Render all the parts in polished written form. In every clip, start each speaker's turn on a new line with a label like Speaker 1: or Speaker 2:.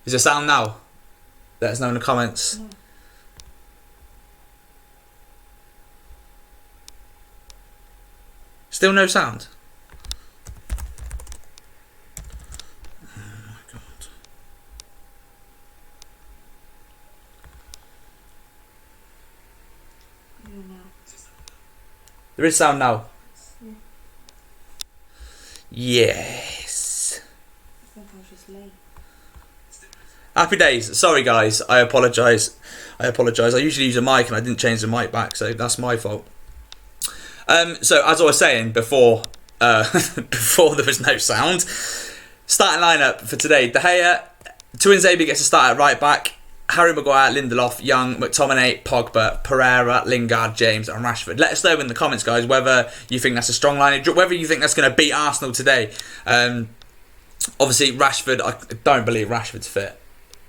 Speaker 1: Is there sound now? Let us know in the comments.
Speaker 2: No.
Speaker 1: Still no sound? Oh my God. There is sound now. Yes.
Speaker 2: I think I was just late.
Speaker 1: Happy days. Sorry guys, I apologise. I usually use a mic and I didn't change the mic back, so that's my fault. So as I was saying before, before there was no sound, starting lineup for today: De Gea, Tuanzebe gets a start at right back. Harry Maguire, Lindelof, Young, McTominay, Pogba, Pereira, Lingard, James and Rashford. Let us know in the comments, guys, whether you think that's a strong lineup, whether you think that's going to beat Arsenal today. Obviously, Rashford, I don't believe Rashford's fit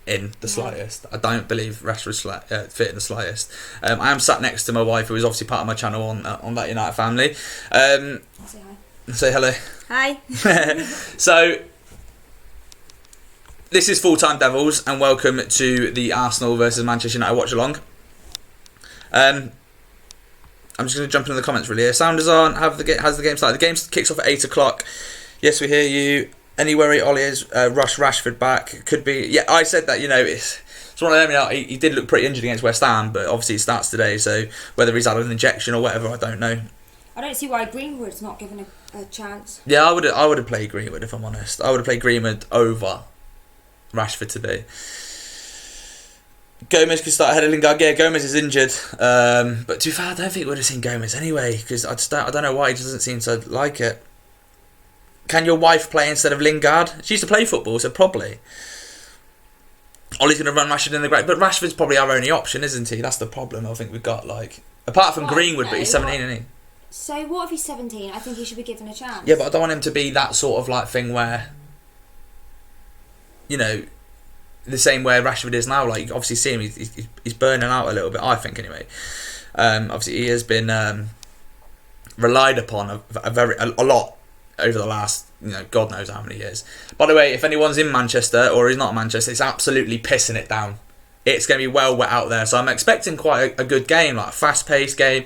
Speaker 1: in the slightest. I don't believe Rashford's fit in the slightest. I am sat next to my wife, who is obviously part of my channel on That United Family.
Speaker 2: I'll say hi.
Speaker 1: Say hello.
Speaker 2: Hi.
Speaker 1: So, this is Full Time Devils, and welcome to the Arsenal versus Manchester United Watchalong. I'm just going to jump into the comments really here. Sound is on. Has the game started? The game kicks off at 8 o'clock. Yes, we hear you. Any worry Ollie is rush Rashford back? Could be. Yeah, I said that, it's one of them. He did look pretty injured against West Ham, but obviously he starts today, so whether he's had an injection or whatever, I don't know.
Speaker 2: I don't see why Greenwood's not given a chance.
Speaker 1: Yeah, I would have played Greenwood, if I'm honest. I would have played Greenwood over Rashford today. Gomez could start ahead of Lingard. Yeah, Gomez is injured, but to be fair, I don't think we would have seen Gomez anyway, because I don't know why he doesn't seem to like it. Can your wife play instead of Lingard? She used to play football, so probably. Ollie's going to run Rashford in the great, but Rashford's probably our only option, isn't he? That's the problem I think we've got. Apart from Greenwood, but he's 17, isn't he?
Speaker 2: So what if he's 17? I think he should be given a chance.
Speaker 1: Yeah, but I don't want him to be that sort of thing where, the same way Rashford is now. You obviously see him, he's burning out a little bit, I think anyway. Obviously he has been relied upon a lot over the last, God knows how many years. By the way, if anyone's in Manchester or is not in Manchester, it's absolutely pissing it down. It's going to be well wet out there, so I'm expecting quite a good game, a fast-paced game,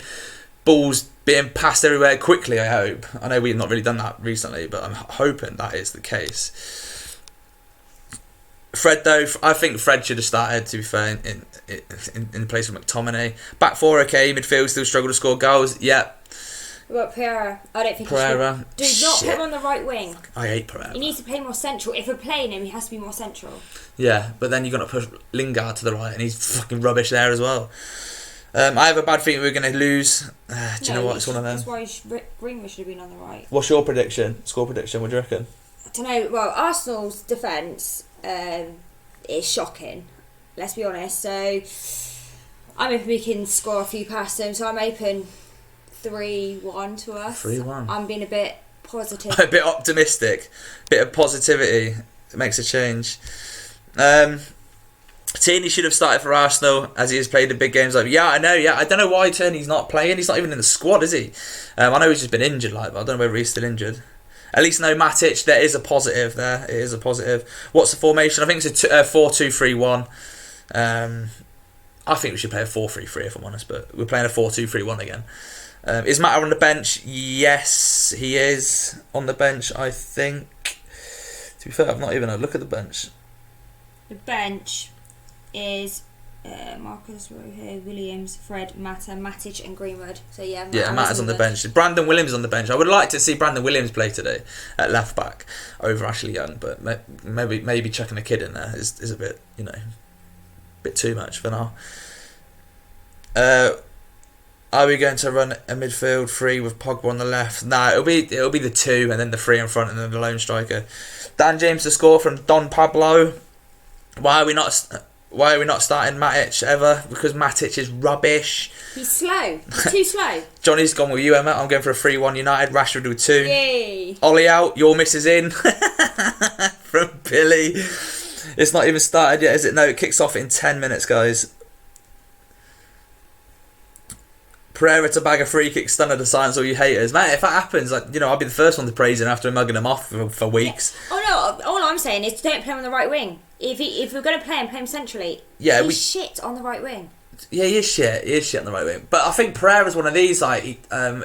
Speaker 1: balls being passed everywhere quickly, I hope. I know we've not really done that recently, but I'm hoping that is the case. Fred, though, I think Fred should have started, to be fair, in place of McTominay. Back four, okay, midfield still struggle to score goals, yep.
Speaker 2: What about Pereira? I don't think
Speaker 1: Pereira.
Speaker 2: he should. Do not put him on the right wing.
Speaker 1: I hate Pereira.
Speaker 2: He needs to play more central. If we're playing him, he has to be more central.
Speaker 1: Yeah, but then you're going to push Lingard to the right, and he's fucking rubbish there as well. I have a bad feeling we're going to lose. Do you know what? It's one of them.
Speaker 2: That's why Greenwood should have been on the right.
Speaker 1: What's your prediction? Score prediction? What do you reckon?
Speaker 2: I don't know. Well, Arsenal's defence is shocking. Let's be honest. So I'm hoping we can score a few past them. So I'm hoping 3-1 to us.
Speaker 1: 3-1.
Speaker 2: I'm being a bit positive.
Speaker 1: A bit optimistic. Bit of positivity. It makes a change. Tierney should have started for Arsenal as he has played the big games. I know. I don't know why Tierney's not playing. He's not even in the squad, is he? I know he's just been injured, but I don't know whether he's still injured. At least no Matic. There is a positive there. It is a positive. What's the formation? I think it's a 4-2-3-1. I think we should play a 4-3-3 if I'm honest, but we're playing a 4-2-3-1 again. Is Matter on the bench? Yes, he is on the bench, I think. To be fair, I've not even had a look at the bench.
Speaker 2: The bench is Marcus, Rojo, Williams, Fred, Mata, Matic and Greenwood. So yeah,
Speaker 1: Matter's on the bench. Brandon Williams on the bench. I would like to see Brandon Williams play today at left back over Ashley Young, but maybe chucking a kid in there is a bit, bit too much for now. Are we going to run a midfield three with Pogba on the left? Nah, it'll be the two and then the three in front and then the lone striker. Dan James to score from Don Pablo. Why are we not starting Matic ever? Because Matic is rubbish.
Speaker 2: He's slow. He's too slow.
Speaker 1: Johnny's gone with you, Emma. I'm going for a 3-1 United. Rashford with 2.
Speaker 2: Yay.
Speaker 1: Ollie out. Your missus in. From Billy. It's not even started yet, is it? No, it kicks off in 10 minutes, guys. Pereira to bag a free kick, stunner to silence all you haters. Man, if that happens, I'll be the first one to praise him after mugging him off for weeks.
Speaker 2: Oh no, all I'm saying is don't play him on the right wing. If we're going to play him centrally.
Speaker 1: Yeah,
Speaker 2: he's shit on the right wing.
Speaker 1: Yeah, he is shit. He is shit on the right wing. But I think Pereira's one of these, like, on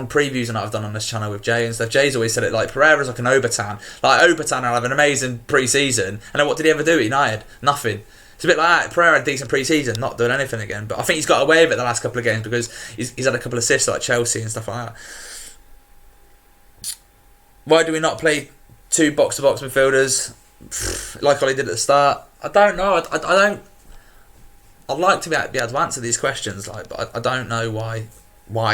Speaker 1: previews and I've done on this channel with Jay and stuff, Jay's always said it, like, Pereira's like an Obertan. Like, Obertan will have an amazing pre-season. And then what did he ever do at United? Nothing. It's a bit like that. Pereira had a decent pre-season, not doing anything again. But I think he's got away with it the last couple of games because he's had a couple of assists like Chelsea and stuff like that. Why do we not play 2 box-to-box midfielders like Ollie did at the start? I don't know. I don't... I'd like to be able to answer these questions, like, but I don't know why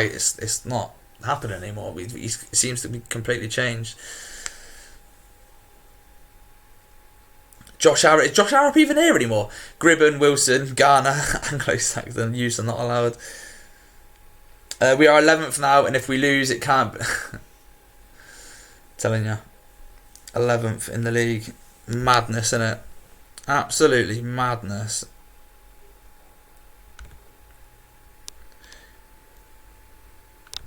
Speaker 1: it's not happening anymore. It seems to be completely changed. Josh Harrop, is Josh Harrop even here anymore? Gribben, Wilson, Garner, Anglo-Saxon, use are not allowed. We are 11th now, and if we lose, it can't be. Telling you, 11th in the league, madness, innit? Absolutely madness.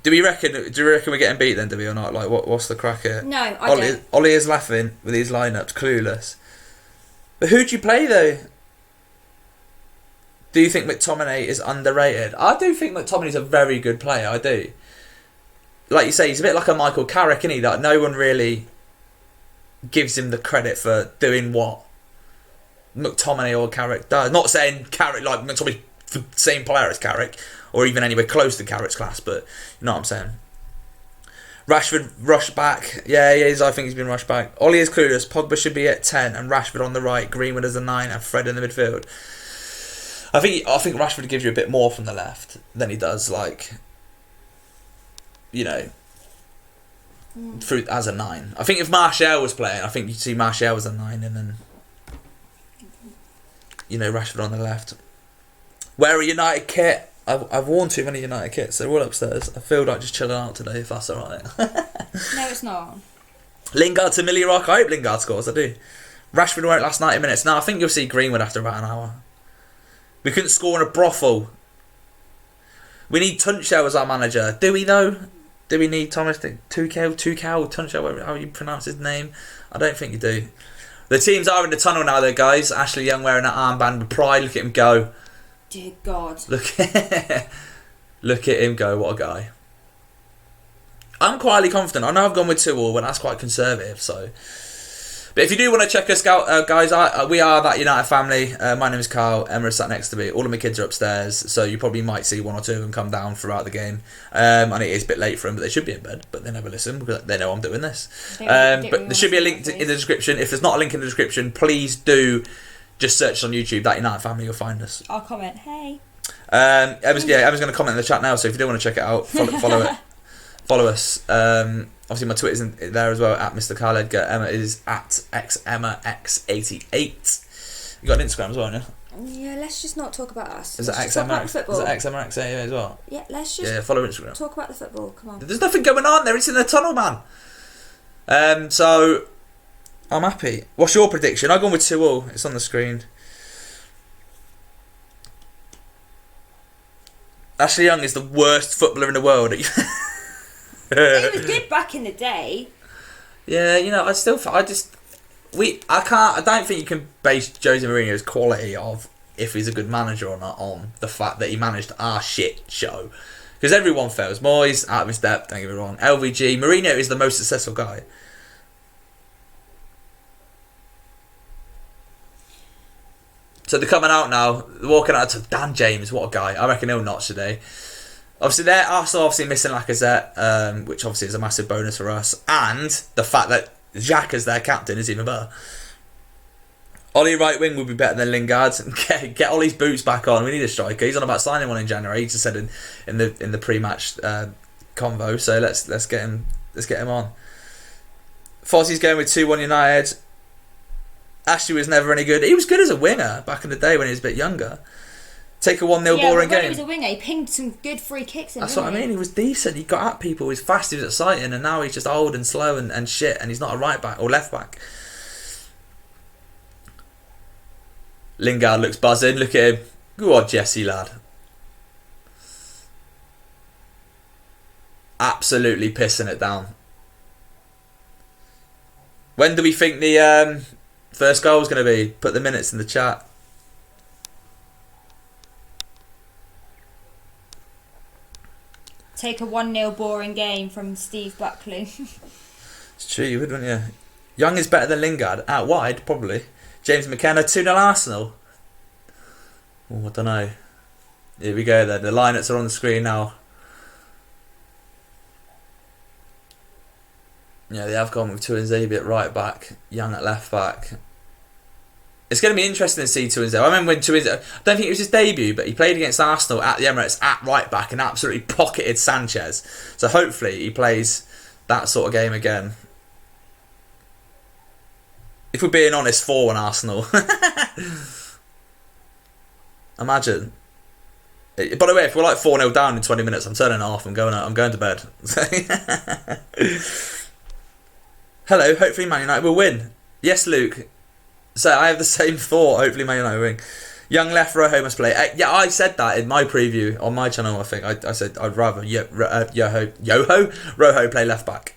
Speaker 1: Do you reckon we're getting beat then, do we, or not? Like, what's the crack here?
Speaker 2: No, I don't.
Speaker 1: Ollie is laughing with his lineups, clueless. But who do you play, though? Do you think McTominay is underrated? I do think McTominay's a very good player, I do. Like you say, he's a bit like a Michael Carrick, isn't he? Like, no one really gives him the credit for doing what McTominay or Carrick does. Not saying Carrick, like, McTominay's the same player as Carrick, or even anywhere close to Carrick's class, but you know what I'm saying. Rashford rushed back. Yeah, he is. I think he's been rushed back. Ollie is clueless. Pogba should be at 10 and Rashford on the right. Greenwood as a 9 and Fred in the midfield. I think Rashford gives you a bit more from the left than he does, like, you know, through as a 9. I think if Martial was playing, I think you'd see Martial as a 9 and then, you know, Rashford on the left. Wear a United kit. I've worn too many United kits. They're all upstairs. I feel like just chilling out today, if that's alright.
Speaker 2: No, it's not.
Speaker 1: Lingard to Millie Rock. I hope Lingard scores. I do. Rashford won't last 90 minutes. No, I think you'll see Greenwood after about an hour. We couldn't score in a brothel. We need Tunchel as our manager. Do we, though? Do we need Thomas Tuchel, Tunchel, how you pronounce his name? I don't think you do. The teams are in the tunnel now, though, guys. Ashley Young wearing that armband with pride. Look at him go.
Speaker 2: Dear God.
Speaker 1: Look at him go. What a guy. I'm quietly confident. I know I've gone with 2-2, but that's quite conservative. So, but if you do want to check us out, guys, we are That United Family. My name is Karl. Emma is sat next to me. All of my kids are upstairs, so you probably might see 1 or 2 of them come down throughout the game. And it is a bit late for them, but they should be in bed. But they never listen because they know I'm doing this. But there should be a link in the description. If there's not a link in the description, please do. Just search on YouTube, That United Family, you'll find us.
Speaker 2: I'll comment, hey.
Speaker 1: Emma's going to comment in the chat now, so if you do want to check it out, follow it. Follow us. Obviously, my Twitter's in there as well, at Mr. Karl Edgar. Emma is at XEmmaX88. You got an Instagram as well, haven't
Speaker 2: you? Yeah, let's just not talk about us.
Speaker 1: Is it XEmmaX as well?
Speaker 2: Yeah, let's just
Speaker 1: follow Instagram.
Speaker 2: Talk about the football, come on.
Speaker 1: There's nothing going on there, it's in the tunnel, man. So... I'm happy. What's your prediction? I've gone with 2-2. It's on the screen. Ashley Young is the worst footballer in the world.
Speaker 2: He was good back in the day.
Speaker 1: Yeah, you know, I don't think you can base Jose Mourinho's quality of if he's a good manager or not on the fact that he managed our shit show. Because everyone fails. Moyes, out of his depth, don't get me wrong. LVG, Mourinho is the most successful guy. So they're coming out now, walking out to Dan James, what a guy. I reckon he'll notch today. Obviously, they're also obviously missing Lacazette, which obviously is a massive bonus for us. And the fact that Xhaka as their captain is even better. Ollie right wing would be better than Lingard. Get Ollie's boots back on. We need a striker. He's on about signing one in January. He just said in the pre-match convo. So let's get him on. Fozzie's going with 2-1 United. Ashley was never any good. He was good as a winger back in the day when he was a bit younger. Take a 1-0 boring game.
Speaker 2: When he was a winger, he pinged some good free kicks in.
Speaker 1: That's what I mean. He was decent. He got at people. He was fast. He was exciting. And now he's just old and slow and shit. And he's not a right back or left back. Lingard looks buzzing. Look at him. Go on, Jesse, lad. Absolutely pissing it down. When do we think the first goal is going to be? Put the minutes in the chat.
Speaker 2: Take a 1-0 boring game from Steve Buckley.
Speaker 1: It's true, you would, wouldn't you? Young is better than Lingard. Out wide, probably. James McKenna, 2-0 Arsenal. Oh, I don't know. Here we go then. The lineups are on the screen now. Yeah, they have gone with Tuanzebe at right back, Young at left back. It's going to be interesting to see Tuanzebe. I remember when Tuanzebe, I don't think it was his debut, but he played against Arsenal at the Emirates at right back and absolutely pocketed Sanchez. So hopefully he plays that sort of game again. If we're being honest, 4-1 Arsenal. Imagine. By the way, if we're like 4-0 down in 20 minutes, I'm turning it off. I'm going to bed. Hello. Hopefully Man United will win. Yes, Luke. So I have the same thought. Hopefully Man United will win. Young left Rojo must play. Yeah, I said that in my preview on my channel. I think I said I'd rather Rojo play left back.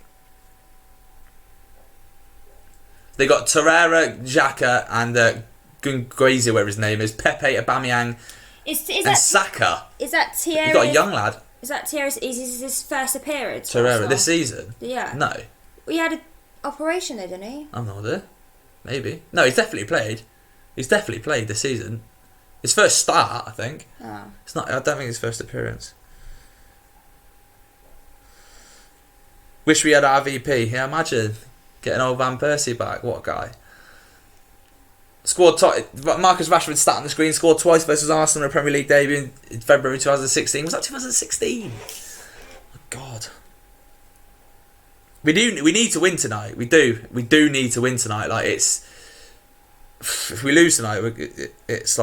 Speaker 1: They got Torreira, Xhaka, and Guendouzi, whatever his name is, Pepe, Aubameyang, and Saka.
Speaker 2: Is that Thierry?
Speaker 1: You got a young lad.
Speaker 2: Is that Thierry? Is his first appearance?
Speaker 1: Torreira this season?
Speaker 2: Yeah.
Speaker 1: No.
Speaker 2: Well, he had an operation though, didn't he?
Speaker 1: I'm not there. Maybe. No, he's definitely played. He's definitely played this season. His first start, I think.
Speaker 2: Oh.
Speaker 1: It's not. I don't think his first appearance. Wish we had our VP. Yeah, imagine getting old Van Persie back. What a guy. Marcus Rashford stat on the screen. Scored twice versus Arsenal in a Premier League debut in February 2016. Was that 2016? Oh, God. We need to win tonight. We do need to win tonight. Like, it's, if we lose tonight, it's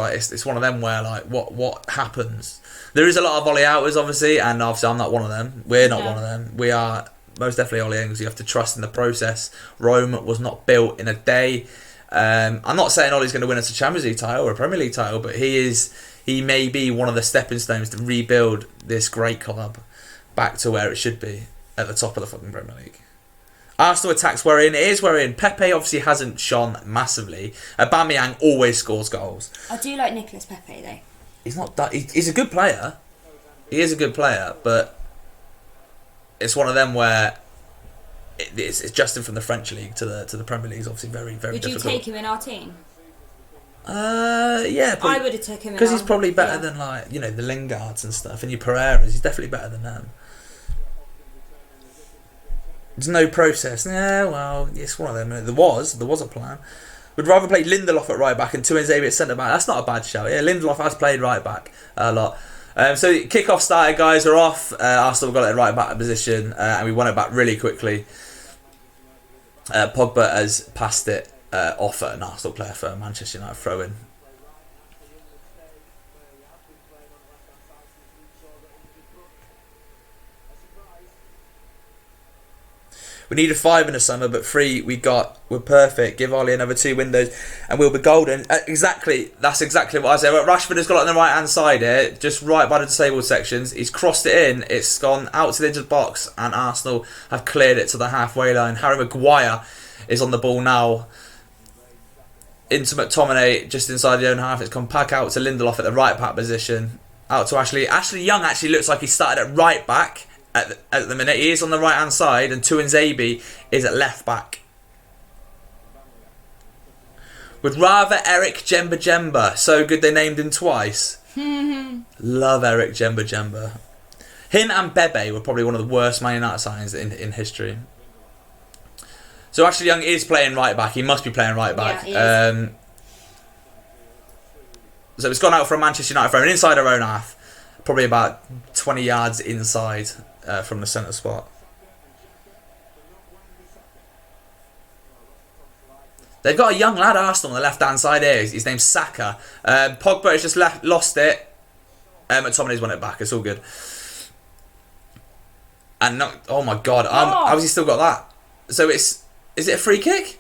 Speaker 1: one of them where, like, what happens? There is a lot of Ollie outers, obviously, and obviously I'm not one of them. We're not one of them. We are most definitely Ollie Ings. You have to trust in the process. Rome was not built in a day. I'm not saying Ollie's going to win us a Champions League title or a Premier League title, but he may be one of the stepping stones to rebuild this great club back to where it should be, at the top of the fucking Premier League. Arsenal attacks worrying. It is worrying. Pepe obviously hasn't shone massively. Aubameyang always scores goals.
Speaker 2: I do like Nicolas Pepe though.
Speaker 1: He's not that. He's a good player. He is a good player, but it's one of them where it's adjusting from the French league to the Premier League is obviously very, very
Speaker 2: difficult. Would you take him in our team?
Speaker 1: Yeah.
Speaker 2: I would have taken him
Speaker 1: because he's probably better than, like, you know, the Lingards and stuff, and your Pereiras. He's definitely better than them. There's no process. Yeah, well, it's one of them. There was a plan. Would rather play Lindelof at right back and Tuanzebe at centre back. That's not a bad shout. Yeah, Lindelof has played right back a lot. So kick-off started, guys. We're off. Arsenal got it at right back position, and we won it back really quickly. Pogba has passed it off at an Arsenal player for a Manchester United throw-in. We needed 5 in the summer, but 3 we're perfect. Give Ollie another 2 windows and we'll be golden. That's exactly what I said. Rashford has got it on the right hand side here, just right by the disabled sections. He's crossed it in, it's gone out to the edge of the box, and Arsenal have cleared it to the halfway line. Harry Maguire is on the ball now. Into McTominay just inside the own half. It's gone back out to Lindelof at the right back position. Out to Ashley. Ashley Young actually looks like he started at right back. At the minute, he is on the right hand side, and Tuanzebe is at left back. Would rather Eric Jemba. So good they named him twice. Love Eric Jemba. Him and Bebe were probably one of the worst Man United signings in history. So Ashley Young is playing right back. He must be playing right back.
Speaker 2: Yeah,
Speaker 1: so it's gone out from Manchester United from inside our own half, probably about 20 yards inside. From the centre spot. They've got a young lad, Arsenal, on the left-hand side here. His name's Saka. Pogba has just lost it. McTominay's won it back. It's all good. And oh my God, how has he still got that? So is it a free kick?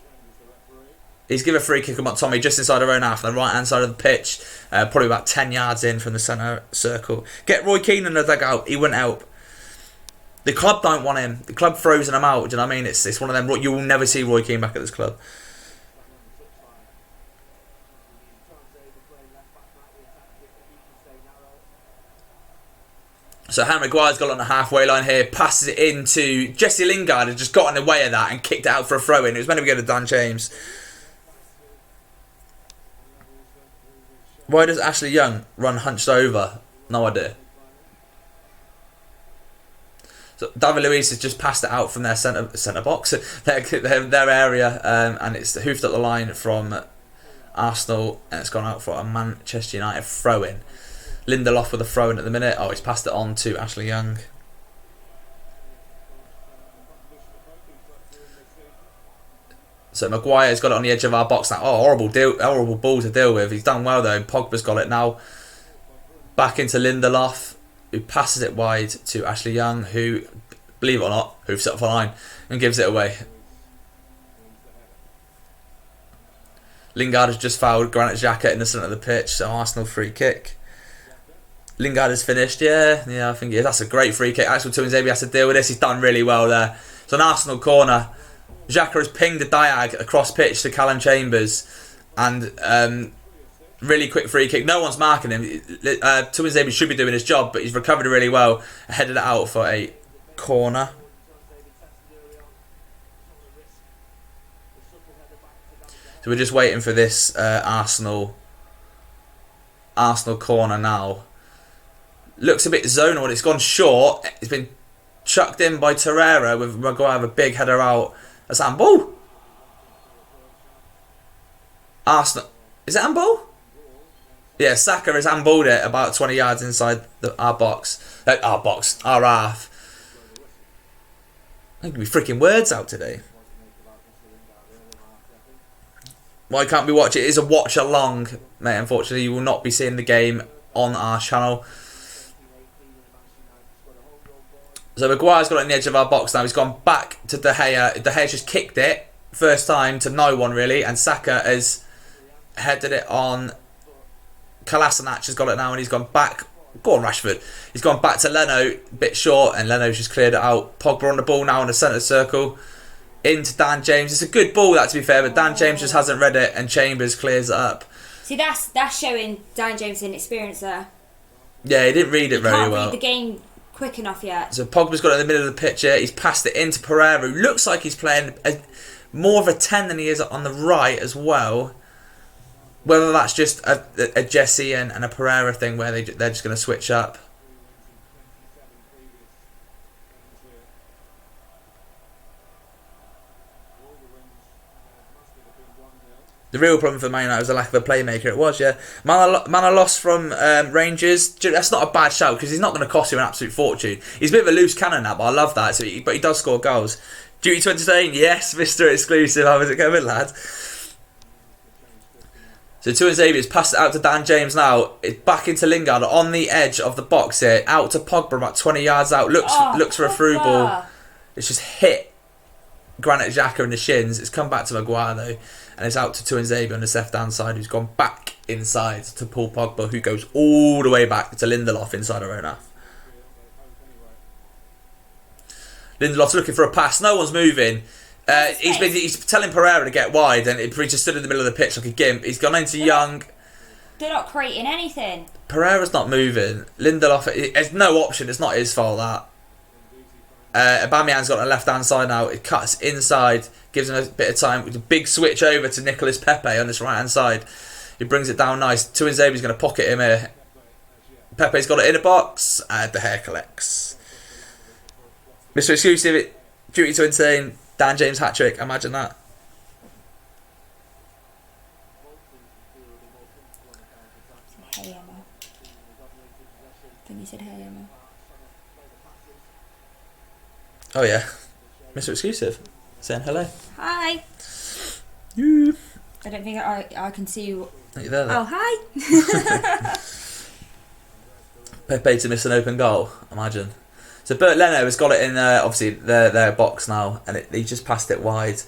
Speaker 1: He's given a free kick to McTominay just inside our own half, on the right-hand side of the pitch. Probably about 10 yards in from the centre circle. Get Roy Keane in the dugout. He wouldn't help. The club don't want him. The club frozen him out. Do you know what I mean? It's one of them. You will never see Roy Keane back at this club. So Harry Maguire's got on the halfway line here, passes it into Jesse Lingard, has just got in the way of that and kicked it out for a throw-in. It was meant to be going to Dan James. Why does Ashley Young run hunched over? No idea. So David Luiz has just passed it out from their centre box, their area, and it's hoofed up the line from Arsenal, and it's gone out for a Manchester United throw-in. Lindelof with a throw-in at the minute. Oh, he's passed it on to Ashley Young. So Maguire's got it on the edge of our box now. Oh, horrible ball to deal with. He's done well though. Pogba's got it now. Back into Lindelof, who passes it wide to Ashley Young, who, believe it or not, hoofs it up the line and gives it away. Lingard has just fouled Granit Xhaka in the centre of the pitch, so Arsenal free kick. Lingard is finished, yeah, I think it is. That's a great free kick. Axel Tuanzebe has to deal with this. He's done really well there. It's an Arsenal corner. Xhaka has pinged the diag across pitch to Callum Chambers, and really quick free kick. No one's marking him. Tuanzebe should be doing his job, but he's recovered really well. Headed it out for a corner. So we're just waiting for this Arsenal corner now. Looks a bit zonal. It's gone short. It's been chucked in by Torreira with Maguire with a big header out. That's handball. Arsenal. Is it handball? Yeah, Saka has handballed it about 20 yards inside our box. Our half. I can be freaking words out today. Why can't we watch it? It is a watch along, mate. Unfortunately, you will not be seeing the game on our channel. So Maguire's got it on the edge of our box now. He's gone back to De Gea. De Gea's just kicked it. First time to no one, really. And Saka has headed it on. Kolasinac has got it now and he's gone back. Go on, Rashford. He's gone back to Leno. A bit short and Leno's just cleared it out. Pogba on the ball now in the centre circle. Into Dan James. It's a good ball, that, to be fair. But Dan James just hasn't read it and Chambers clears it up.
Speaker 2: See, that's showing Dan James' inexperience there.
Speaker 1: Yeah, he didn't read it very well.
Speaker 2: Can't read the game quick enough yet.
Speaker 1: So Pogba's got it in the middle of the pitch here. He's passed it into Pereira, who looks like he's playing more of a 10 than he is on the right as well. Whether that's just a Jesse and a Pereira thing where they're just going to switch up. The real problem for Man United was the lack of a playmaker. It was, yeah. Man lost from Rangers. That's not a bad shout because he's not going to cost you an absolute fortune. He's a bit of a loose cannon now, but I love that. But he does score goals. Duty to entertain, yes, Mr. Exclusive. How is it going, lad? So Tuanzebe has passed it out to Dan James now. It's back into Lingard on the edge of the box here. Out to Pogba about 20 yards out. Looks for a through ball. It's just hit Granit Xhaka in the shins. It's come back to Maguire though. And it's out to Tuanzebe on the left-hand side, who's gone back inside to Paul Pogba, who goes all the way back to Lindelof inside our own half. Lindelof's looking for a pass. No one's moving. He's telling Pereira to get wide, and he just stood in the middle of the pitch like a gimp. He's gone into Young.
Speaker 2: They're not creating anything.
Speaker 1: Pereira's not moving. Lindelof, there's no option. It's not his fault, that. Aubameyang's got on the left-hand side now. It cuts inside, gives him a bit of time with a big switch over to Nicolas Pepe on this right-hand side. He brings it down nice. Tuanzebe's going to pocket him here. Pepe's got it in the box, and De Gea collects. Mr. Exclusive, duty to insane. Dan James hat-trick, imagine that.
Speaker 2: Hey, Emma. I think he said hey, Emma.
Speaker 1: Oh yeah, Mr. Exclusive, saying hello.
Speaker 2: Hi.
Speaker 1: You.
Speaker 2: I don't think I can see you.
Speaker 1: You're there.
Speaker 2: Oh, hi.
Speaker 1: Pepe to miss an open goal, imagine. So Bert Leno has got it in obviously their box now, and he just passed it wide.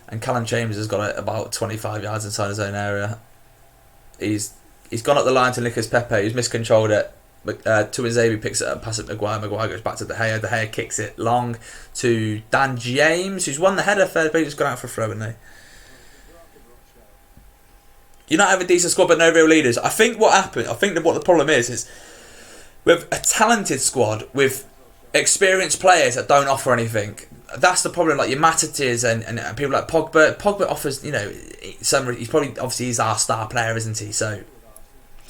Speaker 1: And Callum Chambers has got it about 25 yards inside his own area. He's gone up the line to Nicolas Pepe, who's miscontrolled it. Tuanzebe picks it up, passes it to Maguire. Maguire goes back to De Gea. De Gea kicks it long to Dan James, who's won the header. Fair play, just gone out for a throw, haven't they? United have a decent squad, but no real leaders. I think what happened. I think that what the problem is with a talented squad with experienced players that don't offer anything. That's the problem. Like your Matatis and people like Pogba. Pogba offers, you know, he's probably obviously he's our star player, isn't he? So,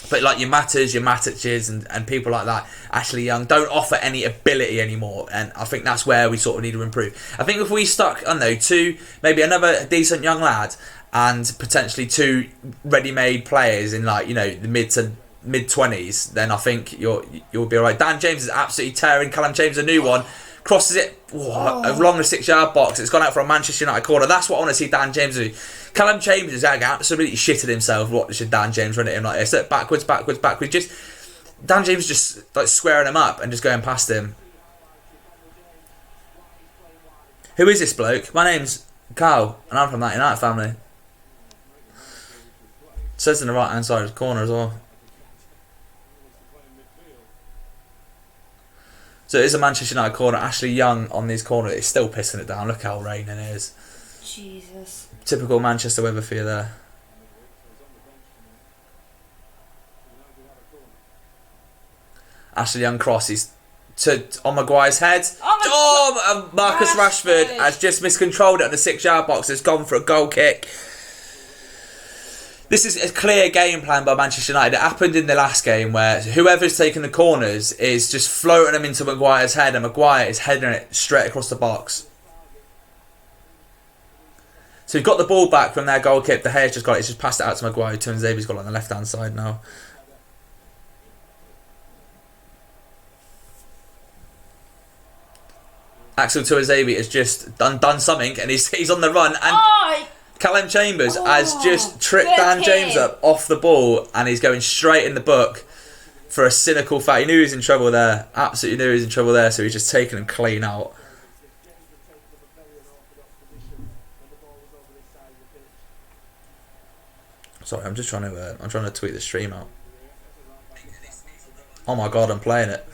Speaker 1: but like your Matas, your Matici's, and people like that, Ashley Young, don't offer any ability anymore. And I think that's where we sort of need to improve. I think if we stuck, I don't know, two, maybe another decent young lad, and potentially two ready-made players in like, you know, the mid-20s, then I think you'll be alright. Dan James is absolutely tearing. Callum James, a new one, crosses it along the 6-yard box. It's gone out for a Manchester United corner. That's what I want to see Dan James do. Callum James is absolutely shitted himself. What should Dan James run at him like this? Look, backwards. Just Dan James just like squaring him up and just going past him. Who is this bloke? My name's Karl, and I'm from ThatUTDFamily. Says in the right hand side of the corner as well. So it is a Manchester United corner. Ashley Young on this corner is still pissing it down. Look how raining it is.
Speaker 2: Jesus.
Speaker 1: Typical Manchester weather for you there. Ashley Young crosses on Maguire's head. Marcus Rashford has just miscontrolled it on the 6-yard box. It's gone for a goal kick. This is a clear game plan by Manchester United. It happened in the last game where whoever's taking the corners is just floating them into Maguire's head, and Maguire is heading it straight across the box. So we've got the ball back from their goal kick. De Gea's just got it. He's just passed it out to Maguire. Tuanzebe's got it on the left-hand side now. Axel Tuanzebe has just done something, and he's on the run. And Callum Chambers has just tripped Dan James up off the ball, and he's going straight in the book for a cynical foul. He knew he was in trouble there. Absolutely knew he was in trouble there, so he's just taking him clean out. Sorry, I'm trying to tweet the stream out. Oh my god, I'm playing it.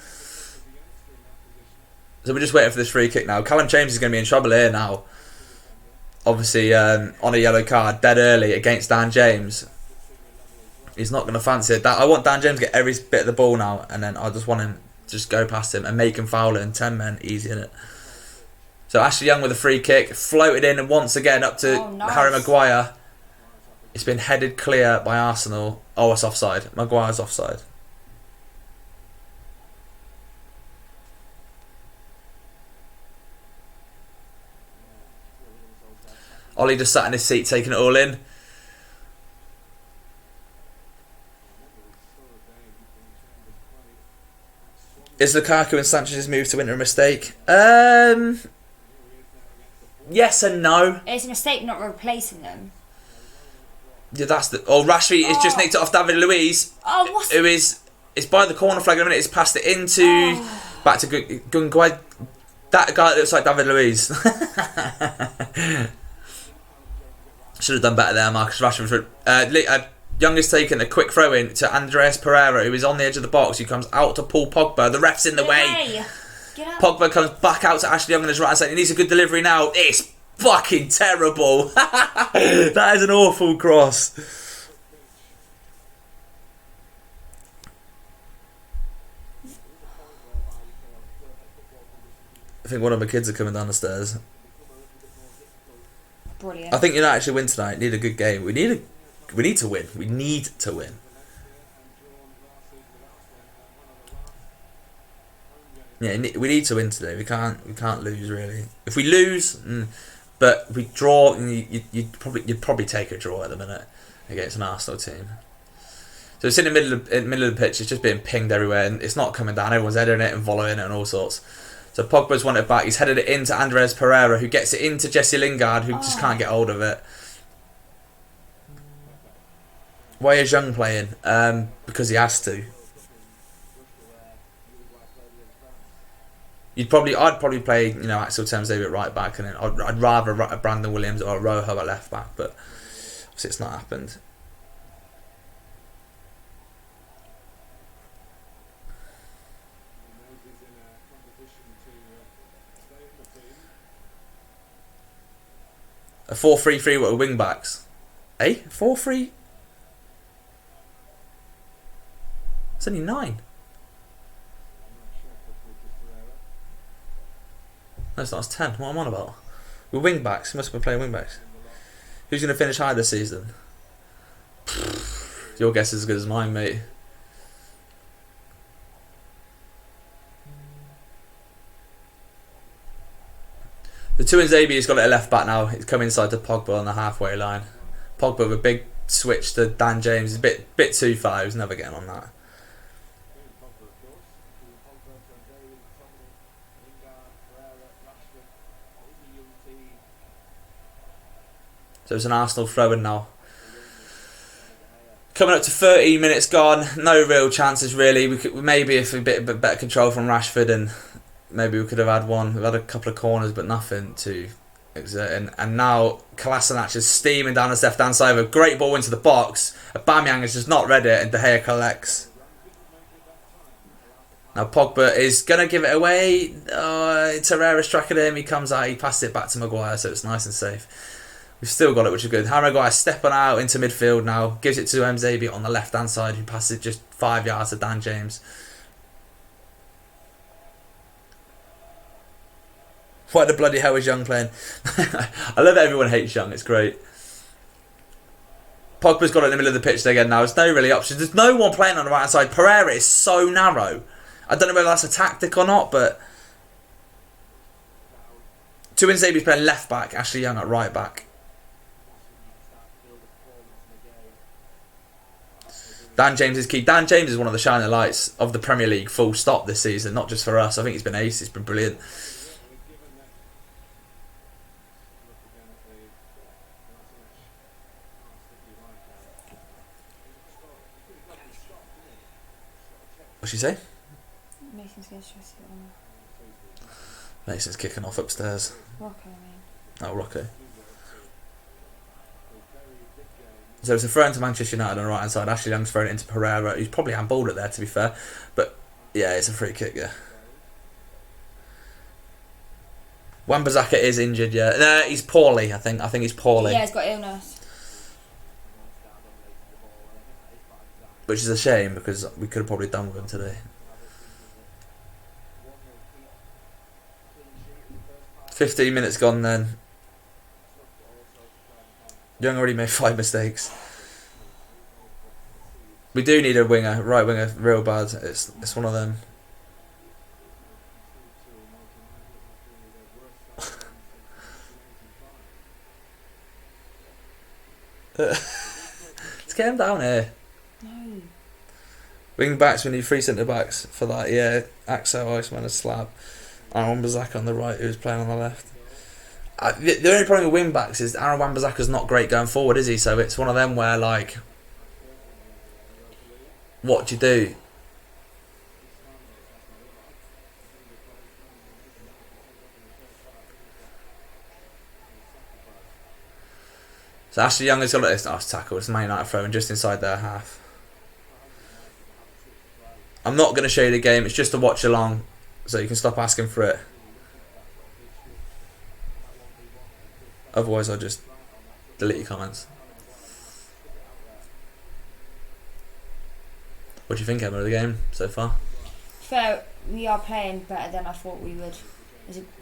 Speaker 1: So we're just waiting for this free kick now. Callum James is going to be in trouble here now. Obviously, on a yellow card, dead early against Dan James. He's not going to fancy it. I want Dan James to get every bit of the ball now, and then I just want him to just go past him and make him foul it in 10 men. Easy, innit? So Ashley Young with a free kick, floated in, and once again up to Harry Maguire. It's been headed clear by Arsenal. Oh, it's offside. Maguire's offside. Ollie just sat in his seat taking it all in. Is Lukaku and Sanchez's move to Inter a mistake? Yes and no.
Speaker 2: It's a mistake not replacing them.
Speaker 1: Yeah, that's the... Oh, Rashford has just nicked it off David Luiz.
Speaker 2: Oh, what's...
Speaker 1: Who is... It's by the corner flag in a minute. It's passed it into... Back to Gunguay. That guy looks like David Luiz. Should have done better there, Marcus Rashford. Young has taken a quick throw in to Andreas Pereira, who is on the edge of the box, who comes out to Paul Pogba. The ref's in the way. Pogba comes back out to Ashley Young on his right side. He needs a good delivery now. It's fucking terrible. That is an awful cross. I think one of my kids are coming down the stairs.
Speaker 2: Brilliant.
Speaker 1: I think United should win tonight. Need a good game. We need to win. We need to win. Yeah, we need to win today. We can't lose really. If we lose, but if we draw, you'd probably take a draw at the minute against an Arsenal team. So it's in the middle of the pitch. It's just being pinged everywhere, and it's not coming down. Everyone's heading it and volleying it and all sorts. So Pogba's won it back. He's headed it into Andreas Pereira, who gets it into Jesse Lingard, who just can't get hold of it. Why is Young playing? Because he has to. I'd probably play, Axel Tuanzebe at right back, and then I'd rather Brandon Williams or Rojo at left back, but obviously it's not happened. A 4-3-3 with wing backs. 4-3? It's only 9. No, it's not. It's 10. What am I on about? With wing backs. He must have been playing wing backs. Who's going to finish high this season? Your guess is as good as mine, mate. The ThatUTDFamily's got it at left back now. He's come inside to Pogba on the halfway line. Pogba with a big switch to Dan James. He's a bit too far. He was never getting on that. So it's an Arsenal throw-in now. Coming up to 13 minutes gone. No real chances really. We could maybe if a bit better control from Rashford, and maybe we could have had one. We've had a couple of corners, but nothing too exerting. And now Kolasinac is steaming down the left-hand side with a great ball into the box. Aubameyang has just not read it, and De Gea collects. Now Pogba is going to give it away. Torreira's tracking him. He comes out. He passes it back to Maguire, so it's nice and safe. We've still got it, which is good. Harry Maguire stepping out into midfield now. Gives it to Mzabi on the left-hand side, who passes it just 5 yards to Dan James. Why the bloody hell is Young playing? I love that everyone hates Young. It's great. Pogba's got it in the middle of the pitch again now. There's no really options. There's no one playing on the right-hand side. Pereira is so narrow. I don't know whether that's a tactic or not, but... Mzabi's playing left-back. Ashley Young at right-back. Dan James is key. Dan James is one of the shining lights of the Premier League, full stop, this season. Not just for us. I think he's been ace. He's been brilliant. What'd she say?
Speaker 2: Mason's getting stressed out.
Speaker 1: Mason's kicking off upstairs.
Speaker 2: Rocco, I mean.
Speaker 1: Oh, Rocco. So it's a throw into Manchester United on the right hand side. Ashley Young's thrown it into Pereira, who's probably handballed it there, to be fair. But yeah, it's a free kick, yeah. Wan-Bissaka is injured, yeah. No, he's poorly, I think. I think he's poorly.
Speaker 2: Yeah, he's got illness.
Speaker 1: Which is a shame, because we could have probably done with him today. 15 minutes gone then. Young already made 5 mistakes. We do need a winger, right winger, real bad. It's one of them. Let's get him down here.
Speaker 2: No.
Speaker 1: Wing backs, we need 3 centre backs for that. Yeah, Axel, Iceman, a slab. And Wan-Bissaka on the right, who's playing on the left. The only problem with wing backs is Aaron Wan-Bissaka's not great going forward, is he? So it's one of them where, like, what do you do? So Ashley Young has got this. Oh, it's tackle. It's Man United throwing just inside their half. I'm not going to show you the game. It's just a watch along, so you can stop asking for it. Otherwise, I'll just delete your comments. What do you think, Emma, of the game so far?
Speaker 2: So we are playing better than I thought we would.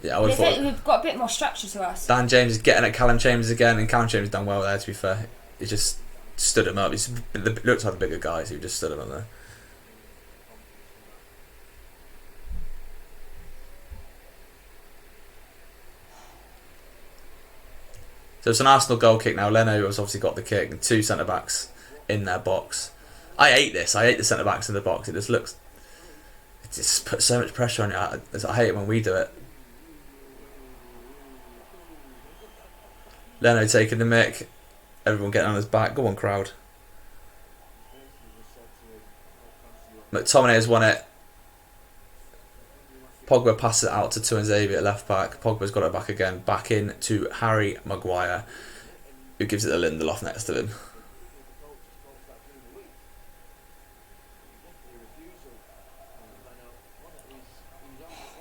Speaker 1: Yeah, I would have thought.
Speaker 2: We've got a bit more structure to us.
Speaker 1: Dan James is getting at Callum Chambers again, and Callum Chambers done well there, to be fair. He just stood him up. He looks like the bigger guys who just stood him up there. So it's an Arsenal goal kick now. Leno has obviously got the kick, and 2 centre backs in their box. I hate this. I hate the centre backs in the box. It just looks. It just puts so much pressure on you. I hate it when we do it. Leno taking the mick. Everyone getting on his back. Go on, crowd. McTominay has won it. Pogba passes it out to ThatUTDFamily at left back. Pogba's got it back again. Back in to Harry Maguire, who gives it to Lindelof next to him.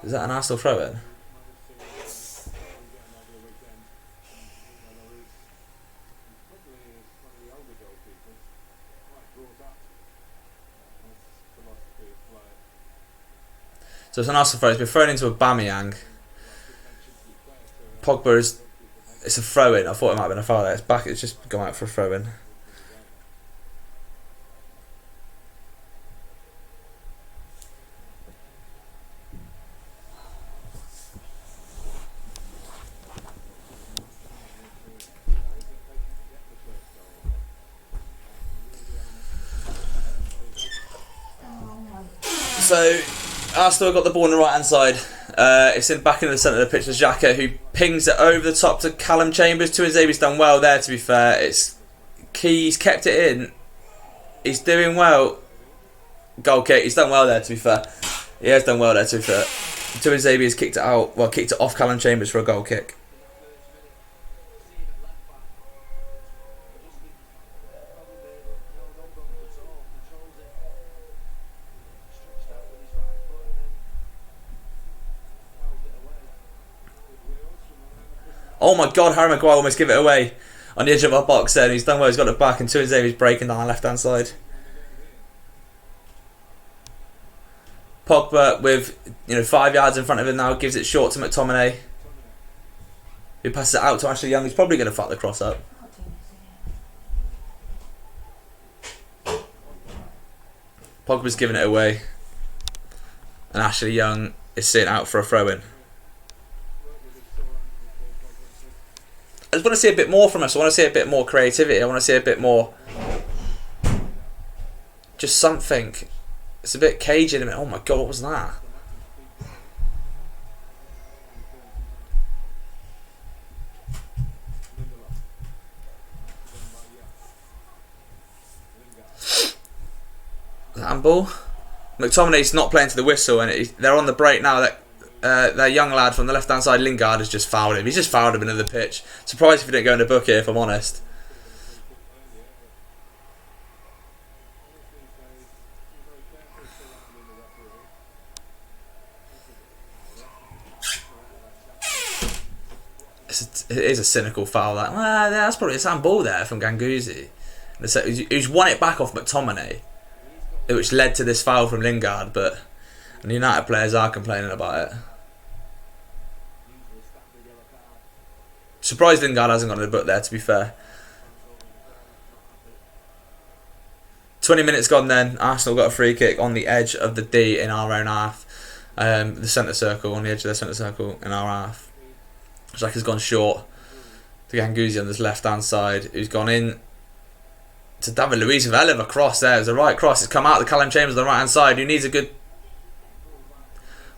Speaker 1: Is that an Arsenal throw-in? So it's an Arsenal throw. It's been thrown into Aubameyang. Pogba is... It's a throw-in. I thought it might have been a foul there. It's back. It's just gone out for a throw-in. So, Arsenal got the ball on the right-hand side. It's in back in the centre of the pitch with Xhaka, who pings it over the top to Callum Chambers. ThatUTDFamily's done well there, to be fair. It's key. He's kept it in. He's doing well. Goal kick. He's done well there, to be fair. He has done well there, to be fair. ThatUTDFamily has kicked it out. Well, kicked it off Callum Chambers for a goal kick. Oh my God, Harry Maguire almost give it away on the edge of our box there, and he's done well. He's got it back, and ThatUTDFamily's breaking down the left-hand side. Pogba with 5 yards in front of him now, gives it short to McTominay, who passes it out to Ashley Young. He's probably going to fuck the cross up. Pogba's giving it away, and Ashley Young is sitting out for a throw-in. I just want to see a bit more from us. I want to see a bit more creativity. I want to see a bit more... Just something. It's a bit cagey in a minute. Oh my God, what was that? Handball. McTominay's not playing to the whistle, and they're on the break now. Their young lad from the left-hand side, Lingard, has just fouled him. He's just fouled him into the pitch. Surprised if he didn't go in the book here, if I'm honest. It is a cynical foul. That's probably a handball there from Ganguzi. Who's won it back off McTominay, which led to this foul from Lingard, but the United players are complaining about it. Surprised Lingard hasn't got in the book there, to be fair. 20 minutes gone then. Arsenal got a free kick on the edge of the D in our own half. The centre circle, on the edge of the centre circle in our half. Xhaka's gone short to Ganguzi on this left-hand side, who's gone in to David Luiz with a hell of a cross there. It was a right cross. It's come out to Callum Chambers on the right-hand side, who needs a good...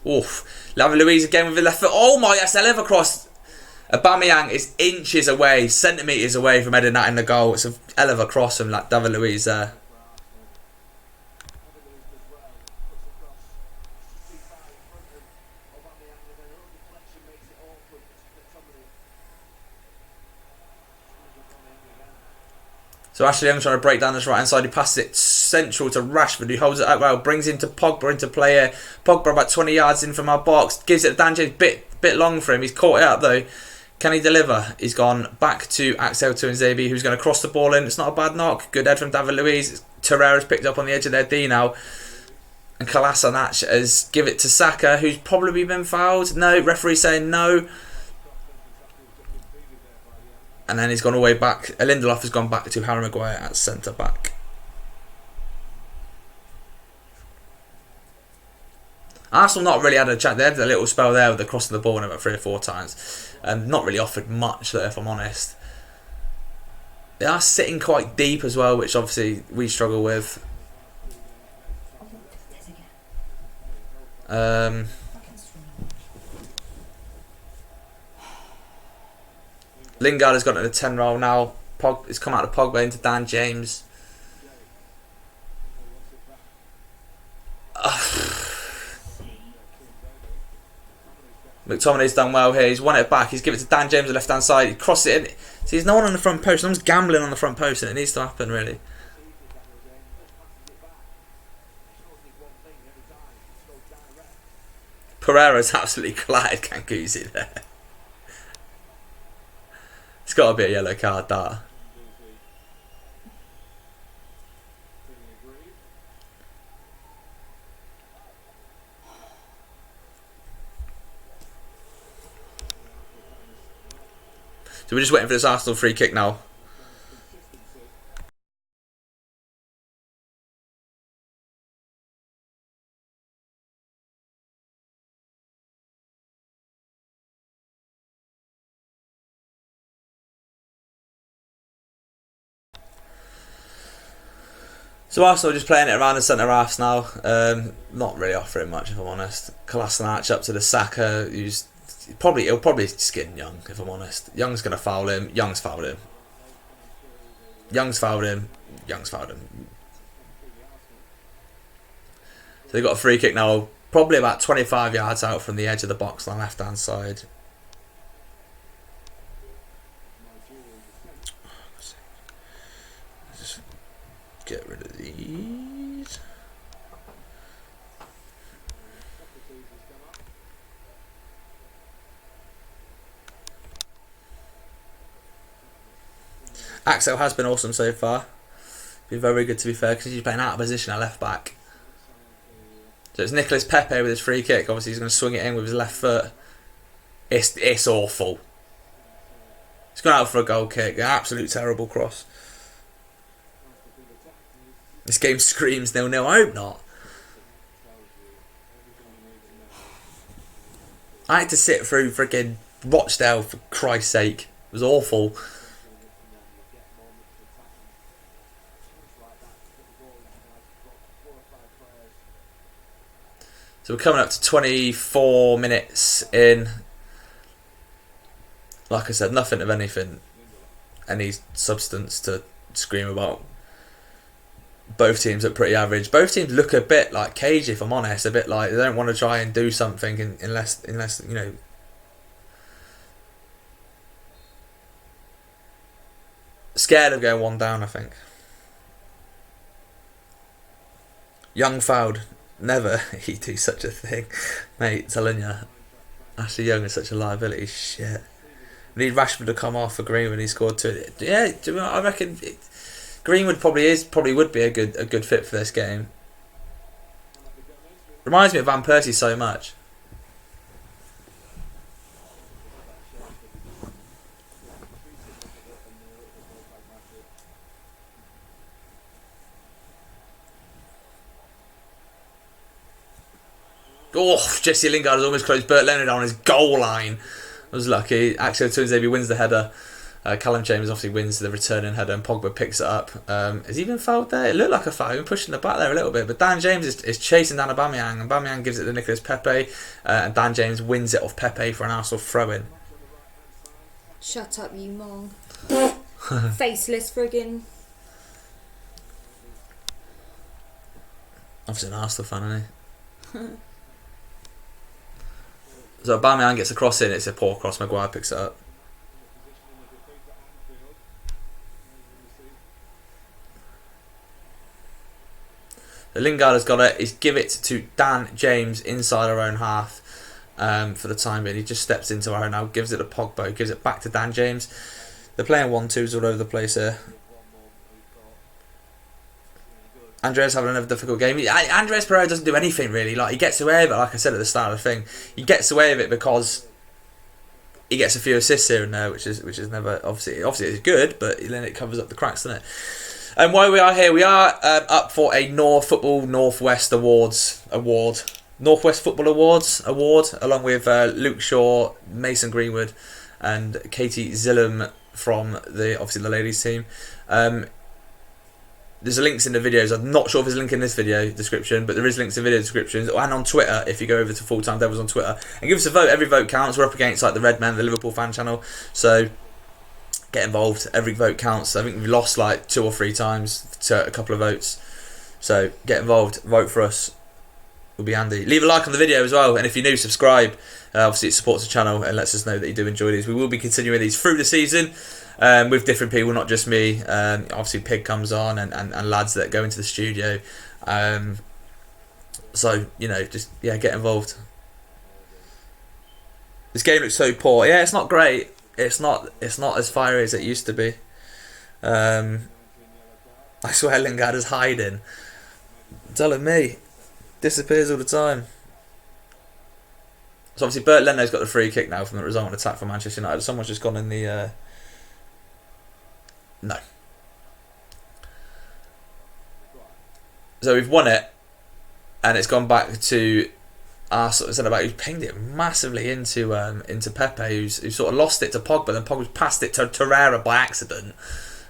Speaker 1: Oof. David Luiz again with the left foot. Oh my, that's a hell of a cross. Aubameyang is inches away, centimetres away from heading that in the goal. It's a hell of a cross from David Luiz there. So Ashley Young trying to break down this right hand side. He passes it central to Rashford, who holds it up well, brings him to Pogba into play here. Pogba about 20 yards in from our box, gives it to Dan James, bit long for him. He's caught it up though. Can he deliver? He's gone back to Axel Tuanzebe, who's going to cross the ball in. It's not a bad knock. Good head from David Luiz. Torreira's picked up on the edge of their D now. And Kolasinac has give it to Saka, who's probably been fouled. No, referee saying no. And then he's gone all the way back. Lindelof has gone back to Harry Maguire at centre back. Arsenal not really had a chance. They had a little spell there with the cross of the ball about 3 or 4 times. Not really offered much though, if I'm honest. They are sitting quite deep as well, which obviously we struggle with. Lingard has got in a 10 roll now. It's come out of Pogba into Dan James. McTominay's done well here. He's won it back. He's given it to Dan James on the left hand side. He crosses it in. See, there's no one on the front post. No one's gambling on the front post, and it needs to happen really. Pereira's absolutely clattered Ganguzi there. It's got to be a yellow card, that. So we're just waiting for this Arsenal free kick now. So Arsenal just playing it around the centre halves now. Not really offering much, if I'm honest. Kolasinac up to the Saka, who's he'll probably skin Young, if I'm honest. Young's gonna foul him. Young's fouled him. Young's fouled him. Young's fouled him. So they've got a free kick now, probably about 25 yards out from the edge of the box on the left hand side. Just get rid of these. Axel has been awesome so far. Been very good, to be fair, because he's playing out of position at left back. So it's Nicolas Pepe with his free kick. Obviously he's going to swing it in with his left foot. It's awful. He's gone out for a goal kick. An absolute terrible cross. This game screams 0-0. I hope not. I had to sit through freaking Rochdale, for Christ's sake. It was awful. So we're coming up to 24 minutes in. Like I said, nothing of anything, any substance to scream about. Both teams look pretty average. Both teams look a bit like cagey, if I'm honest. A bit like they don't want to try and do something unless you know. Scared of going one down, I think. Young fouled. Never he'd do such a thing, mate. Telling you, Ashley Young is such a liability. Shit. We need Rashford to come off for Greenwood. He scored 2. Yeah, I reckon Greenwood probably would be a good fit for this game. Reminds me of Van Persie so much. Oh, Jesse Lingard has almost closed Bert Leonard on his goal line. I was lucky. Axel Tuanzebe wins the header. Callum James obviously wins the returning header, and Pogba picks it up. Has he been fouled there? It looked like a foul. He's been pushing the back there a little bit, but Dan James is chasing down Aubameyang, and Aubameyang gives it to Nicolas Pepe, and Dan James wins it off Pepe for an Arsenal throw-in.
Speaker 2: Shut up, you mong. Faceless friggin'.
Speaker 1: Obviously an Arsenal fan, isn't he? So Aubameyang gets a cross in, it's a poor cross, Maguire picks it up. So Lingard has got it, he's give it to Dan James inside our own half for the time being. He just steps into our own now, gives it to Pogba, gives it back to Dan James. They're playing 1-2s all over the place here. Andreas having another difficult game. Andreas Pereira doesn't do anything really. Like, he gets away with it, like I said at the start of the thing. He gets away with it because he gets a few assists here and there, which is never obviously it's good, but then it covers up the cracks, doesn't it? And while we are here, we are up for a Northwest Football Awards award, along with Luke Shaw, Mason Greenwood, and Katie Zillum from the ladies team. There's links in the videos. I'm not sure if there's a link in this video description, but there is links in video descriptions and on Twitter if you go over to Full-Time Devils on Twitter and give us a vote. Every vote counts. We're up against like the Red Men, the Liverpool fan channel, so get involved. Every vote counts. I think we've lost like 2 or 3 times to a couple of votes, so get involved. Vote for us. It'll be handy. Leave a like on the video as well, and if you're new, subscribe. Obviously it supports the channel and lets us know that you do enjoy these. We will be continuing these through the season. With different people, not just me. Obviously Pig comes on and lads that go into the studio. So, you know, just get involved. This game looks so poor. Yeah, it's not great. It's not as fiery as it used to be. I swear Lingard is hiding. Telling me. Disappears all the time. So obviously Bert Leno's got the free kick now from the resultant attack for Manchester United. Someone's just gone in the No. So we've won it, and it's gone back to Arsenal. It's about who's pinged it massively into Pepe, who's sort of lost it to Pogba. Then Pogba's passed it to Torreira by accident.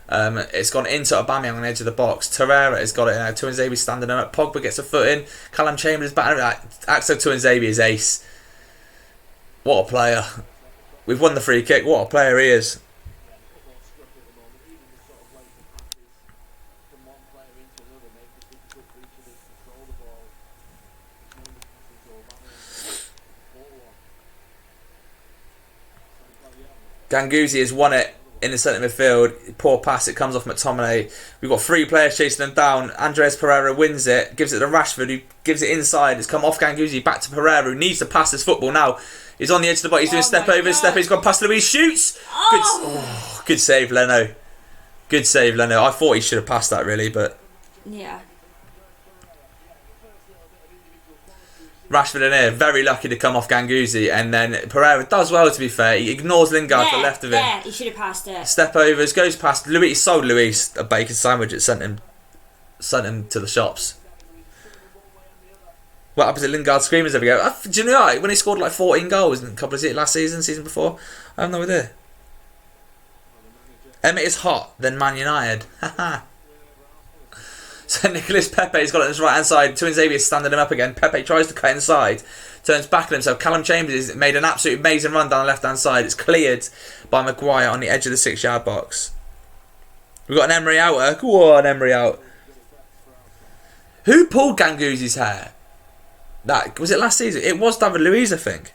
Speaker 1: It's gone into Aubameyang on the edge of the box. Torreira has got it now. Tuanzebe's standing up. Pogba gets a foot in. Callum Chambers batting it. Axel Tuanzebe is ace. What a player. We've won the free kick. What a player he is. Ganguzi has won it in the centre midfield. Poor pass, it comes off McTominay. We've got 3 players chasing them down. Andres Pereira wins it, gives it to Rashford, who gives it inside. It's come off Ganguzi, back to Pereira, who needs to pass this football now. He's on the edge of the box, he's doing step over, he's gone past Luis, shoots! Good save, Leno. Good save, Leno. I thought he should have passed that, really, but...
Speaker 2: Yeah.
Speaker 1: Rashford in here, very lucky to come off Ganguzi, and then Pereira does well, to be fair. He ignores Lingard to the left of him.
Speaker 2: Yeah, he should have passed it.
Speaker 1: Step overs, goes past Luis, sold Luis a bacon sandwich. It sent him to the shops. What happens to Lingard screamers every go? Do you know what? When he scored like 14 goals in a couple of last season before? I have no idea. Emmett is hot, then Man United. Haha. So Nicolas Pepe's got it on his right hand side. Tuanzebe is standing him up again. Pepe tries to cut inside, turns back on himself. Callum Chambers has made an absolute amazing run down the left hand side. It's cleared by Maguire on the edge of the 6-yard box. We've got an Emery outer. Go on, Emery out. Who pulled Ganguzi's hair? That was it last season? It was David Luiz, I think.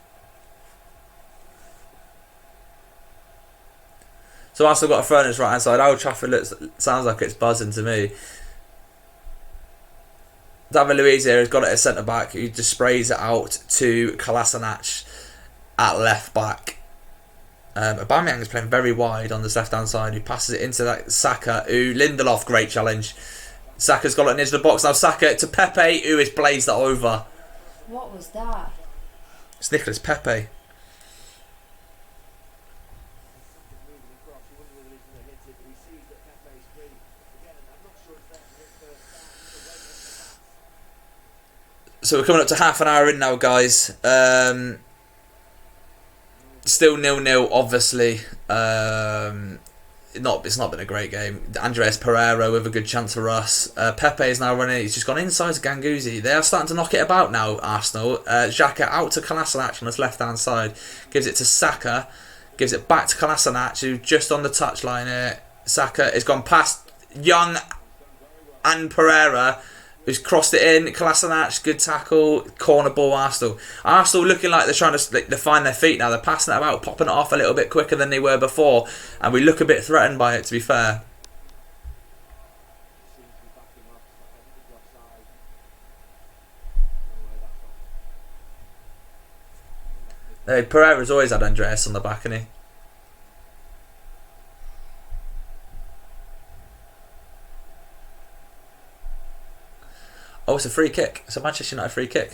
Speaker 1: So Arsenal got a throw on his right hand side. Old Trafford sounds like it's buzzing to me. David Luiz here has got it at centre back, who just sprays it out to Kolasinac at left back. Aubameyang is playing very wide on this left hand side, who passes it into that Saka, who Lindelof, great challenge. Saka's got it into the box now. Saka to Pepe, who has blazed that over.
Speaker 2: What was that?
Speaker 1: It's Nicolas Pepe. So we're coming up to half an hour in now, guys. Still 0-0, obviously. It's not been a great game. Andres Pereira with a good chance for us. Pepe is now running. He's just gone inside to Ganguzi. They are starting to knock it about now, Arsenal. Xhaka out to Kolasinac on his left-hand side. Gives it to Saka. Gives it back to Kolasinac, who's just on the touchline here. Saka has gone past Young and Pereira, who's crossed it in. Kolasinac, good tackle. Corner ball, Arsenal. Arsenal looking like they're trying to find their feet now. They're passing it about, popping it off a little bit quicker than they were before. And we look a bit threatened by it, to be fair. Pereira's always had Andreas on the back, hasn't he? Oh, it's a free kick. It's a Manchester United free kick.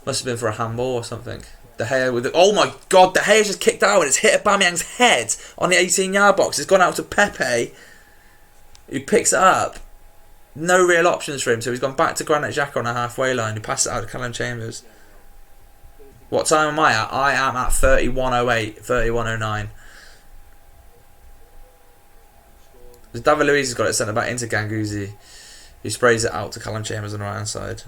Speaker 1: Must have been for a handball or something. De Gea with it. Oh my God, De Gea's just kicked out and it's hit Aubameyang's head on the 18-yard box. It's gone out to Pepe, who picks it up. No real options for him, so he's gone back to Granit Xhaka on the halfway line. He passes it out to Callum Chambers. What time am I at? I am at 31:08, 31:09. David Luiz has got it sent back into Ganguzi, who sprays it out to Callum Chambers on the right hand side.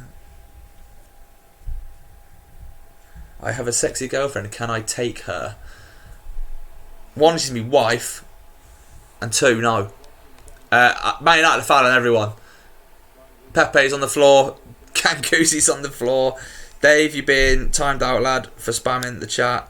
Speaker 1: I have a sexy girlfriend. Can I take her? 1, she's my wife, and 2, no. Man United are fouling everyone. Pepe's on the floor. Ganguzi's on the floor. Dave, you're being timed out, lad, for spamming the chat.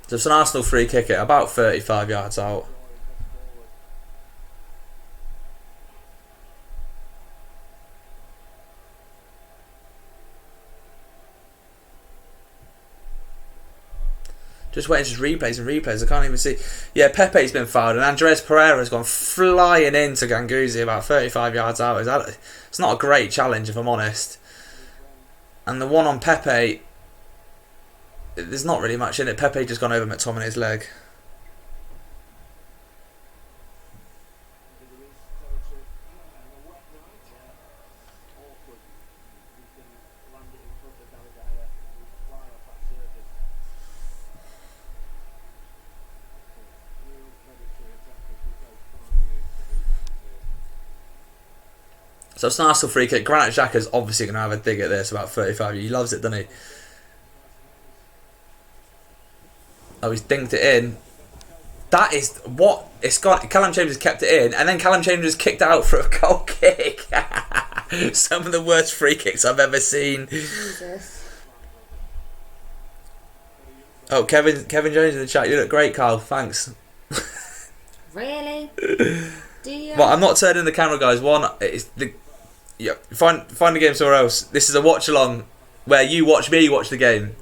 Speaker 1: So it's an Arsenal free kick at about 35 yards out. Just waiting, just replays and replays. I can't even see. Yeah, Pepe's been fouled, and Andres Pereira's gone flying into Ganguzi about 35 yards out. It's not a great challenge, if I'm honest. And the one on Pepe, there's not really much in it. Pepe just gone over McTominay's leg. So it's an Arsenal free kick. Granit Xhaka's obviously going to have a dig at this about 35. He loves it, doesn't he? Oh, he's dinked it in. That is what it's got. Callum Chambers kept it in, and then Callum Chambers kicked out for a goal kick. Some of the worst free kicks I've ever seen.
Speaker 2: Jesus.
Speaker 1: Oh, Kevin Jones in the chat. You look great, Carl. Thanks.
Speaker 2: Really? Do you?
Speaker 1: Well, I'm not turning the camera, guys. One, it's the find the game somewhere else. This is a watch along where you watch me watch the game.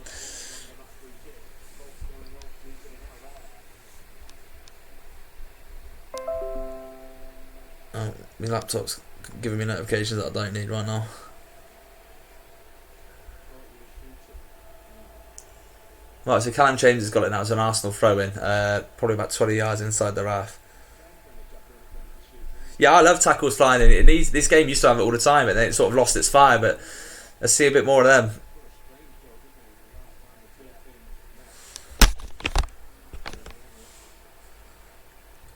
Speaker 1: Oh, my laptop's giving me notifications that I don't need right now. Right, so Callum Chambers has got it now. It's an Arsenal throw-in, probably about 20 yards inside the half. Yeah, I love tackles flying in. This game used to have it all the time, and then it sort of lost its fire, but let's see a bit more of them.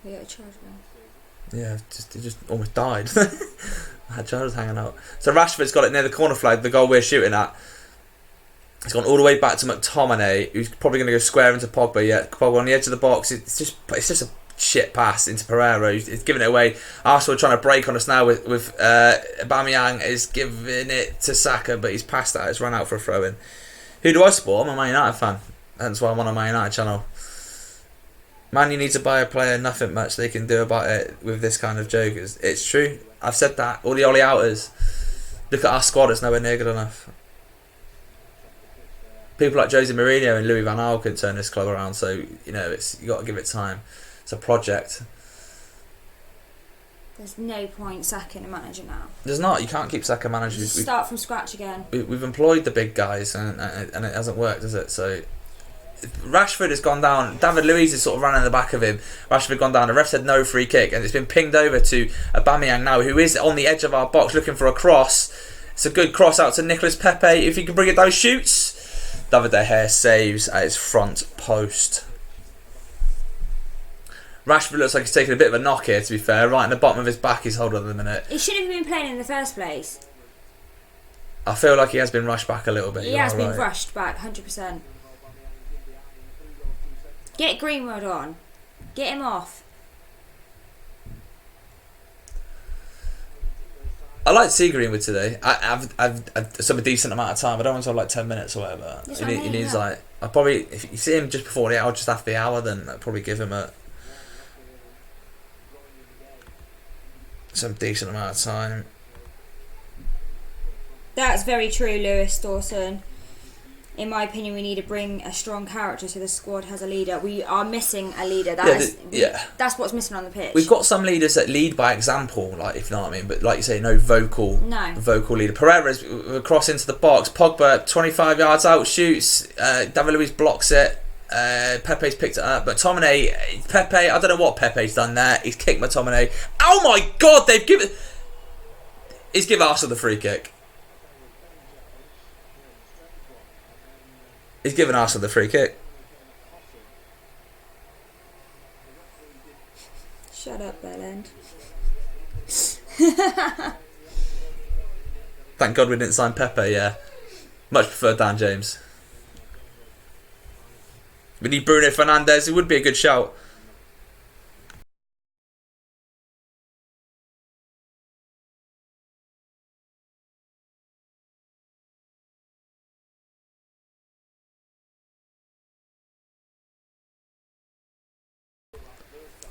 Speaker 2: We got a charge now.
Speaker 1: Yeah, it just almost died. I had Charles hanging out. So Rashford's got it near the corner flag, the goal we're shooting at. It's gone all the way back to McTominay, who's probably going to go square into Pogba. Yeah, Pogba on the edge of the box. It's just a shit pass into Pereira. He's giving it away. Arsenal are trying to break on us now with Aubameyang is giving it to Saka, but he's passed that. It's run out for a throw in. Who do I support? I'm a Man United fan. That's why I'm on a Man United channel. Man, you need to buy a player. Nothing much they can do about it with this kind of jokers. It's true. I've said that. All the Ollie outers. Look at our squad. It's nowhere near good enough. People like Jose Mourinho and Louis van Gaal can turn this club around. So you got to give it time. It's a project.
Speaker 2: There's no point sacking a manager now.
Speaker 1: There's not. You can't keep sacking managers.
Speaker 2: Start from scratch again.
Speaker 1: We've employed the big guys and it hasn't worked, has it? So Rashford has gone down. David Luiz is sort of running the back of him. Rashford gone down. The ref said no free kick, and it's been pinged over to Aubameyang now, who is on the edge of our box looking for a cross. It's a good cross out to Nicolas Pepe. If he can bring it down, shoots. David De Gea saves at his front post. Rashford looks like he's taking a bit of a knock here, to be fair. Right in the bottom of his back he's holding at the minute.
Speaker 2: He shouldn't have been playing in the first place.
Speaker 1: I feel like he has been rushed back a little bit.
Speaker 2: He has been rushed back, 100%. Get Greenwood on. Get him off.
Speaker 1: I like to see Greenwood today. I've some a decent amount of time. I don't want to have like 10 minutes or whatever. He needs like, I probably, if you see him just before the hour, just after the hour, then I'd probably give him some decent amount of time.
Speaker 2: That's very true, Lewis Dawson. In my opinion, we need to bring a strong character so the squad has a leader. We are missing a leader. That's what's missing on the pitch.
Speaker 1: We've got some leaders that lead by example, like, if you know what I mean. But like you say, no vocal leader. Pereira's across into the box. Pogba 25 yards out shoots. David Luiz blocks it. Pepe's picked it up, but Pepe, I don't know what Pepe's done there. He's kicked McTominay. Oh my God! He's given Arsenal the free kick. He's given Arsenal the free kick.
Speaker 2: Shut up, Bellend.
Speaker 1: Thank God we didn't sign Pepe, yeah. Much prefer Dan James. We need Bruno Fernandes. It would be a good shout.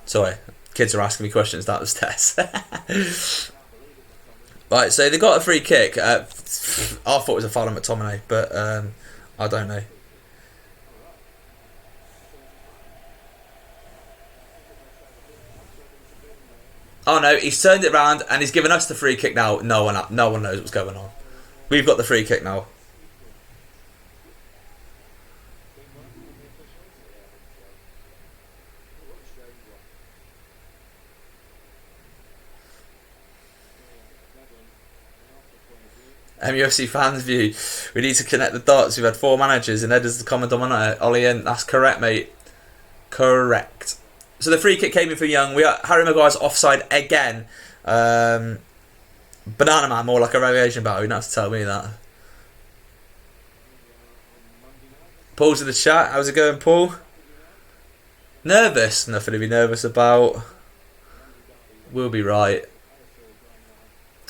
Speaker 1: Sorry, kids are asking me questions down the stairs. Right, so they got a free kick. I thought it was a foul on McTominay, but I don't know. Oh no, he's turned it round and he's given us the free kick now. No one knows what's going on. We've got the free kick now. MUFC fans view. We need to connect the dots. We've had 4 managers and Ed is the common denominator. Ollie in. That's correct, mate. Correct. So the free kick came in for Young. Harry Maguire's offside again. Banana Man, more like a relegation battle. You don't have to tell me that. Paul's in the chat. How's it going, Paul? Nervous? Nothing to be nervous about. We'll be right.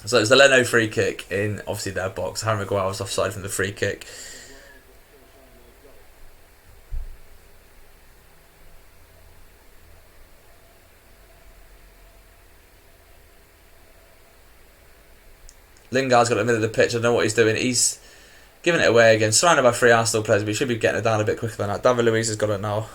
Speaker 1: So it's the Leno free kick in, obviously, their box. Harry Maguire was offside from the free kick. Lingard's got the middle of the pitch. I don't know what he's doing. He's giving it away again. Surrounded by 3 Arsenal players, but he should be getting it down a bit quicker than that. David Luiz has got it now.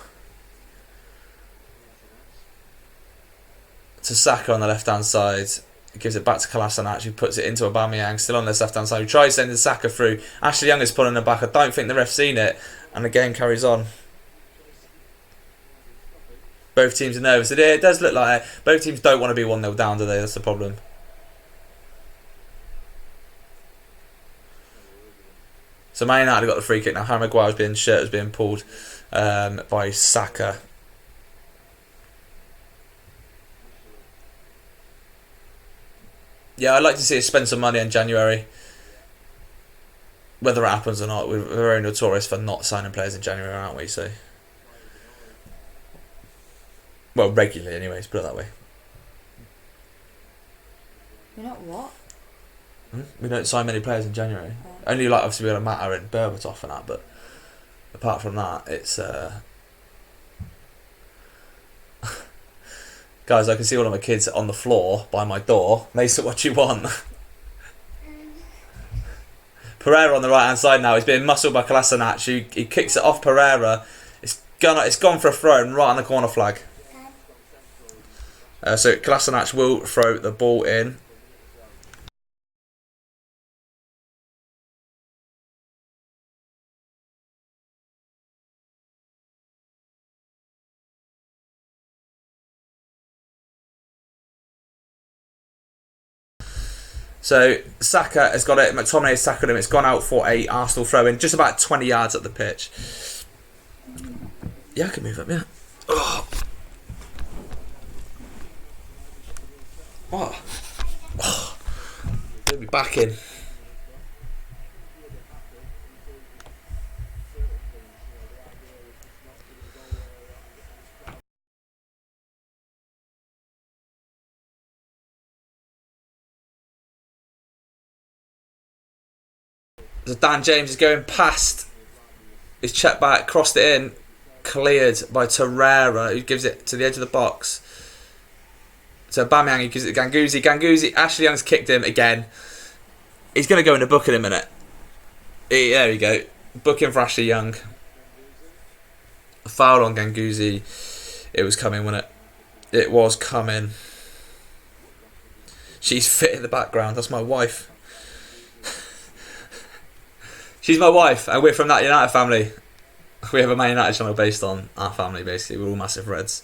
Speaker 1: To Saka on the left-hand side. He gives it back to Kolasinac, who puts it into Aubameyang, still on this left-hand side. He tries sending Saka through. Ashley Young is pulling him back. I don't think the ref's seen it. And the game carries on. Both teams are nervous. It does look like it. Both teams don't want to be 1-0 down, do they? That's the problem. So Man United got the free kick now. Harry Maguire's shirt was being pulled by Saka. Yeah, I'd like to see us spend some money in January. Whether it happens or not, we're very notorious for not signing players in January, aren't we? So, well, regularly, anyways. Put it that way.
Speaker 2: You're not what?
Speaker 1: We don't sign many players in January. Only like obviously we got a Matter and Berbatov and that, but apart from that, it's guys. I can see all of my kids on the floor by my door. Mason, what you want? Pereira on the right hand side now. He's being muscled by Kolasinac. He kicks it off Pereira. It's gone for a throw and right on the corner flag. So Kolasinac will throw the ball in. So Saka has got it. McTominay has tackled him. It's gone out for a Arsenal throw in, just about 20 yards up the pitch. Yeah, I can move up. Yeah. Oh. What? Oh. Let me back in. So Dan James is going past his check back, crossed it in, cleared by Torreira, who gives it to the edge of the box. So Aubameyang, he gives it to Ganguzi. Ashley Young's kicked him again. He's going to go in the book in a minute. There we go. Booking for Ashley Young. A foul on Ganguzi. It was coming, wasn't it? It was coming. She's fit in the background. That's my wife. She's my wife, and we're from That United family. We have a Man United channel based on our family, basically. We're all massive Reds.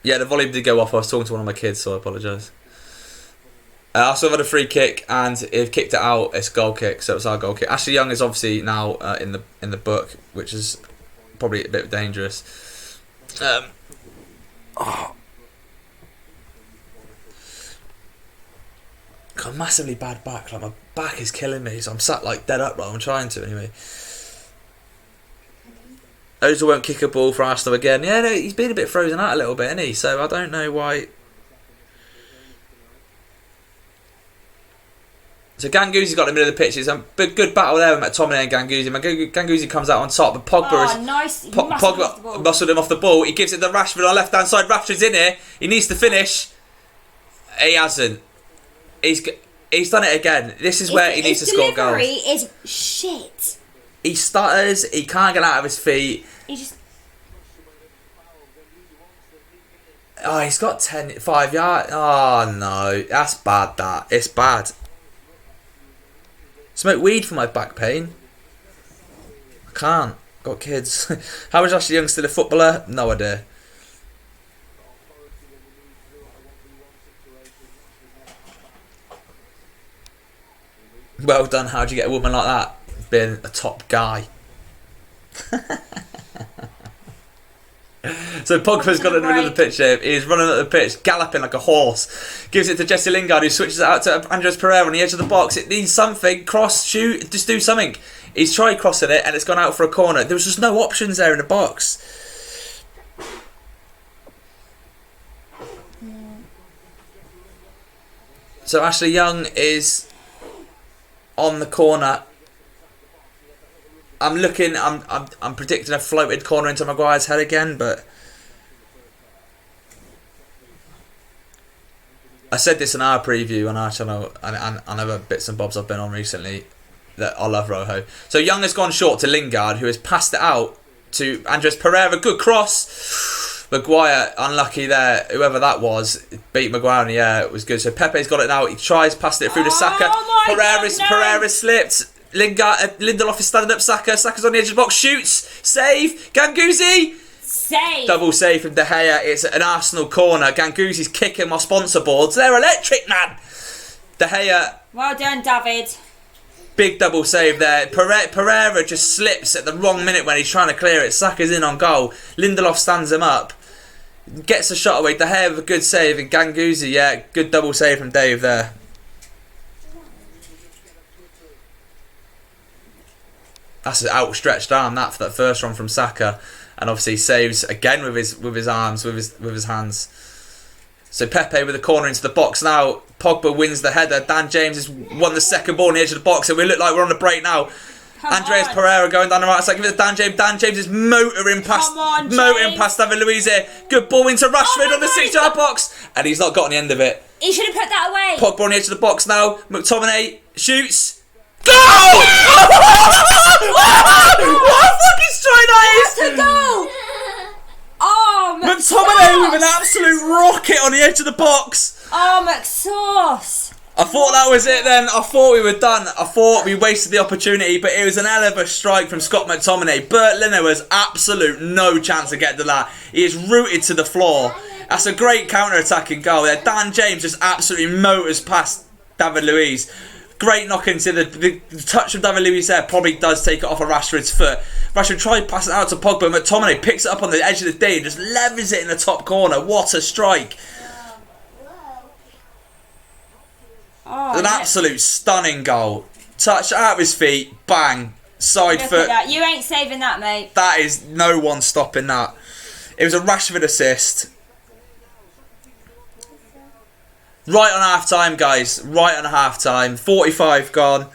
Speaker 1: Yeah, the volume did go off. I was talking to one of my kids, so I apologise. I also had a free kick, and they've kicked it out. It's a goal kick, so it's our goal kick. Ashley Young is obviously now in the book, which is probably a bit dangerous. Got a massively bad back. Like my back is killing me, so I'm sat like dead upright. I'm trying to anyway. Ozil won't kick a ball for Arsenal again. Yeah, no, he's been a bit frozen out a little bit, isn't he? So I don't know why. So Ganguzi's got the middle of the pitch. It's a good battle there with McTominay and Ganguzi. Ganguzi comes out on top, but Pogba Pogba muscled him off the ball. He gives it to Rashford on the left hand side. Rashford's in here. He needs to finish. He hasn't. He's done it again. This is where he needs to score goals.
Speaker 2: His delivery is shit.
Speaker 1: He stutters. He can't get out of his feet. Oh, he's got 5 yards. Oh, no. That's bad, that. It's bad. Smoke weed for my back pain. I can't. Got kids. How is Ashley Young still a footballer? No idea. Well done. How'd you get a woman like that? Being a top guy. So Pogba's got into the middle of the pitch here. He's running up the pitch, galloping like a horse. Gives it to Jesse Lingard, who switches it out to Andres Pereira on the edge of the box. It needs something. Cross, shoot, just do something. He's tried crossing it and it's gone out for a corner. There was just no options there in the box. So Ashley Young is on the corner. I'm predicting a floated corner into Maguire's head again, but I said this in our preview on our channel and other bits and bobs I've been on recently that I love Rojo. So Young has gone short to Lingard, who has passed it out to Andres Pereira. Good cross. Maguire unlucky there. Whoever that was beat Maguire in the air. It was good. So Pepe's got it now. He tries, passed it through to Saka. Pereira slipped. Lindelof is standing up. Saka's on the edge of the box. Shoots. Save. Ganguzi.
Speaker 2: Save. Double
Speaker 1: save from De Gea. It's an Arsenal corner. Ganguzi's kicking my sponsor boards. They're electric, man. De Gea.
Speaker 2: Well done, David.
Speaker 1: Big double save there. Pereira just slips at the wrong minute when he's trying to clear it. Saka's in on goal. Lindelof stands him up. Gets a shot away. De Gea with a good save. And Ganguzi, yeah, good double save from Dave there. That's an outstretched arm, that, for that first one from Saka, and obviously saves again with his arms, with his hands. So Pepe with the corner into the box now. Pogba wins the header. Dan James has won the second ball on the edge of the box, and we look like we're on the break now. Andreas Pereira going down the right side. Give it to Dan James. Dan James is motoring past David Luiz here. Good ball into Rashford on the 6-yard box, and he's not gotten the end of it.
Speaker 2: He should have put that away.
Speaker 1: Pogba on the edge of the box now. McTominay shoots. Goal! What a fucking strike that is!
Speaker 2: That's a goal! Oh,
Speaker 1: McTominay with an absolute rocket on the edge of the box.
Speaker 2: Oh, McSauce.
Speaker 1: I thought that was it then. I thought we were done. I thought we wasted the opportunity, but it was an hell of a strike from Scott McTominay. Bert Leno has absolute no chance of getting to that. He is rooted to the floor. That's a great counter-attacking goal there. Dan James just absolutely motors past David Luiz. Great knock into the touch of David Luiz there. Probably does take it off of Rashford's foot. Rashford tried to pass it out to Pogba. McTominay picks it up on the edge of the D and just levers it in the top corner. What a strike. An absolute stunning goal. Touch out of his feet. Bang. Side foot.
Speaker 2: You ain't saving that, mate.
Speaker 1: That is no one stopping that. It was a Rashford assist. Right on half time, guys. Right on half time. 45 gone.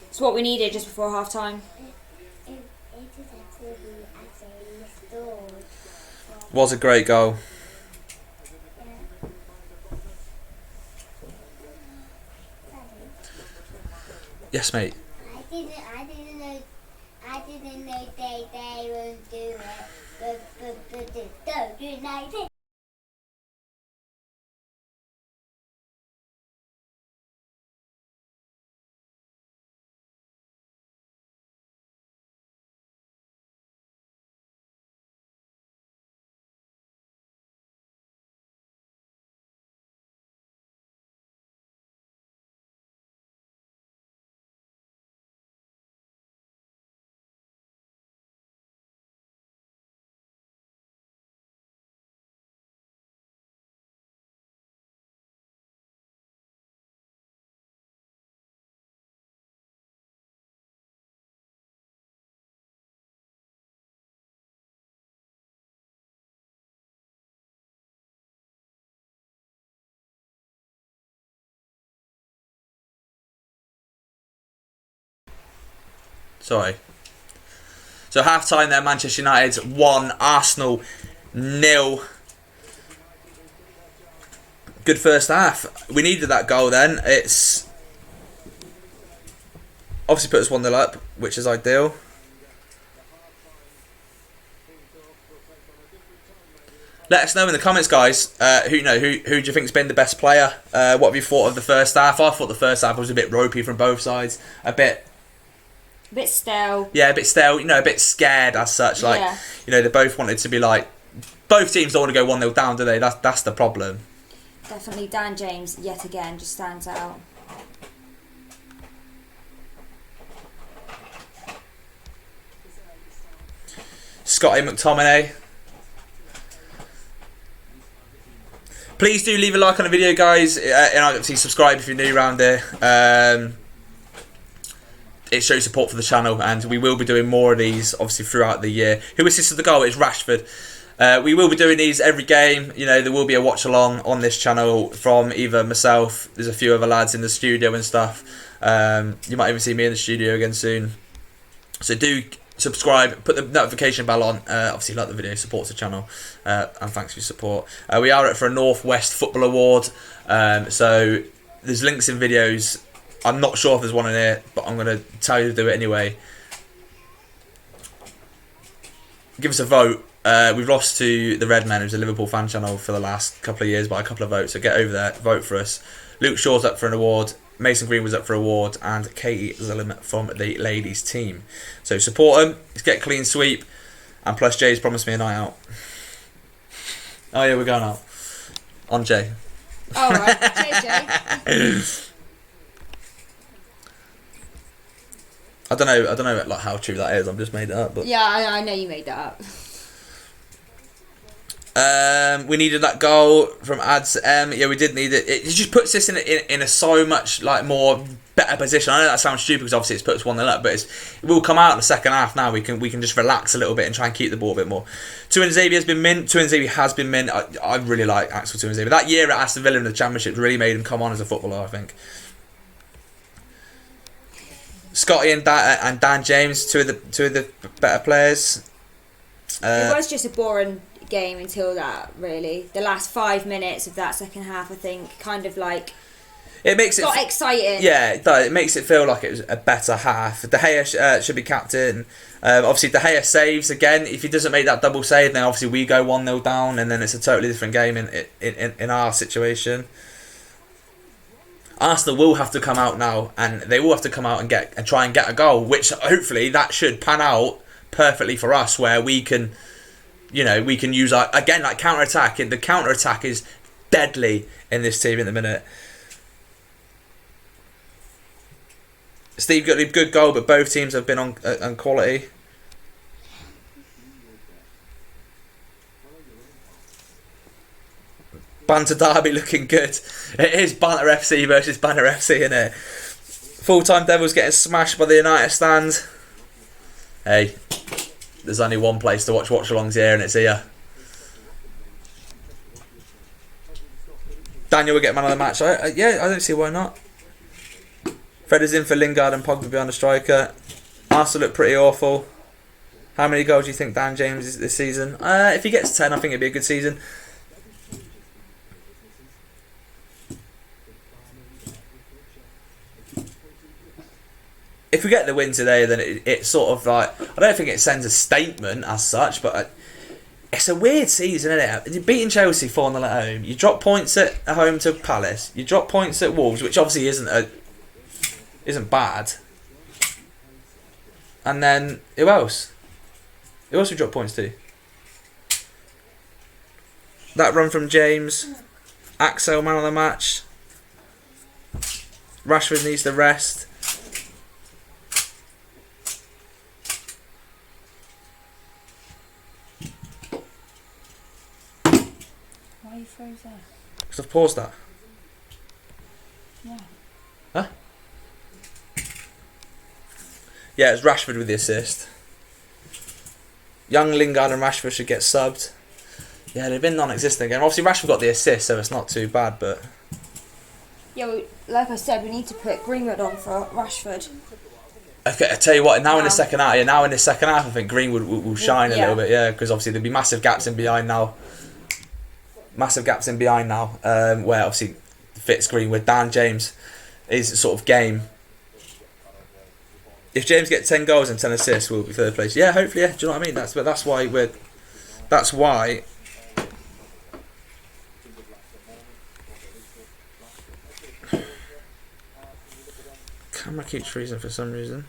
Speaker 2: It's what we needed just before half time.
Speaker 1: Was a great goal. Yes, mate.
Speaker 3: I didn't know they would do it, but don't you like it?
Speaker 1: Sorry. So half time there, Manchester United 1, Arsenal 0. good first half. We needed that goal then. It's obviously put us 1-0 up, which is ideal. Let us know in the comments, guys. Who do you think's been the best player? What have you thought of the first half? I thought the first half was a bit ropey from both sides. A bit
Speaker 2: stale.
Speaker 1: Yeah, a bit stale. A bit scared as such. Like, they both wanted to be like. Both teams don't want to go 1-0 down, do they? That's the problem.
Speaker 2: Definitely, Dan James yet again just stands out.
Speaker 1: Scotty McTominay. Please do leave a like on the video, guys, and obviously subscribe if you're new around here. It shows support for the channel, and we will be doing more of these, obviously, throughout the year. Who assisted the goal? It's Rashford. We will be doing these every game. There will be a watch-along on this channel from either myself, there's a few other lads in the studio and stuff. You might even see me in the studio again soon. So do subscribe, put the notification bell on, obviously like the video, supports the channel, and thanks for your support. We are up for a Northwest Football Award, so there's links in videos. I'm not sure if there's one in here, but I'm going to tell you to do it anyway. Give us a vote. We've lost to the Redmen, who's a Liverpool fan channel, for the last couple of years by a couple of votes, so get over there, vote for us. Luke Shaw's up for an award, Mason Green was up for an award, and Katie Zillam from the ladies team. So support them, let's get a clean sweep, and plus Jay's promised me a night out. Oh yeah, we're going out. On Jay.
Speaker 2: Alright, Jay.
Speaker 1: I don't know like how true that is, I've just made it up. But
Speaker 2: yeah, I know you made that up.
Speaker 1: We needed that goal from Ads M. Yeah, we did need it. It just puts us in a so much like more better position. I know that sounds stupid because obviously it's put us 1-0 up, but it will come out in the second half now. We can just relax a little bit and try and keep the ball a bit more. ThatUTDFamily has been mint. ThatUTDFamily has been mint. I really like Axel ThatUTDFamily. That year at Aston Villa in the Championship really made him come on as a footballer, I think. Scotty and Dan James, two of the better players.
Speaker 2: It was just a boring game until that, really. The last 5 minutes of that second half, I think, kind of like
Speaker 1: it makes it
Speaker 2: got exciting.
Speaker 1: Yeah, it does. It makes it feel like it was a better half. De Gea should be captain. Obviously, De Gea saves again. If he doesn't make that double save, then obviously we go 1-0 down, and then it's a totally different game in our situation. Arsenal will have to come out now, and they will have to come out and try and get a goal, which hopefully that should pan out perfectly for us, where we can, we can use our, again, like counter-attack. The counter-attack is deadly in this team at the minute. Steve got a good goal, but both teams have been on quality. Banter Derby looking good. It is Banter FC versus Banter FC, isn't it? FullTimeDEVILS getting smashed by the United stand. Hey, there's only one place to watch Watchalongs here, and it's here. Daniel will get man of the match. Yeah, I don't see why not. Fred is in for Lingard and Pogba behind the striker. Arsenal look pretty awful. How many goals do you think Dan James is this season? If he gets 10, I think it'd be a good season. If we get the win today, then it's sort of like, I don't think it sends a statement as such, but it's a weird season, isn't it? You're beating Chelsea 4-0 at home. You drop points at home to Palace. You drop points at Wolves, which obviously isn't bad. And then who else? Who else we drop points to? That run from James. Axel, man of the match. Rashford needs the rest.
Speaker 2: Why you froze that?
Speaker 1: Because I've paused that.
Speaker 2: Yeah.
Speaker 1: Huh? Yeah, it's Rashford with the assist. Young Lingard and Rashford should get subbed. Yeah, they've been non-existent again. Obviously, Rashford got the assist, so it's not too bad, but...
Speaker 2: Yeah, well, like I said, we need to put Greenwood on for Rashford.
Speaker 1: Okay, I tell you what, now in the second half, I think Greenwood will shine a little bit, yeah, because obviously there'll be massive gaps in behind now. massive gaps in behind now, where obviously fits Greenwood. Dan James is sort of game. If James gets 10 goals and 10 assists, we'll be third place. Yeah, hopefully. Yeah. Do you know what I mean? That's why we're. That's why. Camera keeps freezing for some reason.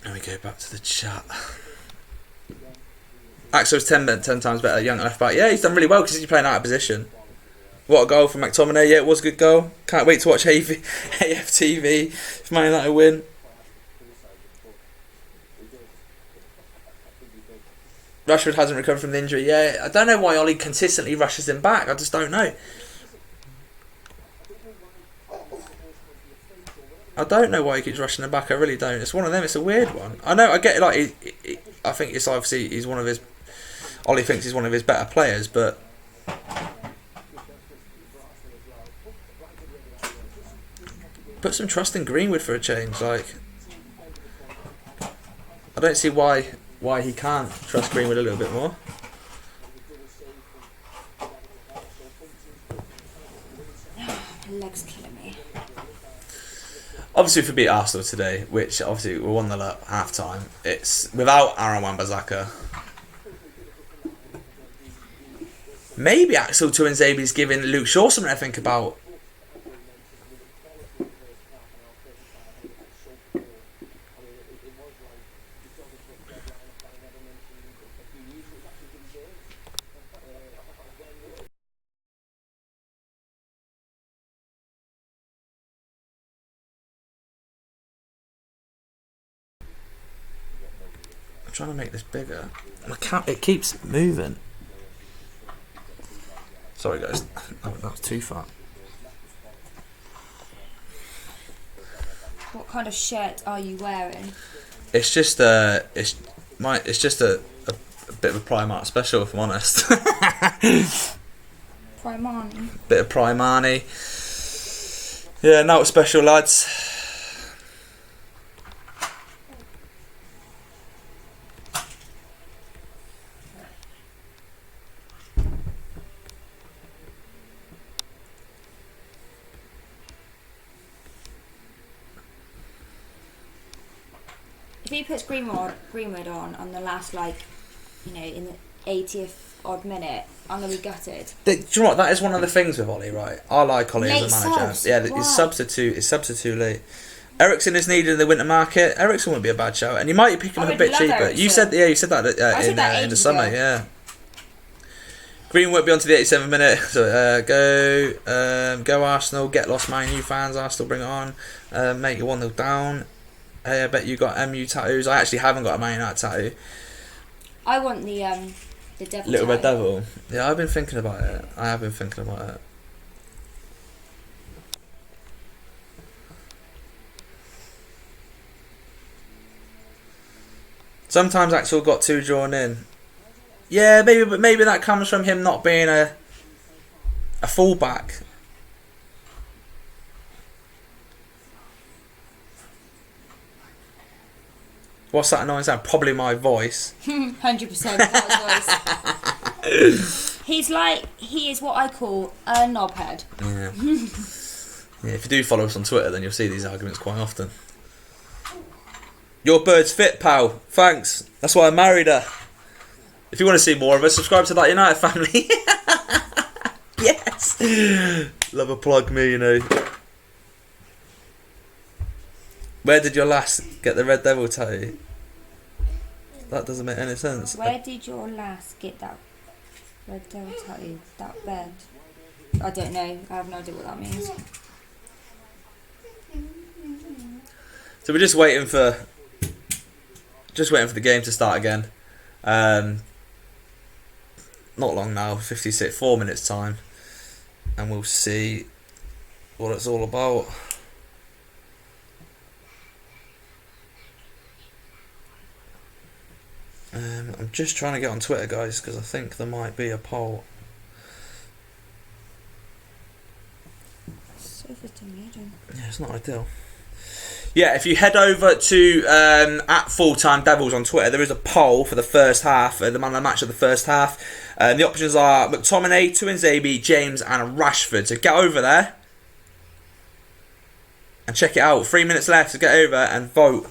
Speaker 1: Let me go back to the chat. Axel's 10 times better, young left back. Yeah, he's done really well because he's playing out of position. What a goal from McTominay. Yeah, it was a good goal. Can't wait to watch AFTV if Man United win. Rashford hasn't recovered from the injury. Yeah, I don't know why Ollie consistently rushes him back. I just don't know. I don't know why he keeps rushing him back. I really don't. It's one of them. It's a weird one. I know. I get it. Like, I think it's obviously he's one of his. Ollie thinks he's one of his better players, but put some trust in Greenwood for a change. Like, I don't see why he can't trust Greenwood a little bit more.
Speaker 2: My leg's killing me.
Speaker 1: Obviously, if we beat Arsenal today, which obviously we won the at half time, it's without Aaron Wan-Bissaka. Maybe Axel Tuanzebe's giving Luke Shaw something to think about. I'm trying to make this bigger. And I can't, it keeps moving. Sorry guys, oh, that was too far.
Speaker 2: What kind of shirt are you wearing?
Speaker 1: It's just it's just a bit of a Primark special, if I'm honest.
Speaker 2: Primani.
Speaker 1: Bit of Primani. Yeah, no special, lads.
Speaker 2: If he puts Greenwood on the last, like, you know, in the 80th odd minute, I'm gonna be gutted.
Speaker 1: Do you know what? That is one of the things with Ollie, right? I like Ollie as a manager.
Speaker 2: Subs.
Speaker 1: Yeah,
Speaker 2: Why?
Speaker 1: his subs are too late. Ericsson is needed in the winter market. Ericsson wouldn't be a bad shout, and you might pick him
Speaker 2: I
Speaker 1: up a
Speaker 2: would
Speaker 1: bit
Speaker 2: love
Speaker 1: cheaper.
Speaker 2: Eriksen.
Speaker 1: You said that
Speaker 2: I said that
Speaker 1: in the
Speaker 2: ages
Speaker 1: summer,
Speaker 2: ago.
Speaker 1: yeah. Greenwood be on to the 87th minute. So go Arsenal. Get lost, Man U fans. Arsenal, bring it on. Make it 1-0 down. Hey, I bet you got MU tattoos. I actually haven't got a Man United tattoo.
Speaker 2: I want the devil.
Speaker 1: Little Red
Speaker 2: tattoo.
Speaker 1: Devil. Yeah, I've been thinking about it. I have been thinking about it. Sometimes Axel got too drawn in. Yeah, maybe that comes from him not being a fullback. What's that annoying sound? Probably my voice.
Speaker 2: 100% that voice. He is what I call a knobhead.
Speaker 1: Yeah. Yeah. If you do follow us on Twitter, then you'll see these arguments quite often. Your bird's fit, pal. Thanks. That's why I married her. If you want to see more of us, subscribe to That United Family. Yes. Love a plug, me, you know. Where did your lass get the Red Devil tattoo? That doesn't make any sense.
Speaker 2: Where did your lass get that Red Devil tattoo? That bed? I don't know. I have no idea what that means.
Speaker 1: So we're just waiting for the game to start again. Not long now, 4 minutes time, and we'll see what it's all about. I'm just trying to get on Twitter, guys, because I think there might be a poll.
Speaker 2: So frustrating.
Speaker 1: Yeah, it's not ideal. Yeah, if you head over to at FullTimeDEVILS on Twitter, there is a poll for the first half, the man of the match of the first half. The options are McTominay, Tuanzebe, James and Rashford. So get over there and check it out. 3 minutes left to get over and vote.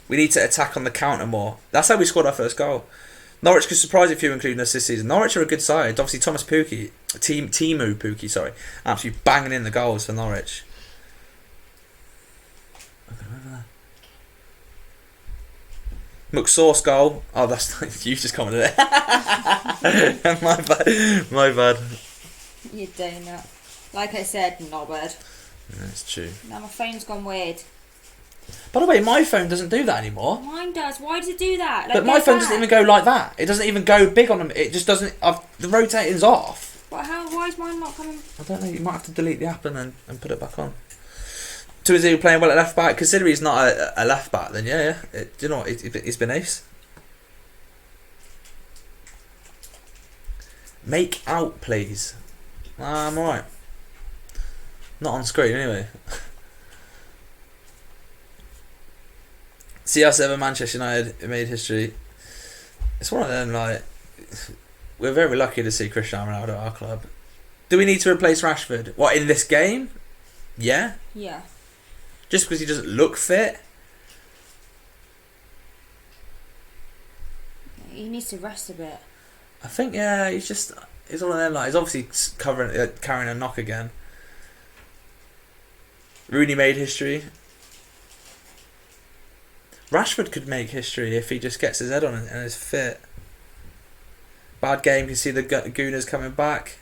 Speaker 1: We need to attack on the counter more. That's how we scored our first goal. Norwich could surprise if you include us this season. Norwich are a good side. Obviously, Timu Pukki, sorry, absolutely banging in the goals for Norwich. McSauce goal. Oh, that's you just commented it. My bad.
Speaker 2: You're doing that. Like I said, not bad.
Speaker 1: That's true.
Speaker 2: Now my phone's gone weird.
Speaker 1: By the way, my phone doesn't do that anymore.
Speaker 2: Mine does. Why does it do that? Like,
Speaker 1: but my phone doesn't even go like that. It doesn't even go big on them. It just doesn't. The rotating's off.
Speaker 2: But how? Why is mine not coming?
Speaker 1: I don't know. You might have to delete the app and put it back on. Tuanzebe playing well at left back. Considering he's not a left back, then yeah. You know what? It's been ace. Make out, please. I'm alright. Not on screen anyway. CR7 Manchester United made history. It's one of them, like, we're very lucky to see Cristiano Ronaldo at our club. Do we need to replace Rashford? What, in this game? Yeah.
Speaker 2: Yeah.
Speaker 1: Just because he doesn't look fit?
Speaker 2: He needs to rest a bit.
Speaker 1: I think, yeah, he's one of them, like, he's obviously carrying a knock again. Rooney made history. Rashford could make history if he just gets his head on it and is fit. Bad game, you can see the Gooners coming back.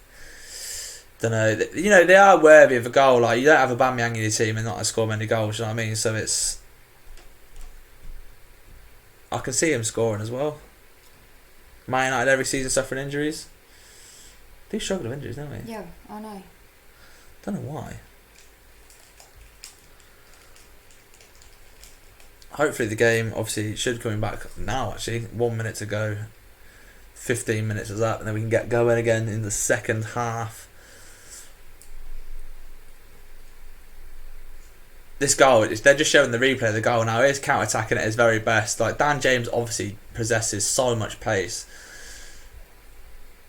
Speaker 1: Don't know. You know, they are worthy of a goal. Like, you don't have a Aubameyang in your team and not score many goals, you know what I mean? So it's... I can see him scoring as well. Man United every season suffering injuries. They struggle with injuries, don't they?
Speaker 2: Yeah, I know.
Speaker 1: Don't know why. Hopefully the game obviously should coming back now actually. 1 minute to go. 15 minutes is up and then we can get going again in the second half. This goal, they're just showing the replay of the goal now. It is counter-attacking at his very best. Like, Dan James obviously possesses so much pace.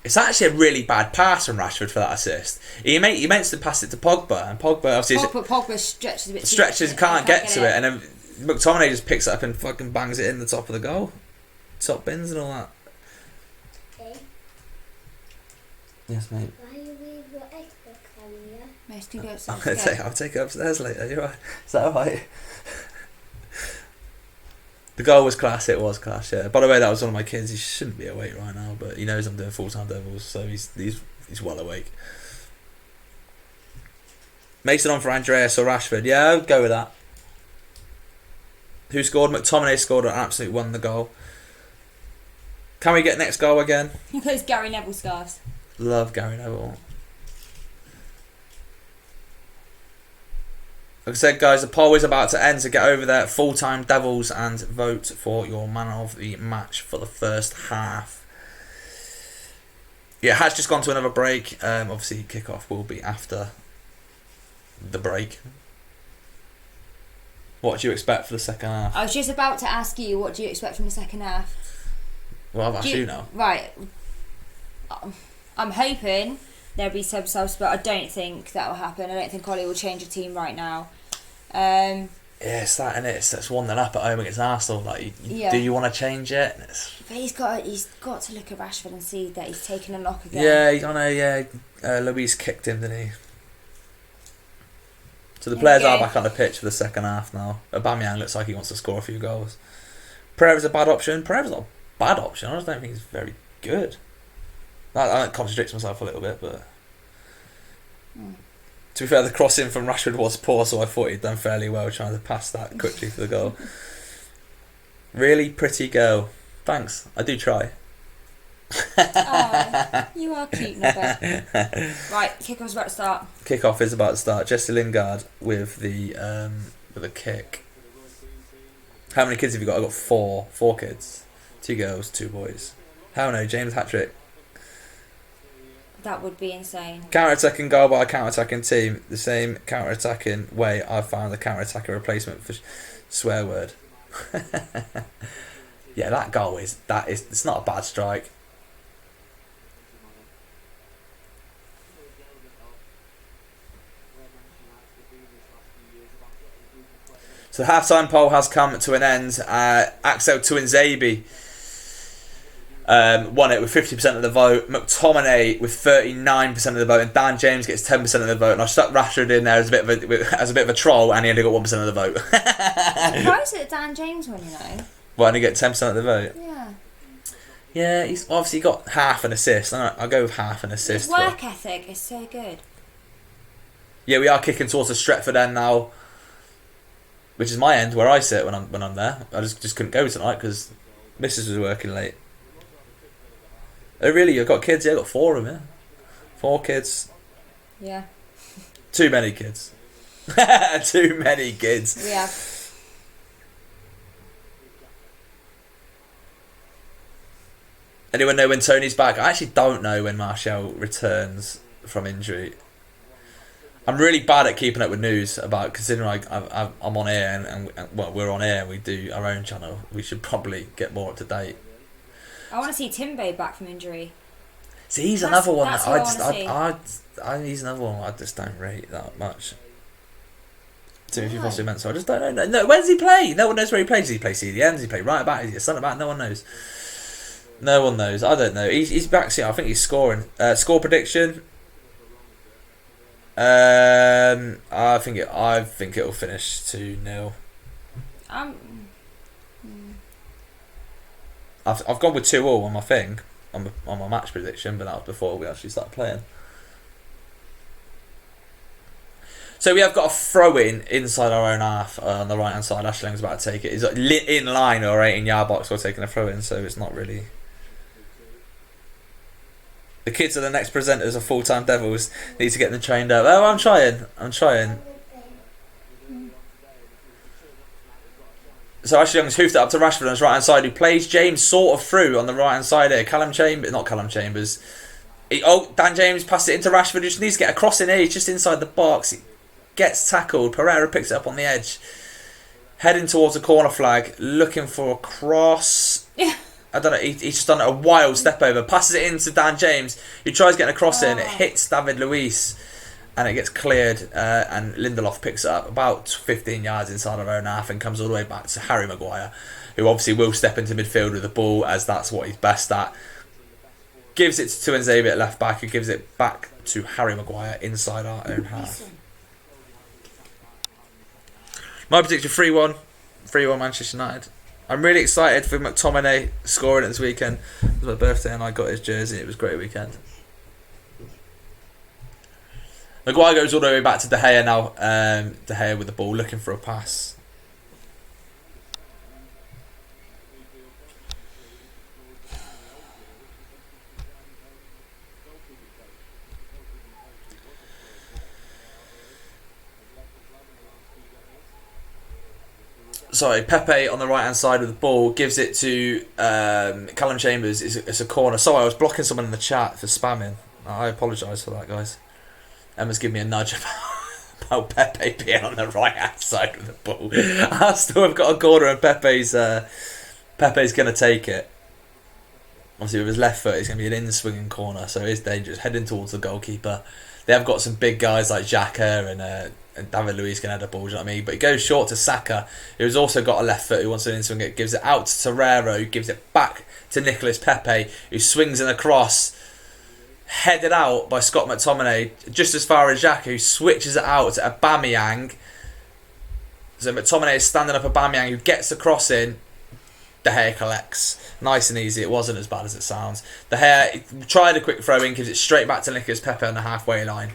Speaker 1: It's actually a really bad pass from Rashford for that assist. He meant to pass it to Pogba, and Pogba obviously
Speaker 2: Pogba stretches a bit.
Speaker 1: Can't get to it, and then McTominay just picks it up and fucking bangs it in the top of the goal. Top bins and all that.
Speaker 3: Okay.
Speaker 1: Yes, mate.
Speaker 3: Why are we got Xbox on here?
Speaker 2: Nice to go
Speaker 1: I'll take it upstairs later. You're right. Is that alright? The goal was class. It was class. Yeah. By the way, that was one of my kids. He shouldn't be awake right now, but he knows I'm doing FullTimeDEVILS, so he's well awake. Mason on for Andreas or Rashford. Yeah, I'll go with that. Who scored? McTominay scored and absolutely won the goal. Can we get next goal again?
Speaker 2: Because Gary Neville scarves.
Speaker 1: Love Gary Neville. Like I said, guys, the poll is about to end, so get over there, FullTimeDEVILS, and vote for your man of the match for the first half. Yeah, it has just gone to another break. Obviously, kickoff will be after the break. What do you expect for the second half?
Speaker 2: I was just about to ask you, what do you expect from the second half?
Speaker 1: Well, I've asked you now.
Speaker 2: Right. I'm hoping there'll be some subs, but I don't think that will happen. I don't think Ollie will change the team right now.
Speaker 1: Yeah, it's that, and it's 1-0 up at home against Arsenal. Like, do you want to change it?
Speaker 2: But he's got to look at Rashford and see that he's taken a knock again.
Speaker 1: Yeah, I know. Yeah, Luis kicked him, didn't he? So the players are back on the pitch for the second half now. Aubameyang looks like he wants to score a few goals. Pereira's a bad option. Pereira's not a bad option. I just don't think he's very good. I contradicts myself a little bit, but to be fair, the crossing from Rashford was poor, so I thought he'd done fairly well trying to pass that quickly for the goal. Really pretty girl. Thanks. I do try.
Speaker 2: Oh, you are cute, Nobel. Right, kickoff's about to start.
Speaker 1: Kickoff is about to start. Jesse Lingard with the kick. How many kids have you got? I've got four kids. 2 girls, 2 boys. Hell no, James hat-trick.
Speaker 2: That would be insane.
Speaker 1: Counter-attacking goal by a counter-attacking team. The same counter-attacking way I found the counter-attacking replacement for swear word. Yeah, that goal it's not a bad strike. So the half-time poll has come to an end. Axel Tuanzebe won it with 50% of the vote. McTominay with 39% of the vote, and Dan James gets 10% of the vote. And I stuck Rashford in there as a bit of a troll, and he only got 1% of the vote.
Speaker 2: Surprised that Dan James won, you know.
Speaker 1: Well, only get 10% of the vote.
Speaker 2: Yeah.
Speaker 1: Yeah, he's obviously got half an assist. I'll go with half an assist.
Speaker 2: His work ethic is so good.
Speaker 1: Yeah, we are kicking towards the Stretford end now, which is my end where I sit when I'm there. I just couldn't go tonight because Mrs. was working late. Oh really? You've got kids? Yeah, I've got 4 of them. Yeah, 4 kids.
Speaker 2: Yeah.
Speaker 1: Too many kids. Too many kids.
Speaker 2: Yeah.
Speaker 1: Anyone know when Tony's back? I actually don't know when Martial returns from injury. I'm really bad at keeping up with news about, considering I'm on air and well, we're on air and we do our own channel. We should probably get more up to date.
Speaker 2: I want to see Timbo back from injury.
Speaker 1: See, he's another one that he's another one I just don't rate that much. Timothy Foster Mensah, I just don't know. No, where does he play? No one knows where he plays. Does he play CDM? Does he play right back? Is he a centre back? No one knows. No one knows. I don't know. He's back. See, I think he's scoring. Score prediction. I think it'll finish 2-0. I've gone with 2-2 on my thing, on my match prediction, but that was before we actually started playing. So we have got a throw in inside our own half on the right hand side. Ashling's about to take it. He's in line or 18-yard box or taking a throw in, so it's not really. The kids are the next presenters of Full Time Devils. Need to get them trained up. Oh, I'm trying. So Ashley Young's hoofed it up to Rashford on his right hand side, who plays James sort of through on the right hand side here. Not Callum Chambers. Dan James passed it into Rashford, who just needs to get a cross in here. He's just inside the box. He gets tackled. Pereira picks it up on the edge. Heading towards the corner flag, looking for a cross.
Speaker 2: Yeah.
Speaker 1: I don't know, he's just done a wild step over. Passes it into Dan James, who tries getting a cross in. It hits David Luiz, and it gets cleared, and Lindelof picks it up about 15 yards inside our own half and comes all the way back to Harry Maguire, who obviously will step into midfield with the ball, as that's what he's best at. Gives it to Tuanzebe at left back, who gives it back to Harry Maguire inside our own half. My prediction 3-1 Manchester United. I'm really excited for McTominay scoring it this weekend. It was my birthday and I got his jersey. It was a great weekend. Maguire goes all the way back to De Gea now. De Gea with the ball, looking for a pass. Sorry, Pepe on the right hand side of the ball gives it to Callum Chambers. It's a corner. Sorry, I was blocking someone in the chat for spamming. I apologise for that, guys. Emma's giving me a nudge about Pepe being on the right hand side of the ball. Arsenal have got a corner and Pepe's going to take it. Obviously with his left foot, it's going to be an in-swinging corner, so it is dangerous. Heading towards the goalkeeper. They have got some big guys like Xhaka and David Luiz can head the ball, do you know what I mean? But it goes short to Saka, who's also got a left foot who wants to in-swing it. Gives it out to Torreira, who gives it back to Nicolas Pepe, who swings in a cross. Headed out by Scott McTominay, just as far as Xhaka, who switches it out to Aubameyang. So McTominay is standing up Aubameyang, who gets the cross in. De Gea collects. Nice and easy. It wasn't as bad as it sounds. De Gea tried a quick throw in, gives it straight back to Nicolas Pepe on the halfway line.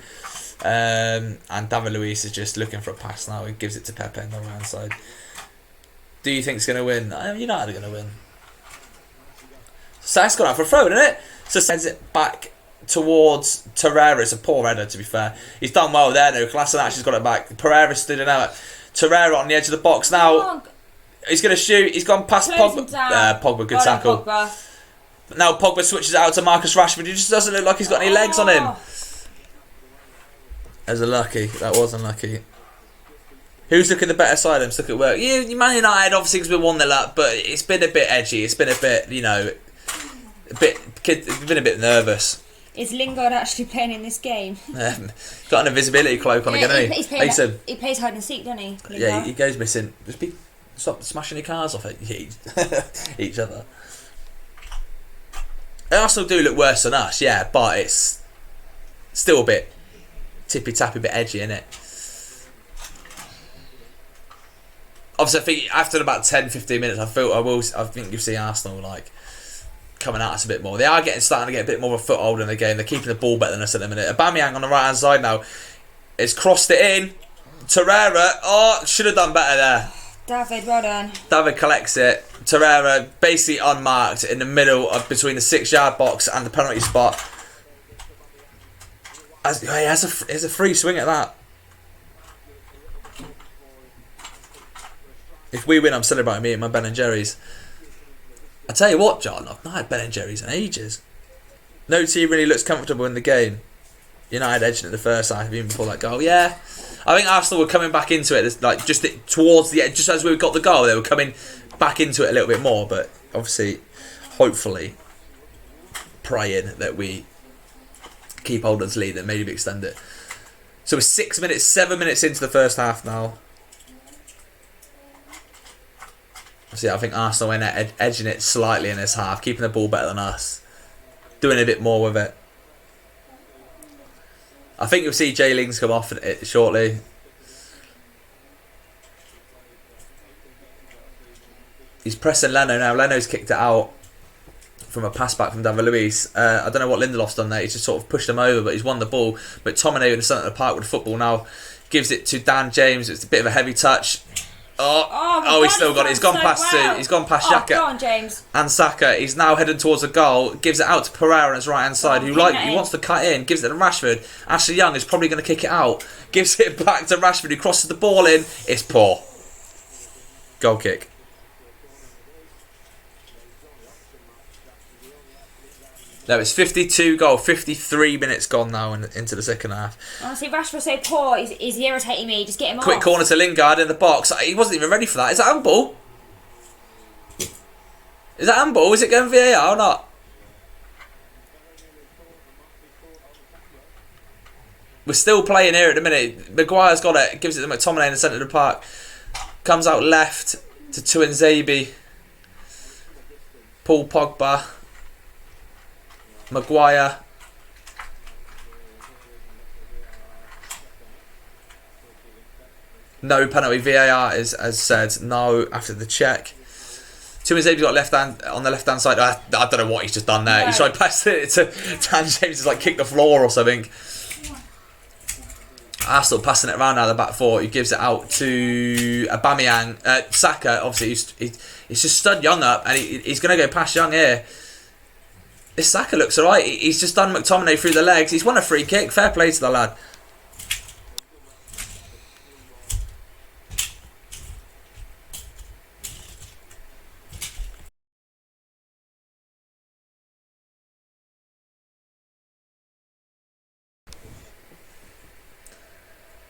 Speaker 1: And David Luiz is just looking for a pass now. He gives it to Pepe on the right hand side. Do you think it's going to win? United are going to win. So it's gone out for a throw, isn't it? So sends it back towards Torreira. It's a poor header, to be fair. He's done well there, though. Kolasinac got it back. Pereira stood in out. Torreira on the edge of the box now. He's going to shoot. He's gone past Pogba. Pogba, good tackle. Now Pogba switches it out to Marcus Rashford. He just doesn't look like he's got any legs on him. That was unlucky. That was unlucky. Who's looking the better side? Let's look at work. Yeah, Man United obviously because we're 1-0 up, but it's been a bit edgy. It's been a bit, you know, it's been a bit nervous.
Speaker 2: Is Lingard actually playing in this game?
Speaker 1: Got an invisibility cloak on again.
Speaker 2: He plays hide and seek, doesn't he? Lingard?
Speaker 1: Yeah, he goes missing. Stop smashing your cars off each other. Arsenal do look worse than us, yeah, but it's still a bit tippy-tappy, a bit edgy, isn't it? Obviously, I think after about 10-15 minutes, I think you'll see Arsenal like coming at us a bit more. They are starting to get a bit more of a foothold in the game. They're keeping the ball better than us at the minute. Aubameyang on the right hand side now. It's crossed it in. Torreira, should have done better there.
Speaker 2: David, well done.
Speaker 1: David collects it. Torreira basically unmarked in the middle of between the 6-yard box and the penalty spot. He has a free swing at that. If we win, I'm celebrating me and my Ben and Jerry's. I tell you what, John, I've not had Ben and Jerry's in ages. No team really looks comfortable in the game. United edging it the first half, even before that goal. Yeah, I think Arsenal were coming back into it, like just towards the end, just as we got the goal, they were coming back into it a little bit more. But obviously, hopefully, praying that we keep holding this lead and maybe extend it. So we're 7 minutes into the first half now. So yeah, I think Arsenal are edging it slightly in this half, keeping the ball better than us, doing a bit more with it. I think you'll see Jay Lings come off it shortly. He's pressing Leno now. Leno's kicked it out from a pass back from David Luiz. I don't know what Lindelof's done there. He's just sort of pushed him over, but he's won the ball. But Tomine in the centre of the park with the football now gives it to Dan James. It's a bit of a heavy touch. He's still got it. He's gone past two. He's gone past Xhaka.
Speaker 2: Go on, James.
Speaker 1: And Saka. He's now heading towards a goal. Gives it out to Pereira on his right hand side, who wants to cut in. Gives it to Rashford. Ashley Young is probably going to kick it out. Gives it back to Rashford, who crosses the ball in. It's poor. Goal kick. No, it's 52 goal, 53 minutes gone now into the second half.
Speaker 2: Honestly, Rashford's so poor, he's irritating me. Just get him off.
Speaker 1: Quick corner to Lingard in the box. He wasn't even ready for that. Is that handball? Is that handball? Is it going VAR or not? We're still playing here at the minute. Maguire's got it. Gives it to McTominay in the centre of the park. Comes out left to Tuanzebe. Paul Pogba. Maguire. No penalty. VAR is, as said, no after the check. Tuanzebe's got left hand on the left hand side. I don't know what he's just done there. No. He's tried passing it to Dan James. Has like kicked the floor or something. Arsenal passing it around now the back four. He gives it out to Aubameyang. Saka, obviously, he's just stood Young up and he's going to go past Young here. This Saka looks alright. He's just done McTominay through the legs. He's won a free kick. Fair play to the lad.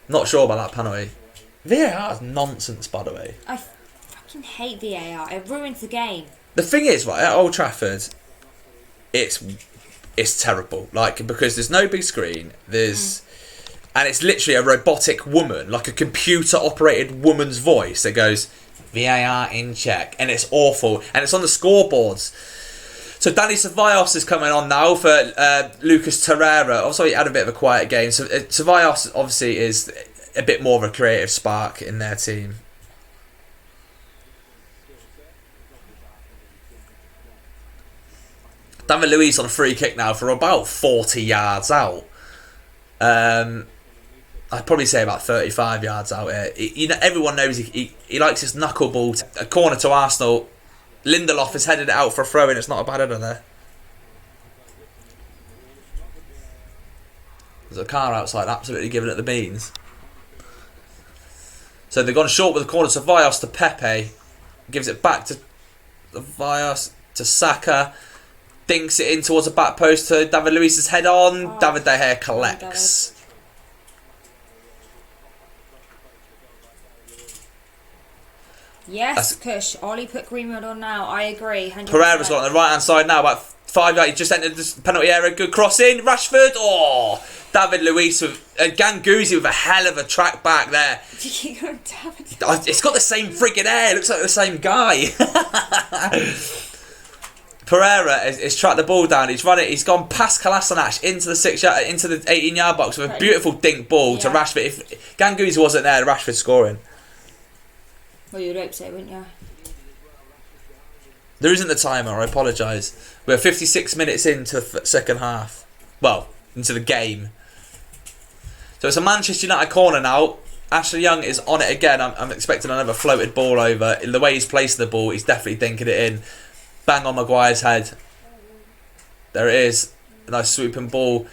Speaker 1: Not sure about that penalty. VAR is nonsense, by the way.
Speaker 2: I fucking hate VAR. It ruins the game.
Speaker 1: The thing is, right, at Old Trafford, it's terrible. Like, because there's no big screen. And it's literally a robotic woman, like a computer-operated woman's voice that goes, VAR in check, and it's awful. And it's on the scoreboards. So Dani Ceballos is coming on now for Lucas Torreira. Also, he had a bit of a quiet game. So Ceballos obviously is a bit more of a creative spark in their team. David Luiz on a free kick now for about 40 yards out. I'd probably say about 35 yards out here. Everyone knows he likes his knuckleball. A corner to Arsenal. Lindelof has headed it out for a throw-in. It's not a bad header there. There's a car outside absolutely giving it the beans. So they've gone short with the corner to Ceballos to Pepe. Gives it back to Ceballos to Saka. dinks it in towards the back post to David Luiz's head on. David De Gea collects.
Speaker 2: Yes, Kush. Ollie put Greenwood on now. I agree. 100%.
Speaker 1: Pereira's got on the right hand side now, about 5 yards. He just entered the penalty area. Good cross in. Rashford. Oh, David Luiz with Ganguzi with a hell of a track back there. It's got the same freaking hair. It looks like the same guy. Pereira has tracked the ball down. He's run it. He's gone past Kolasinac into the 18-yard box with a beautiful dink ball to Rashford. If Ganguzi wasn't there, Rashford's scoring.
Speaker 2: Well, you'd hope so, wouldn't you?
Speaker 1: There isn't the timer, I apologise. We're 56 minutes into the second half. Well, into the game. So it's a Manchester United corner now. Ashley Young is on it again. I'm expecting another floated ball over. In the way he's placed the ball, he's definitely dinking it in. Bang on Maguire's head. There it is. A nice swooping ball.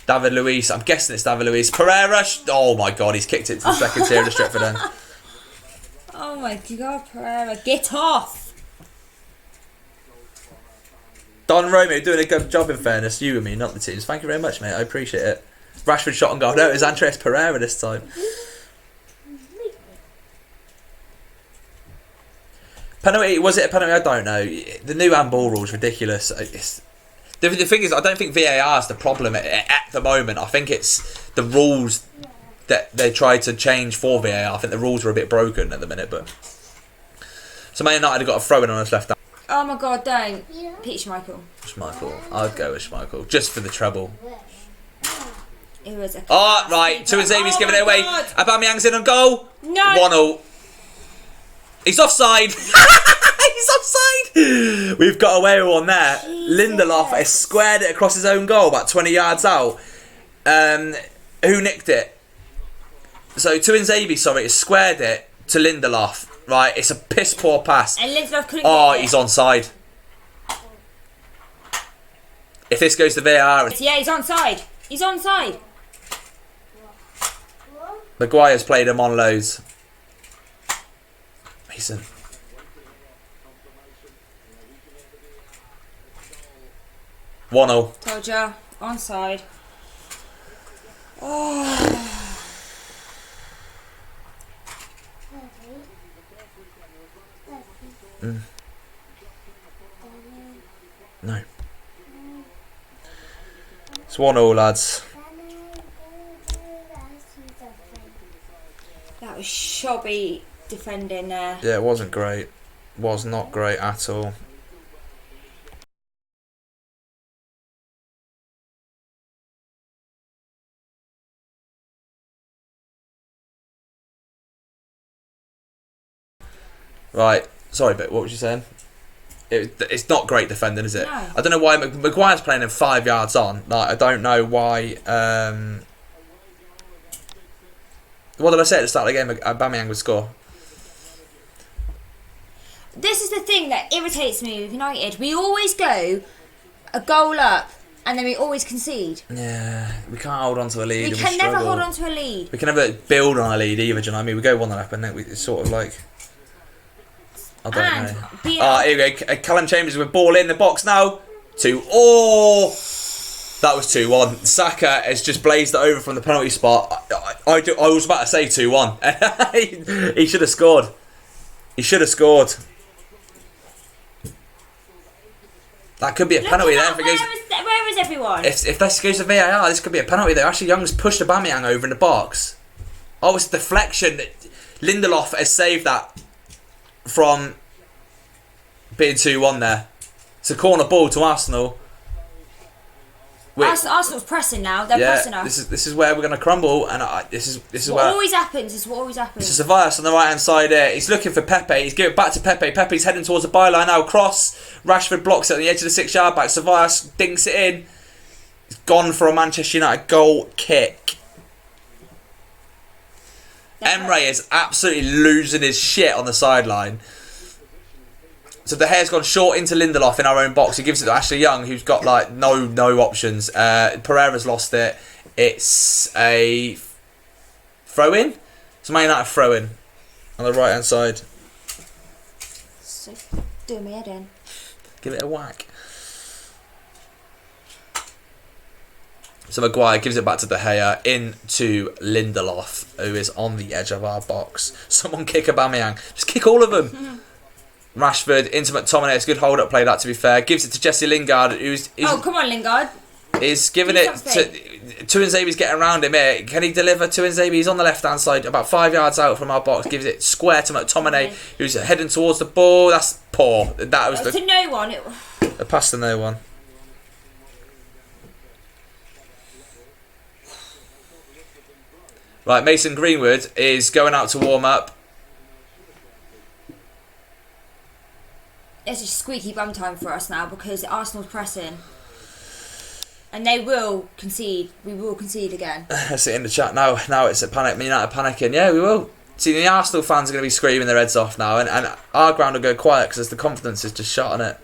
Speaker 1: David Luiz. I'm guessing it's David Luiz. Pereira. Oh my God, he's kicked it to the second tier of the Stretford end.
Speaker 2: Oh my God, Pereira, get off!
Speaker 1: Don Romeo doing a good job in fairness. You and me, not the teams. Thank you very much, mate. I appreciate it. Rashford shot on goal. No, it was Andres Pereira this time. Penalty, was it a penalty? I don't know. The new handball rule is ridiculous. The thing is, I don't think VAR is the problem at the moment. I think it's the rules that they tried to change for VAR. I think the rules were a bit broken at the minute, but so Man United have got a throw in on his left arm.
Speaker 2: Oh my God, don't. Pete Schmeichel.
Speaker 1: Schmeichel. I'd go with Schmeichel just for the treble.
Speaker 2: It was a
Speaker 1: right. Tuanzebe's giving it away.
Speaker 2: God.
Speaker 1: Aubameyang's in on goal.
Speaker 2: No.
Speaker 1: 1-0. He's offside. He's offside. We've got away with one there. Jesus. Lindelof has squared it across his own goal, about 20 yards out. Who nicked it? So Tuanzebe, has squared it to Lindelof. Right, it's a piss poor pass.
Speaker 2: And Lindelof couldn't
Speaker 1: get it. He's onside. If this goes to VAR,
Speaker 2: yeah, he's onside. He's onside.
Speaker 1: Maguire's played him on loads. Mason. One-0.
Speaker 2: Told ya, onside. Oh.
Speaker 1: No. It's 1-0, lads.
Speaker 2: That was shoddy defending there.
Speaker 1: Yeah, it wasn't great. Was not great at all. Right. Sorry, but what was you saying? It's not great defending, is it?
Speaker 2: No.
Speaker 1: I don't know why Maguire's playing him 5 yards on. Like, I don't know why. What did I say at the start of the game? Aubameyang would score.
Speaker 2: This is the thing that irritates me with United. We always go a goal up and then we always concede.
Speaker 1: Yeah, we can't hold on to a lead.
Speaker 2: We can never hold on to a lead.
Speaker 1: We can never build on a lead either. Do you know what I mean? We go 1-0 up and then it's sort of like. I don't know. Here we go. Callum Chambers with ball in the box now. 2. Oh! That was 2-1. Saka has just blazed it over from the penalty spot. I was about to say 2-1. He should have scored. He should have scored. That could be a penalty there.
Speaker 2: Where is everyone?
Speaker 1: If this goes to VAR, this could be a penalty there. Ashley Young's pushed Aubameyang over in the box. Oh, it's a deflection. Lindelof has saved that from being 2-1 there. It's a corner ball to Arsenal.
Speaker 2: Arsenal's pressing now. They're pressing us.
Speaker 1: This is where we're going to crumble, and this is what
Speaker 2: always happens. It's what always happens.
Speaker 1: This is Ceballos on the right hand side there. He's looking for Pepe. He's giving it back to Pepe. Pepe's heading towards the byline now. Cross. Rashford blocks it on the edge of the 6 yard back. Ceballos dinks it in. It's gone for a Manchester United goal kick. Emre is absolutely losing his shit on the sideline. So De Gea's gone short into Lindelof in our own box. He gives it to Ashley Young, who's got like no options. Pereira's lost it. It's a throw in. It's a Man United throw in on the right hand side.
Speaker 2: So doing me head in.
Speaker 1: Give it a whack. So Maguire gives it back to De Gea, into Lindelof, who is on the edge of our box. Someone kick Aubameyang. Just kick all of them. Rashford into McTominay. It's a good hold-up play, that, to be fair. Gives it to Jesse Lingard, who's...
Speaker 2: Oh, come on, Lingard.
Speaker 1: Is giving it to... Tuanzebe's getting around him here. Can he deliver? Tuanzebe, he's on the left-hand side, about 5 yards out from our box. Gives it square to McTominay, who's heading towards the ball. That's poor. That was
Speaker 2: to no one.
Speaker 1: The pass to no one. Right, Mason Greenwood is going out to warm up.
Speaker 2: It's a squeaky bum time for us now because Arsenal's pressing. And they will concede. We will concede again.
Speaker 1: I see it in the chat now. Now it's a panic. United panicking. Yeah, we will. See, the Arsenal fans are going to be screaming their heads off now. And our ground will go quiet because the confidence is just shot on it.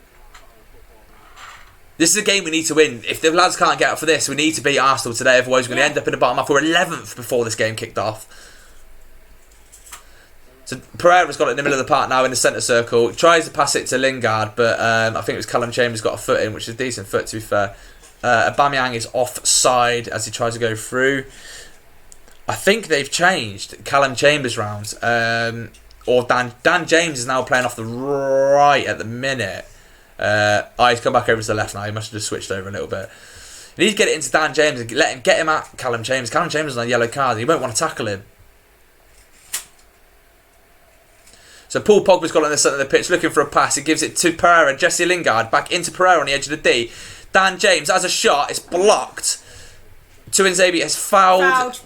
Speaker 1: This is a game we need to win. If the lads can't get up for this, we need to beat Arsenal today. Otherwise, we're going to end up in the bottom half. We're 11th before this game kicked off. So Pereira's got it in the middle of the park now in the centre circle. Tries to pass it to Lingard, but I think it was Callum Chambers got a foot in, which is a decent foot, to be fair. Aubameyang is offside as he tries to go through. I think they've changed Callum Chambers round. Or Dan James is now playing off the right at the minute. He's come back over to the left now. He must have just switched over a little bit. You need to get it into Dan James and get him at Callum Chambers. Callum Chambers is on a yellow card. He won't want to tackle him. So Paul Pogba's got it in the centre of the pitch, looking for a pass. He gives it to Pereira. Jesse Lingard back into Pereira on the edge of the D. Dan James has a shot. It's blocked. Tuanzebe has fouled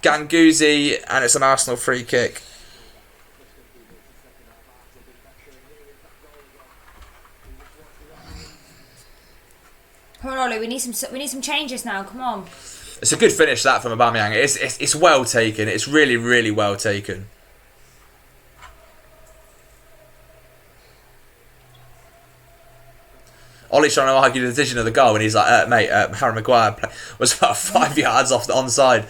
Speaker 1: Ganguzi, and it's an Arsenal free kick.
Speaker 2: Come on, Ollie. We need some changes now. Come on.
Speaker 1: It's a good finish, that, from Aubameyang. It's well taken. It's really, really well taken. Ollie's trying to argue the decision of the goal, and he's like, mate, Harry Maguire was about 5 yards off the onside.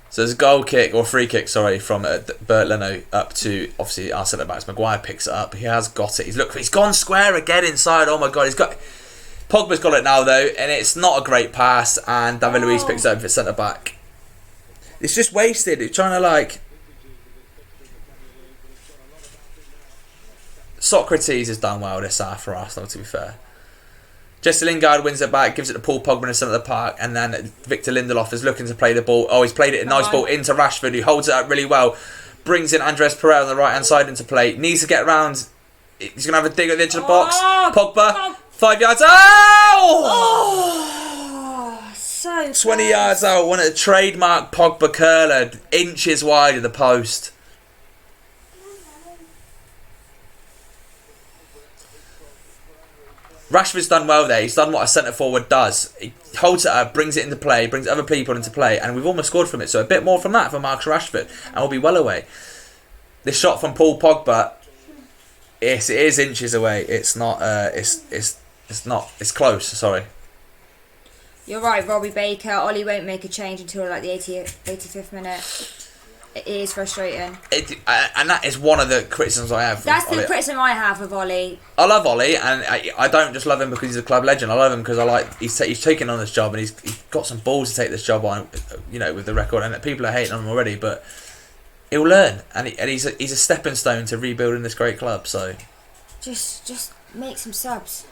Speaker 1: So there's a goal kick, or free kick, sorry, from Bert Leno up to, obviously, our centre-backs. Maguire picks it up. He has got it. He's gone square again inside. Oh, my God. Pogba's got it now, though, and it's not a great pass, and David Luiz picks it up for centre-back. It's just wasted. He's trying to, Socrates has done well this half for Arsenal, to be fair. Jesse Lingard wins it back, gives it to Paul Pogba in the centre of the park, and then Victor Lindelof is looking to play the ball. Oh, he's played it a nice ball into Rashford, who holds it up really well. Brings in Andres Pereira on the right-hand side into play. Needs to get round. He's going to have a dig at the edge of the box. Pogba, 5 yards.
Speaker 2: Oh, so
Speaker 1: 20 yards out. One of the trademark Pogba curler, inches wide of the post. Rashford's done well there. He's done what a centre-forward does. He holds it up, brings it into play, brings other people into play, and we've almost scored from it. So a bit more from that for Marcus Rashford, and we'll be well away. This shot from Paul Pogba, it is inches away. It's not. It's not. It's close. Sorry.
Speaker 2: You're right, Robbie Baker. Ollie won't make a change until the 85th minute. It is frustrating.
Speaker 1: And that is one of the criticisms I have.
Speaker 2: That's the criticism I have of Ollie.
Speaker 1: I love Ollie, and I don't just love him because he's a club legend. I love him because he's taken on this job, and he's got some balls to take this job on, with the record. And people are hating on him already, but he'll learn, and he's a stepping stone to rebuilding this great club. So
Speaker 2: just make some subs.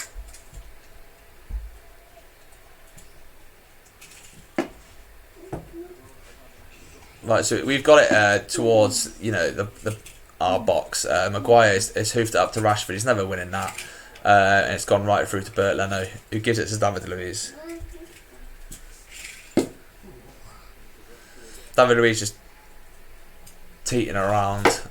Speaker 1: Right, so we've got it towards our box. Maguire has hoofed it up to Rashford. He's never winning that, and it's gone right through to Bert Leno, who gives it to David Luiz. David Luiz just teeting around.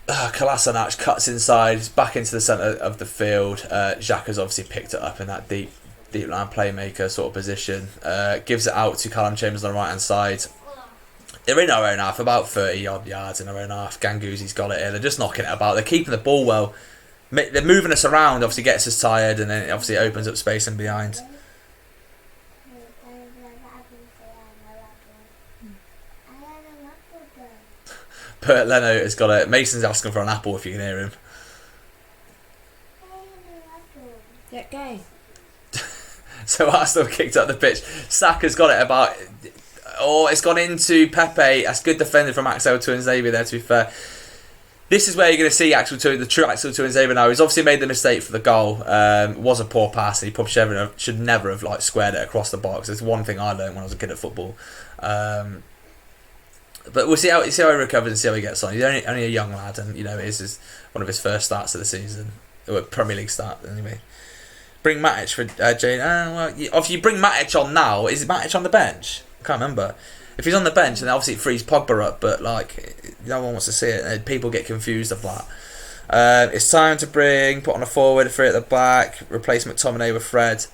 Speaker 1: Kolasinac cuts inside, back into the centre of the field. Xhaka's obviously picked it up in that deep line playmaker sort of position. Gives it out to Callum Chambers on the right hand side. They're in our own half, about 30 odd yards in our own half. Ganguzi's got it here. They're just knocking it about. They're keeping the ball well. They're moving us around, obviously gets us tired, and then it obviously opens up space in behind. Bert Leno has got it. Mason's asking for an apple if you can hear him.
Speaker 2: Yeah, go.
Speaker 1: So Arsenal kicked up the pitch. Saka's got it about... Oh, it's gone into Pepe. That's good defending from Axel Tuanzebe there, to be fair. This is where you're going to see the true Axel Tuanzebe now. He's obviously made the mistake for the goal. It was a poor pass, and he probably should never have like squared it across the box. It's one thing I learned when I was a kid at football. But we'll see how he recovers and see how he gets on. He's only a young lad, and you know it is one of his first starts of the season, or Premier League start anyway. Bring Matic for Jane. Well, if you bring Matic on now, is Matic on the bench? I can't remember. If he's on the bench, then obviously it frees Pogba up, but like no one wants to see it, and people get confused of that. It's time to put on a forward, three at the back, replace McTominay with Fred.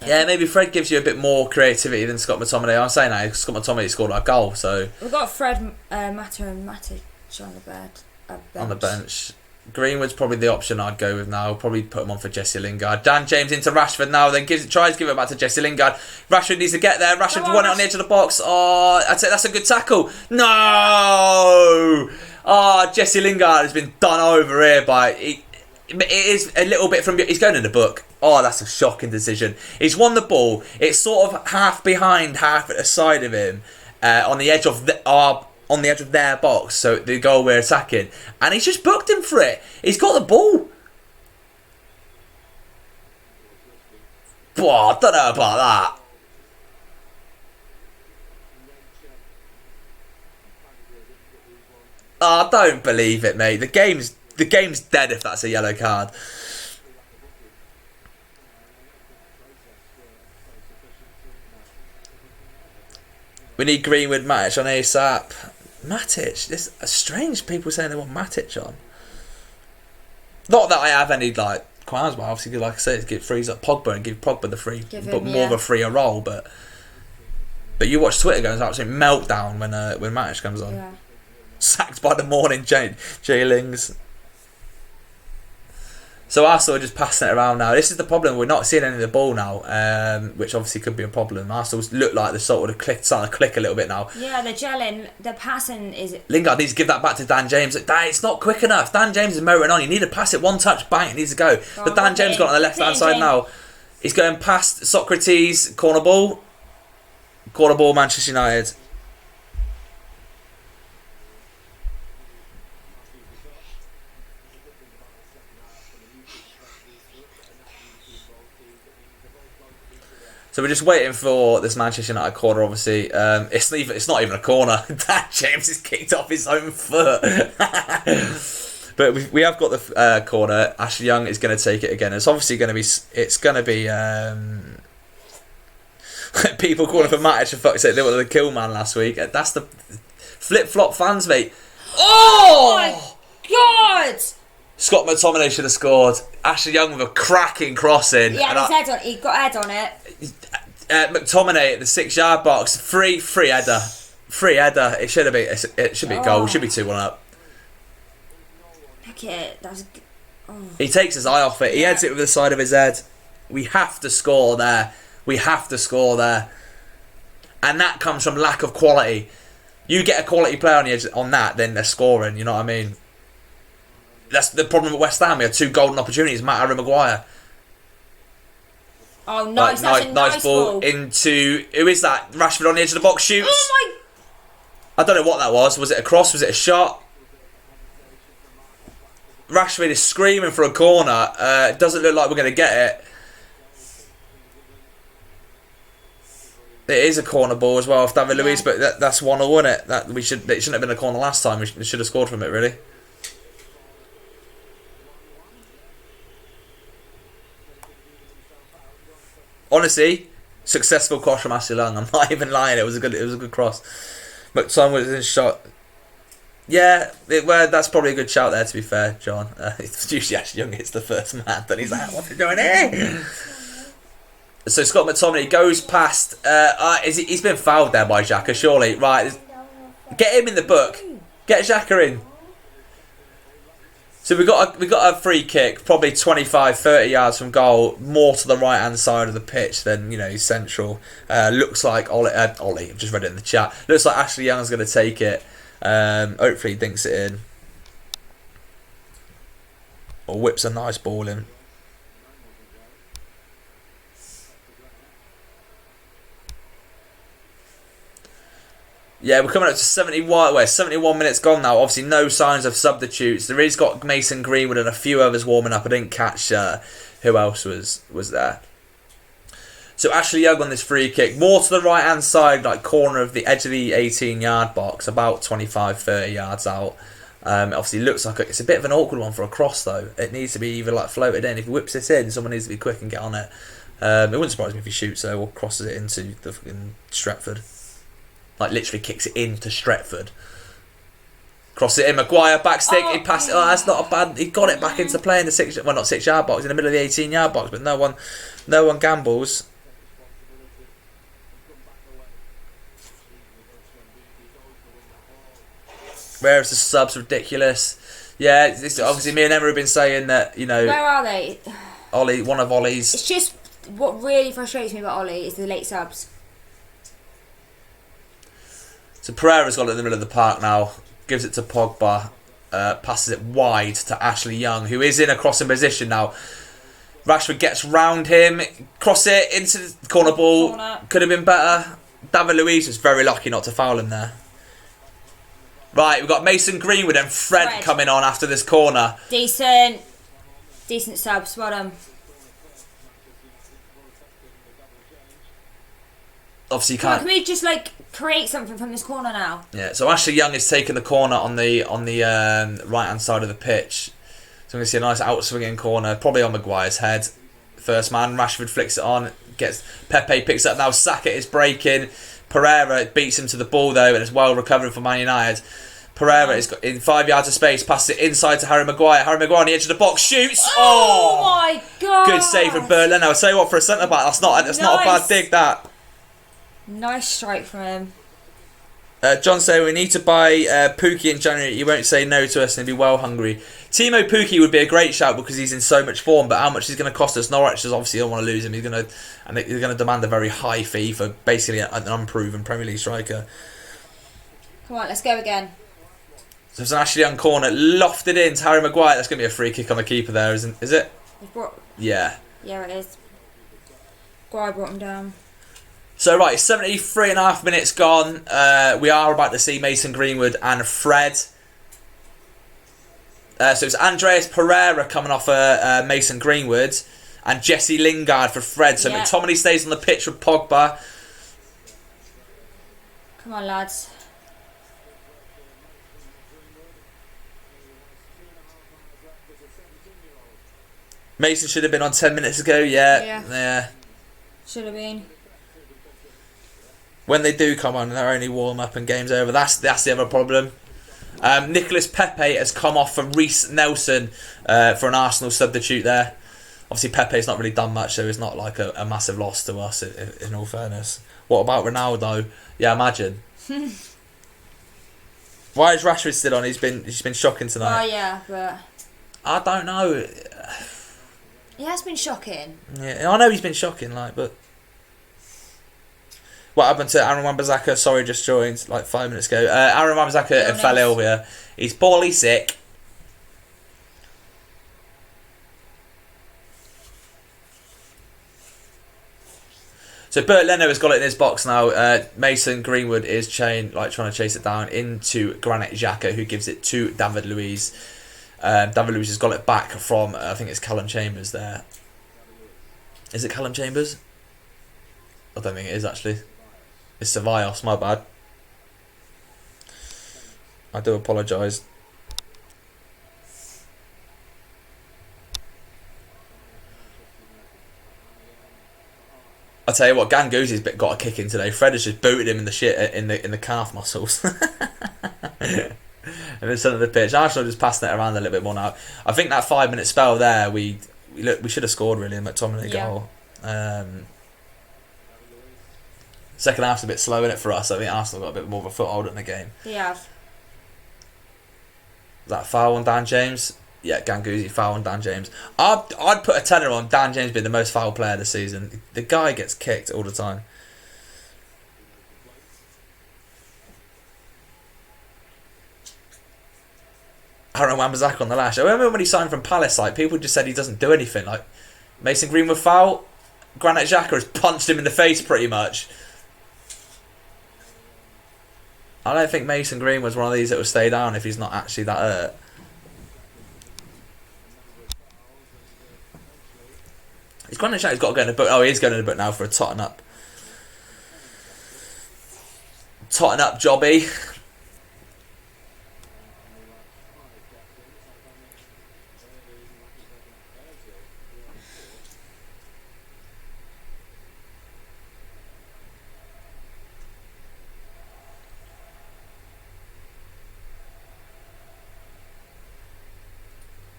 Speaker 1: Yeah, maybe Fred gives you a bit more creativity than Scott McTominay. I'm saying that Scott McTominay scored a goal, so
Speaker 2: we've got Fred, Mata, and Matic on the bench.
Speaker 1: Greenwood's probably the option I'd go with now. Probably put him on for Jesse Lingard. Dan James into Rashford now. Then tries to give it back to Jesse Lingard. Rashford needs to get there. Rashford's won it on the edge of the box. Oh, I'd say that's a good tackle. No! Oh, Jesse Lingard has been done over here by... It is a little bit from... He's going in the book. Oh, that's a shocking decision. He's won the ball. It's sort of half behind, half at the side of him. On the edge of on the edge of their box, so the goal we're attacking, and he's just booked him for it. He's got the ball. Boah, I don't know about that. Oh, I don't believe it, mate. The game's dead if that's a yellow card. We need Greenwood, Matic on ASAP. Matic? There's strange people saying they want Matic on. Not that I have any like qualms, but obviously, like I said, it frees up Pogba and give Pogba the free, but more of a freer role. But you watch Twitter go, it's an absolute meltdown when Matic comes on.
Speaker 2: Yeah.
Speaker 1: Sacked by the morning J-Lings. So Arsenal are just passing it around now. This is the problem. We're not seeing any of the ball now, which obviously could be a problem. Arsenal look like they're sort of starting to click a little bit now.
Speaker 2: Yeah, they're gelling. The passing is...
Speaker 1: Lingard needs to give that back to Dan James. It's not quick enough. Dan James is motoring on. You need to pass it one touch, bang, it needs to go. But Dan James got on the left-hand side now. He's going past Socrates, corner ball, Manchester United. So we're just waiting for this Manchester United corner, obviously. It's not even a corner. Dan James has kicked off his own foot. But we have got the corner. Ashley Young is going to take it again. It's obviously going to be... It's going to be... people calling for Matic, for fuck's sake. They were the kill man last week. That's the... Flip-flop fans, mate.
Speaker 2: Oh my God!
Speaker 1: Scott McTominay should have scored. Ashley Young with a cracking crossing.
Speaker 2: Yeah, he got head on it.
Speaker 1: McTominay at the 6-yard box. Free header. It should be a goal. It should be 2-1 up.
Speaker 2: Look it. That's... Oh.
Speaker 1: He takes his eye off it. He heads it with the side of his head. We have to score there. And that comes from lack of quality. You get a quality player on the edge on that, then they're scoring. You know what I mean? That's the problem with West Ham. We had 2 golden opportunities. Matt and Maguire.
Speaker 2: Oh, nice! That's a nice ball
Speaker 1: into... Who is that? Rashford on the edge of the box shoots.
Speaker 2: Oh
Speaker 1: my! I don't know what that was. Was it a cross? Was it a shot? Rashford is screaming for a corner. It doesn't look like we're going to get it. It is a corner ball as well off David Luiz, but that's 1-1, wasn't it? It shouldn't have been a corner last time. We should have scored from it, really. Honestly, successful cross from Ashley Young. I'm not even lying. It was a good cross. McTominay was in shot. Yeah, that's probably a good shout there. To be fair, John. It's usually Ashley Young hits the first man, then he's like, "What's he doing here?" So Scott McTominay goes past. He's been fouled there by Xhaka, surely. Right, get him in the book. Get Xhaka in. So we got a free kick, probably 25, 30 yards from goal, more to the right hand side of the pitch than he's central. Looks like Ollie. I've just read it in the chat. Looks like Ashley Young's going to take it. Hopefully he dinks it in, or whips a nice ball in. Yeah, we're coming up to 71 minutes gone now. Obviously, no signs of substitutes. There is got Mason Greenwood and a few others warming up. I didn't catch who else was there. So Ashley Young on this free kick, more to the right hand side, like corner of the edge of the 18-yard box, about 25-30 yards out. Obviously, looks like it's a bit of an awkward one for a cross though. It needs to be either like floated in. If he whips this in, someone needs to be quick and get on it. It wouldn't surprise me if he shoots though or crosses it into the fucking Stretford. Like literally kicks it into Stretford. Cross it in, Maguire, back stick, he passed it. Oh, that's not a bad. He got it back into play in the 6-yard box, in the middle of the 18-yard box, but no one gambles. Whereas the subs ridiculous. Yeah, it's obviously me and Emma have been saying that, you know.
Speaker 2: Where are they?
Speaker 1: Ollie, one of Ollie's.
Speaker 2: It's just what really frustrates me about Ollie is the late subs.
Speaker 1: So Pereira's got it in the middle of the park now. Gives it to Pogba. Passes it wide to Ashley Young, who is in a crossing position now. Rashford gets round him. Cross it into the corner ball. Could have been better. David Luiz was very lucky not to foul him there. Right, we've got Mason Greenwood and Fred coming on after this corner.
Speaker 2: Decent subs, well done.
Speaker 1: Obviously, you can't.
Speaker 2: Can we just like create something from this corner now?
Speaker 1: Yeah. So Ashley Young is taking the corner on the right hand side of the pitch. So we're gonna see a nice outswinging corner, probably on Maguire's head. First man, Rashford flicks it on, gets Pepe picks it up now. Saka is breaking. Pereira beats him to the ball though, and it's well recovered from Man United. Pereira is in 5 yards of space, passes it inside to Harry Maguire. Harry Maguire on the edge of the box, shoots.
Speaker 2: Oh my god!
Speaker 1: Good save from Berlin. I'll tell you what, for a centre back, that's not a bad dig. That
Speaker 2: nice strike from him.
Speaker 1: John said we need to buy Pookie in January. He won't say no to us and he'll be well hungry. Timo Pookie would be a great shout because he's in so much form. But how much he's going to cost us? Norwich is obviously don't want to lose him. He's going to demand a very high fee for basically an unproven Premier League striker.
Speaker 2: Come on, let's go again.
Speaker 1: So it's an Ashley Young corner, lofted in to Harry Maguire. That's going to be a free kick on the keeper there, is it? Yeah.
Speaker 2: Yeah, it is. Maguire brought him down.
Speaker 1: So right, 73.5 minutes gone. We are about to see Mason Greenwood and Fred. So it's Andreas Pereira coming off Mason Greenwood and Jesse Lingard for Fred. So McTominay stays on the pitch with Pogba.
Speaker 2: Come on, lads.
Speaker 1: Mason should have been on 10 minutes ago. Yeah.
Speaker 2: Should have been.
Speaker 1: When they do come on, they're only warm up and game's over. That's the other problem. Nicholas Pepe has come off for Reece Nelson for an Arsenal substitute there. Obviously, Pepe's not really done much, so it's not like a massive loss to us, in all fairness. What about Ronaldo? Yeah, imagine. Why is Rashford still on? He's been shocking tonight.
Speaker 2: Oh yeah, but
Speaker 1: I don't know.
Speaker 2: He has been shocking.
Speaker 1: Yeah, I know he's been shocking, but what happened to Aaron Wan-Bissaka? Sorry, just joined like 5 minutes ago. Aaron Wan-Bissaka fell ill here. He's poorly sick. So Bert Leno has got it in his box now. Mason Greenwood is trying to chase it down into Granit Xhaka, who gives it to David Luiz. David Luiz has got it back from, I think it's Callum Chambers there. Is it Callum Chambers? I don't think it is actually. It's Ceballos, my bad. I do apologise. I tell you what, Ganguzi's got a kick in today. Fred has just booted him in the shit in the calf muscles. And the centre of the pitch. Arsenal just passing it around a little bit more now. I think that 5 minute spell there, we should have scored really. McTominay goal. Second half's a bit slow in it for us. I think Arsenal got a bit more of a foothold in the game.
Speaker 2: Yeah.
Speaker 1: Was that foul on Dan James? Yeah, Ganguzi foul on Dan James. I'd put a tenner on Dan James being the most foul player this season. The guy gets kicked all the time. Aaron Wan-Bissaka on the lash. I remember when he signed from Palace, people just said he doesn't do anything. Mason Greenwood foul, Granit Xhaka has punched him in the face pretty much. I don't think Mason Green was one of these that will stay down if he's not actually that hurt. He's got to go in the book. Oh, he is going in the book now for a Tottenham up jobby.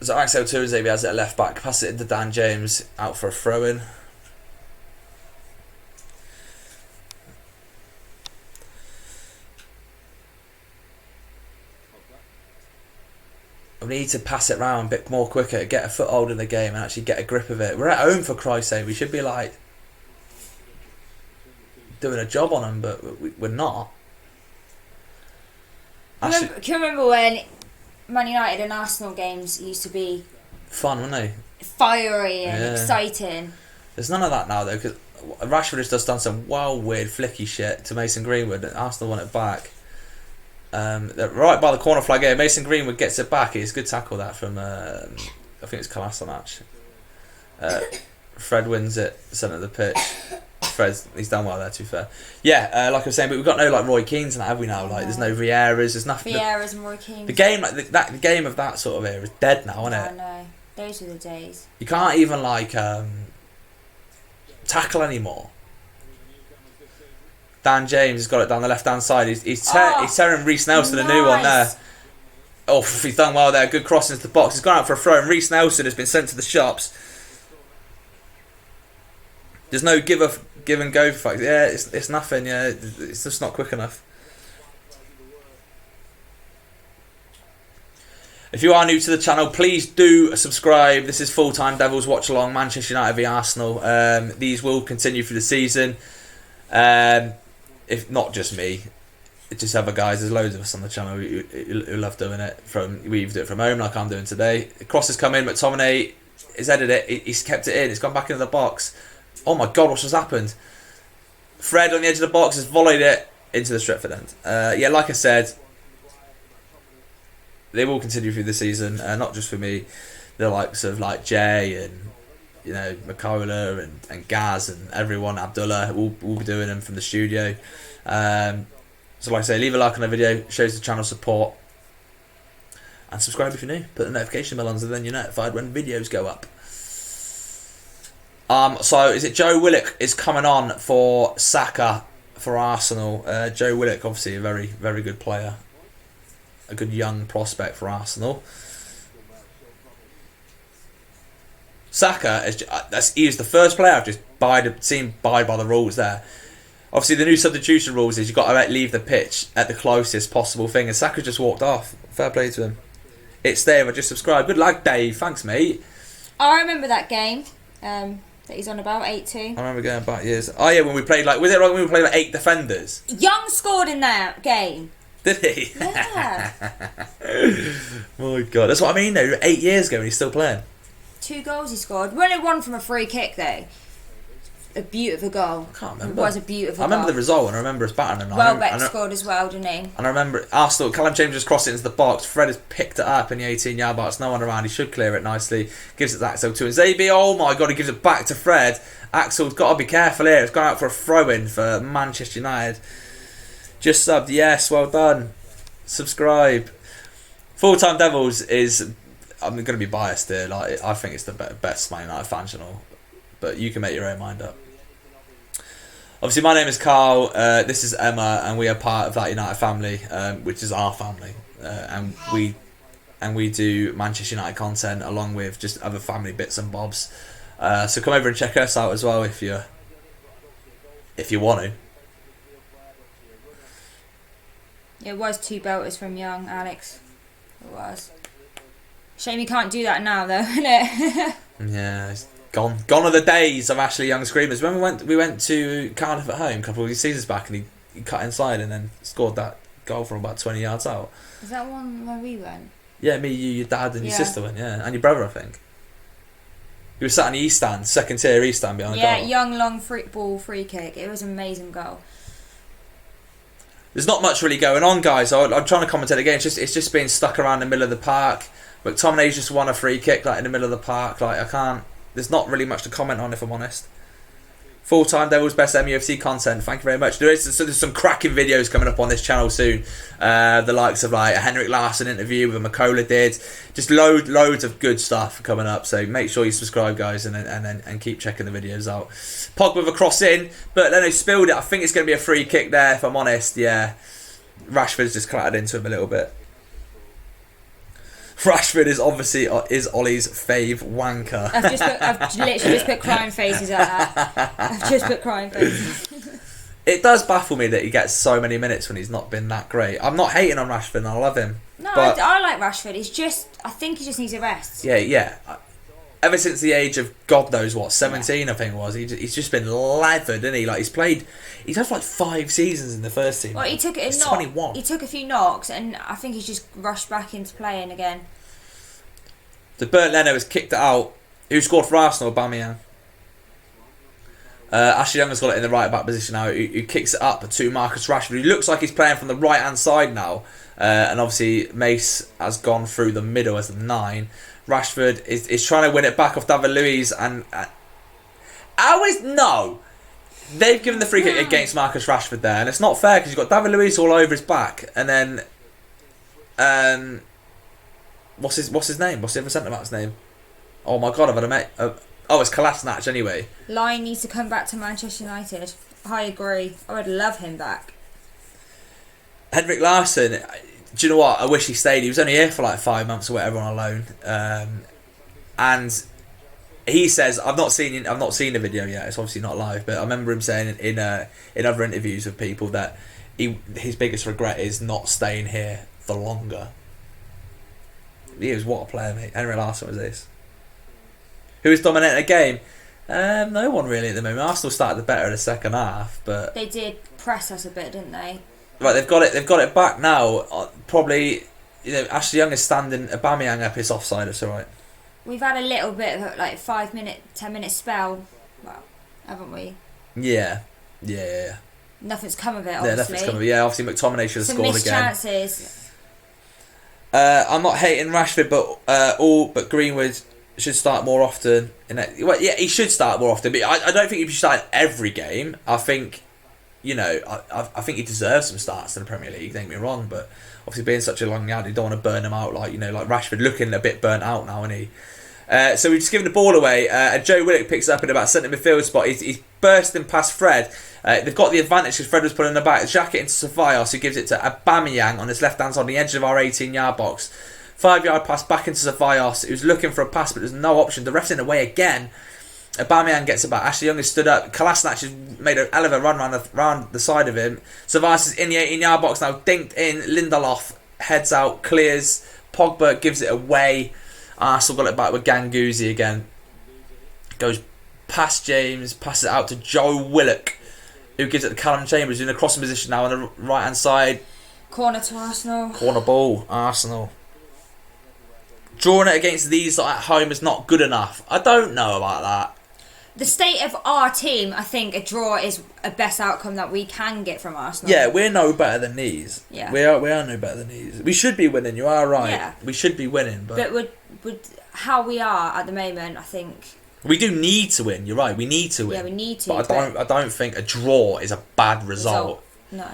Speaker 1: So Axel Tuanzebe has it at left back, pass it into Dan James, out for a throw-in. We need to pass it round a bit more quicker, get a foothold in the game and actually get a grip of it. We're at home, for Christ's sake. We should be like doing a job on them, but we're not.
Speaker 2: Can you remember when Man United and Arsenal games used to be
Speaker 1: fun, weren't they?
Speaker 2: Fiery and exciting. There's
Speaker 1: none of that now though, because Rashford has just done some wild, weird, flicky shit to Mason Greenwood. And Arsenal won it back. Right by the corner flag here, Mason Greenwood gets it back. It's a good tackle that from I think it's Kolasinac. Fred wins it, centre of the pitch. He's done well there, to be fair. Yeah, like I was saying, but we've got no like Roy Keanes and that, have we now? Like, there's no Vieiras, there's nothing.
Speaker 2: Vieiras and Roy Keanes.
Speaker 1: The game, like the game of that sort of era is dead now, isn't it?
Speaker 2: I know. Those were the days.
Speaker 1: You can't even like tackle anymore. Dan James has got it down the left hand side. He's tearing Reece Nelson a new one there. Oh, he's done well there. Good cross into the box. He's gone out for a throw, and Reece Nelson has been sent to the shops. There's no give and go fact. Yeah, it's nothing. Yeah, it's just not quick enough. If you are new to the channel, please do subscribe. This is Full Time Devils Watch Along, Manchester United v Arsenal. These will continue through the season. If not just me, it's just other guys. There's loads of us on the channel who love doing it. We either do it from home, like I'm doing today. The cross has come in, McTominay has headed it. He's kept it in. It's gone back into the box. Oh my God, what's just happened? Fred on the edge of the box has volleyed it into the Stretford end. Yeah, like I said, they will continue through the season. Not just for me, the likes of like Jay and Makola and Gaz and everyone, Abdullah, we'll be doing them from the studio. So like I say, leave a like on the video, shows the channel support, and subscribe if you're new. Put the notification bell on so then you're notified when videos go up. So is it Joe Willock is coming on for Saka for Arsenal? Joe Willock, obviously a very, very good player, a good young prospect for Arsenal. Saka is the first player I've just seen abide by the rules there. Obviously, the new substitution rules is you've got to leave the pitch at the closest possible thing, and Saka just walked off. Fair play to him. It's there. I just subscribed. Good luck, Dave. Thanks, mate.
Speaker 2: I remember that game that he's on about, 8-2.
Speaker 1: I remember going back years. Oh yeah, when we played was it right when we played 8 defenders?
Speaker 2: Young scored in that game.
Speaker 1: Did he?
Speaker 2: Yeah.
Speaker 1: My God, that's what I mean. Though 8 years ago, and he's still playing.
Speaker 2: 2 goals he scored. We only won from a free kick though. A beautiful goal.
Speaker 1: I can't remember.
Speaker 2: It was a beautiful goal.
Speaker 1: I remember the result, and I remember us battering him.
Speaker 2: Welbeck scored as well, didn't he?
Speaker 1: And I remember Arsenal, Callum James just crossed it into the box. Fred has picked it up in the 18-yard box. No one around. He should clear it nicely. Gives it to Axel Tuanzebe. Oh my God, he gives it back to Fred. Axel's got to be careful here. It's gone out for a throw-in for Manchester United. Just subbed. Yes, well done. Subscribe. Full Time Devils is... I'm going to be biased here. Like, I think it's the best Man United fan channel. But you can make your own mind up. Obviously, my name is Karl, this is Emma, and we are part of That United Family, which is our family. And we do Manchester United content along with just other family bits and bobs. So come over and check us out as well if you want to.
Speaker 2: It was 2 belters from young Alex. It was. Shame you can't do that now, though, isn't it?
Speaker 1: Yeah, it's gone are the days of Ashley Young screamers. When we went to Cardiff at home a couple of seasons back, and he cut inside and then scored that goal from about 20 yards out.
Speaker 2: Is that one where we went?
Speaker 1: Yeah, me, you, your dad, and your sister went. Yeah, and your brother, I think. You were sat in the East stand, second tier East stand behind the goal.
Speaker 2: Yeah, young long free kick. It was an amazing goal.
Speaker 1: there's not much really going on, guys. I'm trying to commentate the game. It's just being stuck around the middle of the park. McTominay's just won a free kick like in the middle of the park. Like, I can't. There's not really much to comment on, if I'm honest. Full-time Devils best MUFC content. Thank you very much. There's some cracking videos coming up on this channel soon. The likes of like a Henrik Larsson interview with Makola did. Just loads of good stuff coming up. So make sure you subscribe, guys, and keep checking the videos out. Pogba with a cross in, but Leno spilled it. I think it's going to be a free kick there, if I'm honest. Yeah, Rashford's just clattered into him a little bit. Rashford is obviously Ollie's fave wanker.
Speaker 2: I've literally just put crying faces at that. I've just put crying faces.
Speaker 1: It does baffle me that he gets so many minutes when he's not been that great. I'm not hating on Rashford, and I love him.
Speaker 2: No,
Speaker 1: but
Speaker 2: I like Rashford. I think he just needs a rest.
Speaker 1: Yeah. Ever since the age of God knows what, 17 I think it was, he's just been leathered, isn't he? Like he's had like 5 seasons in the first team.
Speaker 2: Well, he took it.
Speaker 1: 21.
Speaker 2: He took a few knocks, and I think he's just rushed back into playing again.
Speaker 1: The Bernd Leno has kicked it out. Who scored for Arsenal? Aubameyang. Ashley Young has got it in the right back position now. Who kicks it up to Marcus Rashford. Who looks like he's playing from the right hand side now. And obviously Mace has gone through the middle as the 9. Rashford is trying to win it back off David Luiz, and no, they've given the free kick against Marcus Rashford there, and it's not fair because you've got David Luiz all over his back, and then what's his name? What's the other centre back's name? Oh my God, I've had a mate. Oh, it's Kolasinac anyway.
Speaker 2: Line needs to come back to Manchester United. I agree. I would love him back.
Speaker 1: Henrik Larsson. Do you know what? I wish he stayed. He was only here for like 5 months or whatever on a loan, and he says, "I've not seen the video yet. It's obviously not live, but I remember him saying in other interviews with people that his biggest regret is not staying here for longer." He was what a player, mate. Henrik Larsson was this. Who is dominating the game? No one really at the moment. Arsenal started the better in the second half, but
Speaker 2: they did press us a bit, didn't they?
Speaker 1: Right, they've got it back now. Probably, Ashley Young is standing Aubameyang up. It's offside. It's all right.
Speaker 2: We've had a little bit of like 10-minute spell, well, haven't we?
Speaker 1: Yeah.
Speaker 2: Nothing's come of it.
Speaker 1: Obviously. Yeah, nothing's come of it. Yeah, obviously McTominay should have scored
Speaker 2: missed
Speaker 1: again.
Speaker 2: Chances.
Speaker 1: I'm not hating Rashford, but Greenwood should start more often. Well, yeah, he should start more often, but I don't think he should start every game. I think. I think he deserves some starts in the Premier League, don't get me wrong, but obviously being such a long yard, you don't want to burn him out like Rashford looking a bit burnt out now, isn't he? So we've just given the ball away, and Joe Willock picks it up in about centre midfield spot. He's bursting past Fred. They've got the advantage because Fred was pulling the back. Jacket into Ceballos, who gives it to Aubameyang on his left hand side on the edge of our 18-yard box. 5-yard pass back into Ceballos, who's looking for a pass, but there's no option. The ref's in the way again. Aubameyang gets it back. Ashley Young has stood up. Kolasinac has made a hell of a run round the side of him. Ceballos is in the 18-yard box now. Dinked in. Lindelof heads out. Clears. Pogba gives it away. Arsenal got it back with Ganguzi again. Goes past James. Passes it out to Joe Willock, who gives it to Callum Chambers, who's in a crossing position now on the right-hand side.
Speaker 2: Corner to Arsenal.
Speaker 1: Corner ball. Arsenal. Drawing it against these at home is not good enough. I don't know about that.
Speaker 2: The state of our team, I think a draw is a best outcome that we can get from Arsenal.
Speaker 1: Yeah, we're no better than these.
Speaker 2: Yeah.
Speaker 1: We are no better than these. We should be winning, you are right.
Speaker 2: Yeah.
Speaker 1: We should be winning. But
Speaker 2: with how we are at the moment, I think...
Speaker 1: We do need to win, you're right. We need to win.
Speaker 2: Yeah, we need to.
Speaker 1: But I don't think a draw is a bad result.
Speaker 2: No.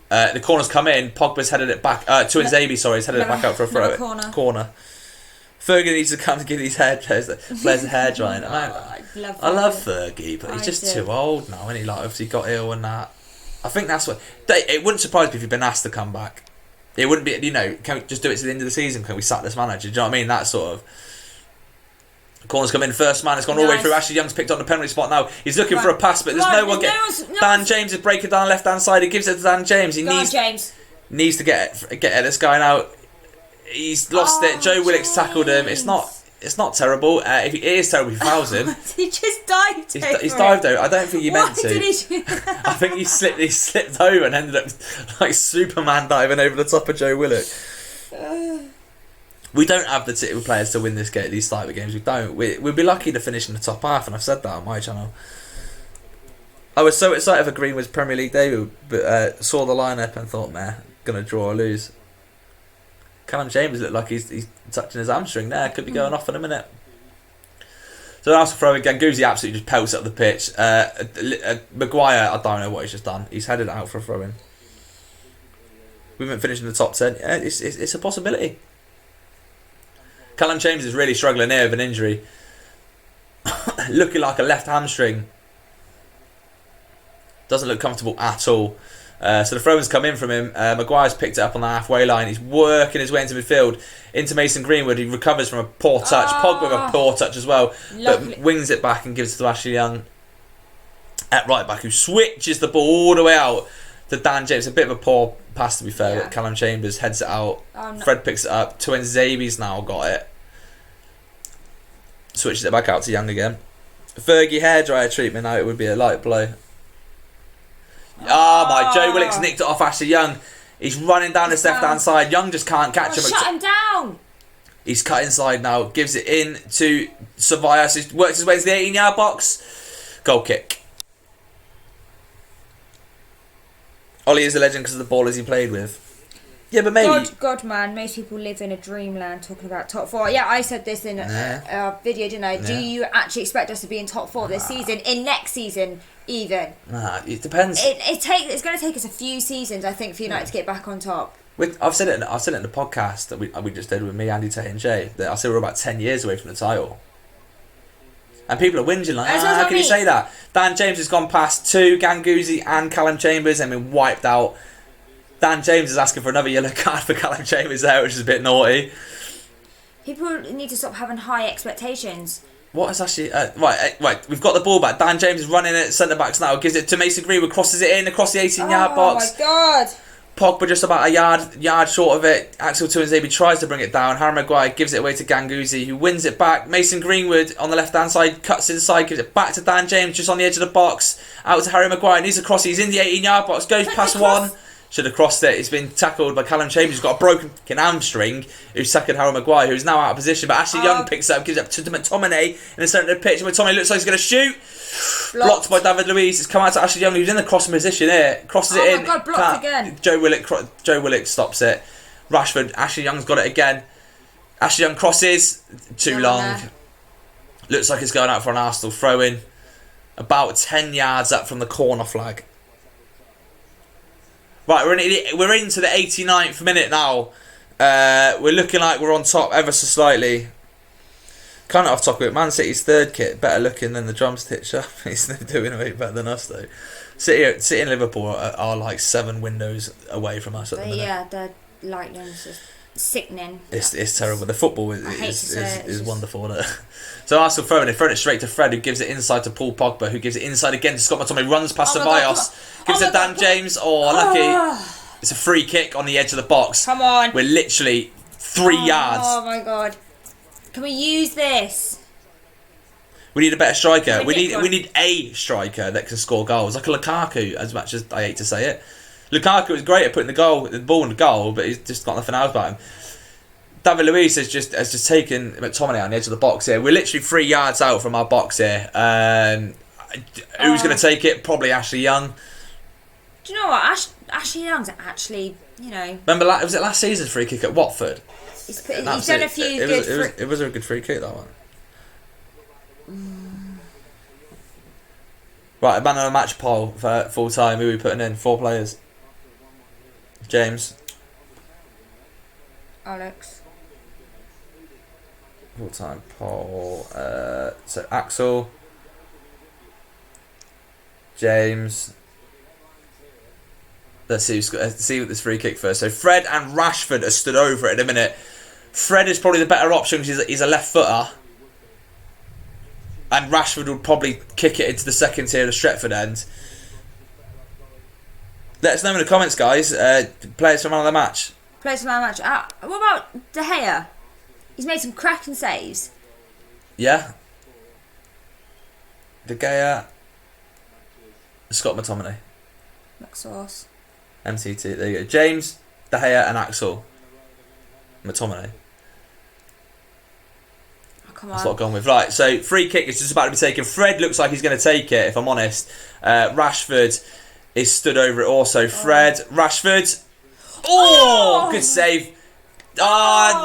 Speaker 1: The corner's come in. Pogba's headed it back. To Nzabi, sorry, he's headed it back out for a throw.
Speaker 2: Corner.
Speaker 1: Fergie needs to come to give these hair players a hair drying.
Speaker 2: I
Speaker 1: love Fergie, but he's just too old now, isn't he? Like, obviously got ill and that. I think that's what... It wouldn't surprise me if he'd been asked to come back. It wouldn't be, can we just do it to the end of the season? Can we sack this manager? Do you know what I mean? That sort of... Corner's come in, first man, it's gone all the way through. Ashley Young's picked on the penalty spot now. He's looking for a pass, but there's no one getting... Dan James is breaking down left hand side. He gives it to Dan James. Needs to get this guy now. He's lost it. Joe Willock's tackled him. It's not terrible. If it is terrible, he fouls him.
Speaker 2: He just dived.
Speaker 1: He's dived over. I don't think he meant to.
Speaker 2: Did he do that?
Speaker 1: I think he slipped over and ended up like Superman diving over the top of Joe Willock. We don't have the typical players to win this game. These type of games, we don't. We'd be lucky to finish in the top half, and I've said that on my channel. I was so excited for Greenwood's Premier League debut, but saw the lineup and thought, man, gonna draw or lose. Callum Chambers looked like he's touching his hamstring there. Could be going off in a minute. So that's a throw again. Ganguzi absolutely just pelts up the pitch. Maguire, I don't know what he's just done. He's headed out for a throw in. We haven't finished in the top 10. Yeah, it's a possibility. Callum Chambers is really struggling here with an injury. Looking like a left hamstring. Doesn't look comfortable at all. So the throw-in's come in from him. Maguire's picked it up on the halfway line. He's working his way into midfield. Into Mason Greenwood. He recovers from a poor touch. Pogba with a poor touch as well.
Speaker 2: Lovely.
Speaker 1: But wings it back and gives it to Ashley Young at right back, who switches the ball all the way out to Dan James. A bit of a poor pass, to be fair. But Callum Chambers heads it out.
Speaker 2: No.
Speaker 1: Fred picks it up. Tuanzebe's now got it. Switches it back out to Young again. Fergie hairdryer treatment now. It would be a light blow. My Joe Willock's nicked it off Ashley Young. He's running down this left hand side. Young just can't catch him.
Speaker 2: Shut him down.
Speaker 1: He's cut inside now. Gives it in to Ceballos. He works his way to the 18-yard box. Goal kick. Ollie is a legend because of the ballers he played with. Yeah, but maybe...
Speaker 2: God, man, most people live in a dreamland talking about top 4. Yeah, I said this in a video, didn't I? Do you actually expect us to be in top 4 this season? In next season, even?
Speaker 1: Nah, it depends.
Speaker 2: It's going to take us a few seasons, I think, for United to get back on top.
Speaker 1: I've said it in the podcast that we just did with me, Andy, Tay and Jay, that I said we're about 10 years away from the title. And people are whinging like, how can you say that? Dan James has gone past 2, Ganguzi and Callum Chambers, and been wiped out. Dan James is asking for another yellow card for Callum Chambers there, which is a bit naughty.
Speaker 2: People need to stop having high expectations.
Speaker 1: What is actually... right, we've got the ball back. Dan James is running at centre-backs now. Gives it to Mason Greenwood, crosses it in across the 18-yard box.
Speaker 2: Oh, my God.
Speaker 1: Pogba just about a yard short of it. Axel Tuanzebe tries to bring it down. Harry Maguire gives it away to Ganguzi, who wins it back. Mason Greenwood on the left-hand side cuts inside, gives it back to Dan James just on the edge of the box. Out to Harry Maguire. Needs a cross. He's in the 18-yard box. Goes past one. Should have crossed it. He's been tackled by Callum Chambers. He's got a broken hamstring. Who's tackled Harry Maguire, who's now out of position. But Ashley Young picks it up, gives it up to McTominay in the centre of the pitch. And McTominay looks like he's going to shoot. Blocked by David Luiz. It's come out to Ashley Young, who's in the crossing position here. Crosses it in.
Speaker 2: God, blocked again.
Speaker 1: Joe Willock stops it. Rashford. Ashley Young's got it again. Ashley Young crosses. Too long. Looks like it's going out for an Arsenal throw-in. About 10 yards up from the corner flag. Right, we're into the 89th minute now. We're looking like we're on top ever so slightly. Kind of off topic. Man City's third kit better looking than the drumstick shop. He's doing way better than us though. City and Liverpool are like 7 windows away from us at the minute.
Speaker 2: Yeah, the lightning's just sickening.
Speaker 1: It's terrible. The football is wonderful. So Arsenal throwing it straight to Fred, who gives it inside to Paul Pogba, who gives it inside again to Scott McTominay, runs past Ceballos, gives it to Dan James. Lucky. It's a free kick on the edge of the box.
Speaker 2: Come on.
Speaker 1: We're literally 3 yards.
Speaker 2: Oh my God. Can we use this?
Speaker 1: We need a better striker. We need a striker that can score goals, like a Lukaku, as much as I hate to say it. Lukaku is great at putting the ball in the goal, but he's just got nothing else about him. David Luiz has just taken McTominay on the edge of the box here. We're literally 3 yards out from our box here. Who's going to take it? Probably Ashley Young.
Speaker 2: Do you know what? Ashley Young's actually,
Speaker 1: Remember, was it last season's free kick at Watford?
Speaker 2: He's done a few
Speaker 1: It was a good free kick, that one. Right, a man on a match poll for full time. Who are we putting in? 4 players. James.
Speaker 2: Alex.
Speaker 1: Full time poll. So Axel. James. Let's see what this free kick first. So Fred and Rashford are stood over it in a minute. Fred is probably the better option because he's a left footer. And Rashford would probably kick it into the second tier of the Stretford end. Let us know in the comments, guys. Players from another match.
Speaker 2: Players from another match. What about De Gea? He's made some cracking saves.
Speaker 1: Yeah. De Gea. Scott McTominay.
Speaker 2: McSauce.
Speaker 1: MCT. There you go. James, De Gea and Axel. McTominay.
Speaker 2: come
Speaker 1: That's what
Speaker 2: on.
Speaker 1: I've gone with. Right, so free kick is just about to be taken. Fred looks like he's going to take it, if I'm honest. Rashford is stood over it also. Fred, Rashford. Oh, good save.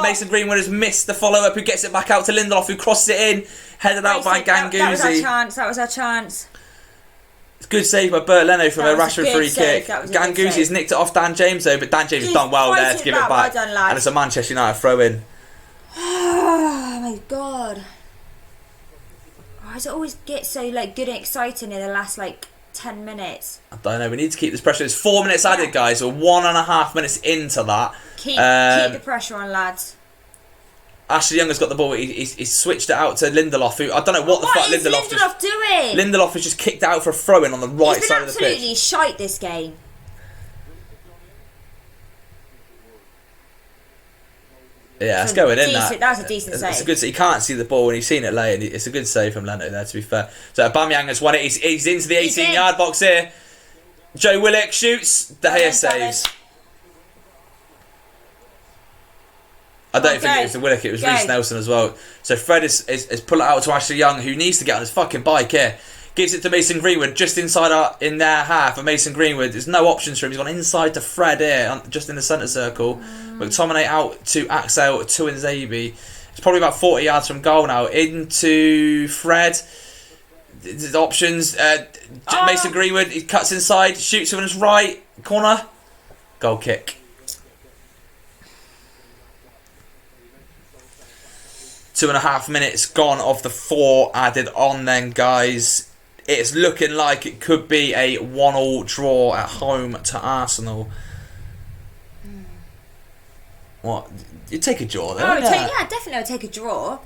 Speaker 1: Mason Greenwood has missed the follow-up, who gets it back out to Lindelof, who crosses it in. Headed out by Ganguzi.
Speaker 2: That was our chance.
Speaker 1: Good save by Bert Leno from a
Speaker 2: That was a
Speaker 1: Rashford
Speaker 2: good
Speaker 1: free
Speaker 2: save.
Speaker 1: kick.
Speaker 2: That was a good
Speaker 1: Ganguzi
Speaker 2: save.
Speaker 1: has nicked it off Dan James though, but Dan James has done well there to give it back.
Speaker 2: Well done, lad.
Speaker 1: And it's a Manchester United throw-in.
Speaker 2: Oh my god. Why does it always get so like good and exciting in the last like 10 minutes?
Speaker 1: I don't know, we need to keep this pressure. It's 4 minutes added, guys. We're 1.5 minutes into that.
Speaker 2: Keep the pressure on, lads.
Speaker 1: Ashley Young has got the ball. He's switched it out to Lindelof, who I don't know what the fuck Lindelof
Speaker 2: doing.
Speaker 1: Lindelof has just kicked it out for a throw-in on the right side of the pitch.
Speaker 2: He's been absolutely shite this game.
Speaker 1: Yeah, it's going in.
Speaker 2: That's a decent save.
Speaker 1: It's a good. He can't see the ball when he's seen it late, and it's a good save from Leno there. To be fair, so Aubameyang has won it. He's into the 18-yard box here. Joe Willock shoots. De Gea saves. I don't think it was the Willock, it was Reece Nelson as well. So Fred is pull it out to Ashley Young, who needs to get on his fucking bike here. Gives it to Mason Greenwood just inside in their half. And Mason Greenwood, there's no options for him. He's gone inside to Fred here, just in the centre circle. McTominay out to Axel Tuanzebe. It's probably about 40 yards from goal now. Into Fred. The options. Mason Greenwood, he cuts inside, shoots on his right corner. Goal kick. 2.5 minutes gone of the 4 added on then, guys. It's looking like it could be a 1-1 draw at home to Arsenal. What? You'd take a draw though,
Speaker 2: definitely I would take a draw.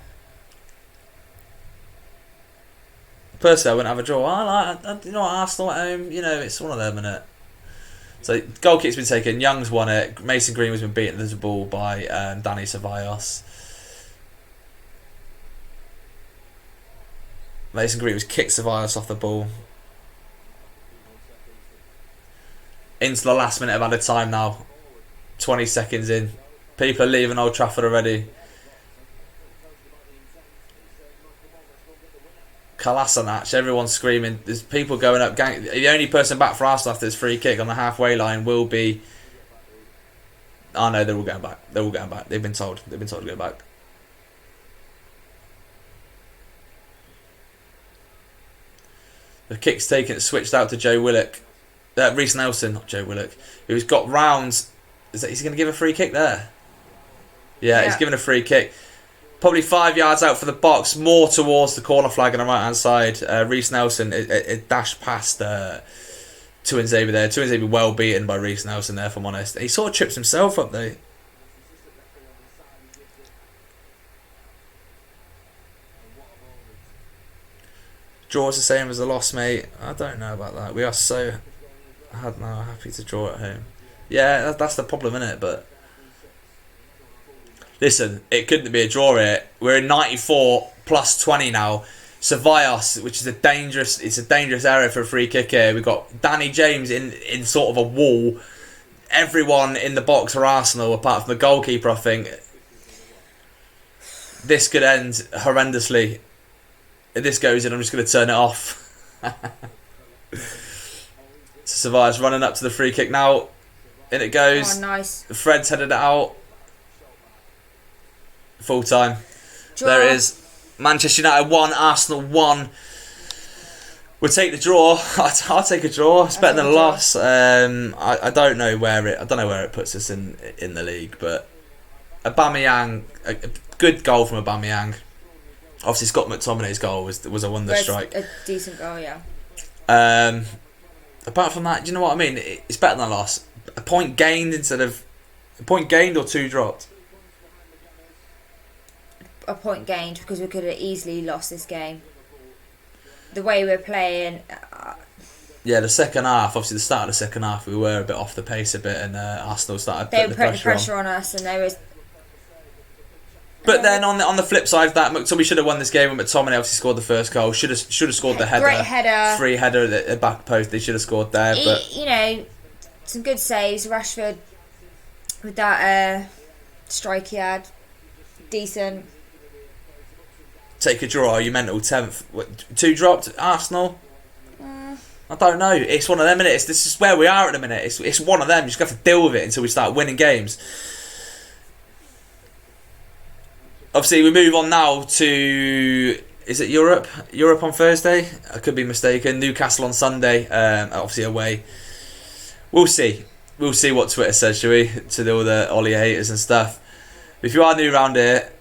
Speaker 1: Personally, I wouldn't have a draw. Arsenal at home, it's one of them, innit? So, goal kick's been taken. Young's won it. Mason Greenwood's been beaten to the ball by Dani Ceballos. Mason Greenwood's kicked Ceballos off the ball. Into the last minute of added time now. 20 seconds in. People are leaving Old Trafford already. Kolasinac, everyone's screaming. There's people going up. The only person back for Arsenal after this free kick on the halfway line will be... Oh no, they're all going back. They're all going back. They've been told to go back. The kick's taken, it's switched out to Joe Willock. Reece Nelson, not Joe Willock, who's got rounds. Is he going to give a free kick there? Yeah, he's giving a free kick. Probably 5 yards out for the box, more towards the corner flag on the right hand side. Reece Nelson, it dashed past Tuanzebe there. Tuanzebe well beaten by Reece Nelson there, if I'm honest. He sort of trips himself up though. Draw's the same as a loss, mate. I don't know about that. We are so happy to draw at home. Yeah, that's the problem, isn't it? But listen, it couldn't be a draw here. We're in 94 plus 20 now. Ceballos, which is a dangerous area for a free kick here. We've got Danny James in sort of a wall. Everyone in the box for Arsenal, apart from the goalkeeper, I think. This could end horrendously. If this goes in, I'm just going to turn it off. So Ceballos running up to the free kick now. In it goes.
Speaker 2: Oh, nice.
Speaker 1: Fred's headed it out. Full time.
Speaker 2: Draw.
Speaker 1: There it is. Manchester United 1, Arsenal 1. We'll take the draw. I'll take a draw. It's better than a loss. I don't know where it puts us in the league, but Aubameyang, a good goal from Aubameyang. Obviously, Scott McTominay's goal was a wonder strike.
Speaker 2: A decent goal, yeah.
Speaker 1: Apart from that, do you know what I mean? It's better than a loss. A point gained or 2 dropped.
Speaker 2: A point gained because we could have easily lost this game. The way we're playing.
Speaker 1: Yeah, the second half. Obviously, the start of the second half, we were a bit off the pace a bit, and Arsenal started putting the pressure
Speaker 2: on us, and there was.
Speaker 1: But then on the flip side of that, McTominay should have won this game, and McTominay obviously scored the first goal. Should have scored the header.
Speaker 2: Great header.
Speaker 1: Free header at the back post. They should have scored there. But
Speaker 2: some good saves. Rashford with that strike he had, decent.
Speaker 1: take a draw. Are you mental? 10th. What, 2 dropped. Arsenal. I don't know. It's one of them minutes. This is where we are at the minute. It's one of them. You just have to deal with it until we start winning games. Obviously, we move on now to, is it Europe? Europe on Thursday? I could be mistaken. Newcastle on Sunday. Obviously away. We'll see. We'll see what Twitter says, shall we? To all the Ollie haters and stuff. If you are new around here,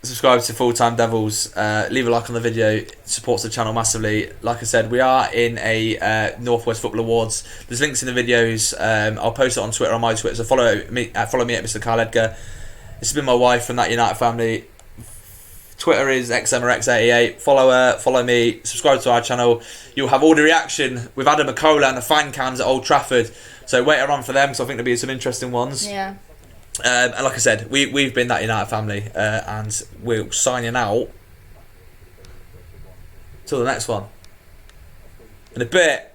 Speaker 1: subscribe to Full Time Devils. Leave a like on the video. It supports the channel massively. Like I said, we are in a Northwest Football Awards. There's links in the videos. I'll post it on Twitter, on my Twitter. So follow me at Mr. Karl Edgar. This has been my wife from ThatUTDFamily. Twitter is XMRX88. Follow her, follow me, subscribe to our channel. You'll have all the reaction with Adam McCullough and the Fancams at Old Trafford. So wait around for them, because I think there'll be some interesting ones.
Speaker 2: Yeah.
Speaker 1: And like I said, we've been ThatUTDFamily, and we're signing out till the next one. In a bit.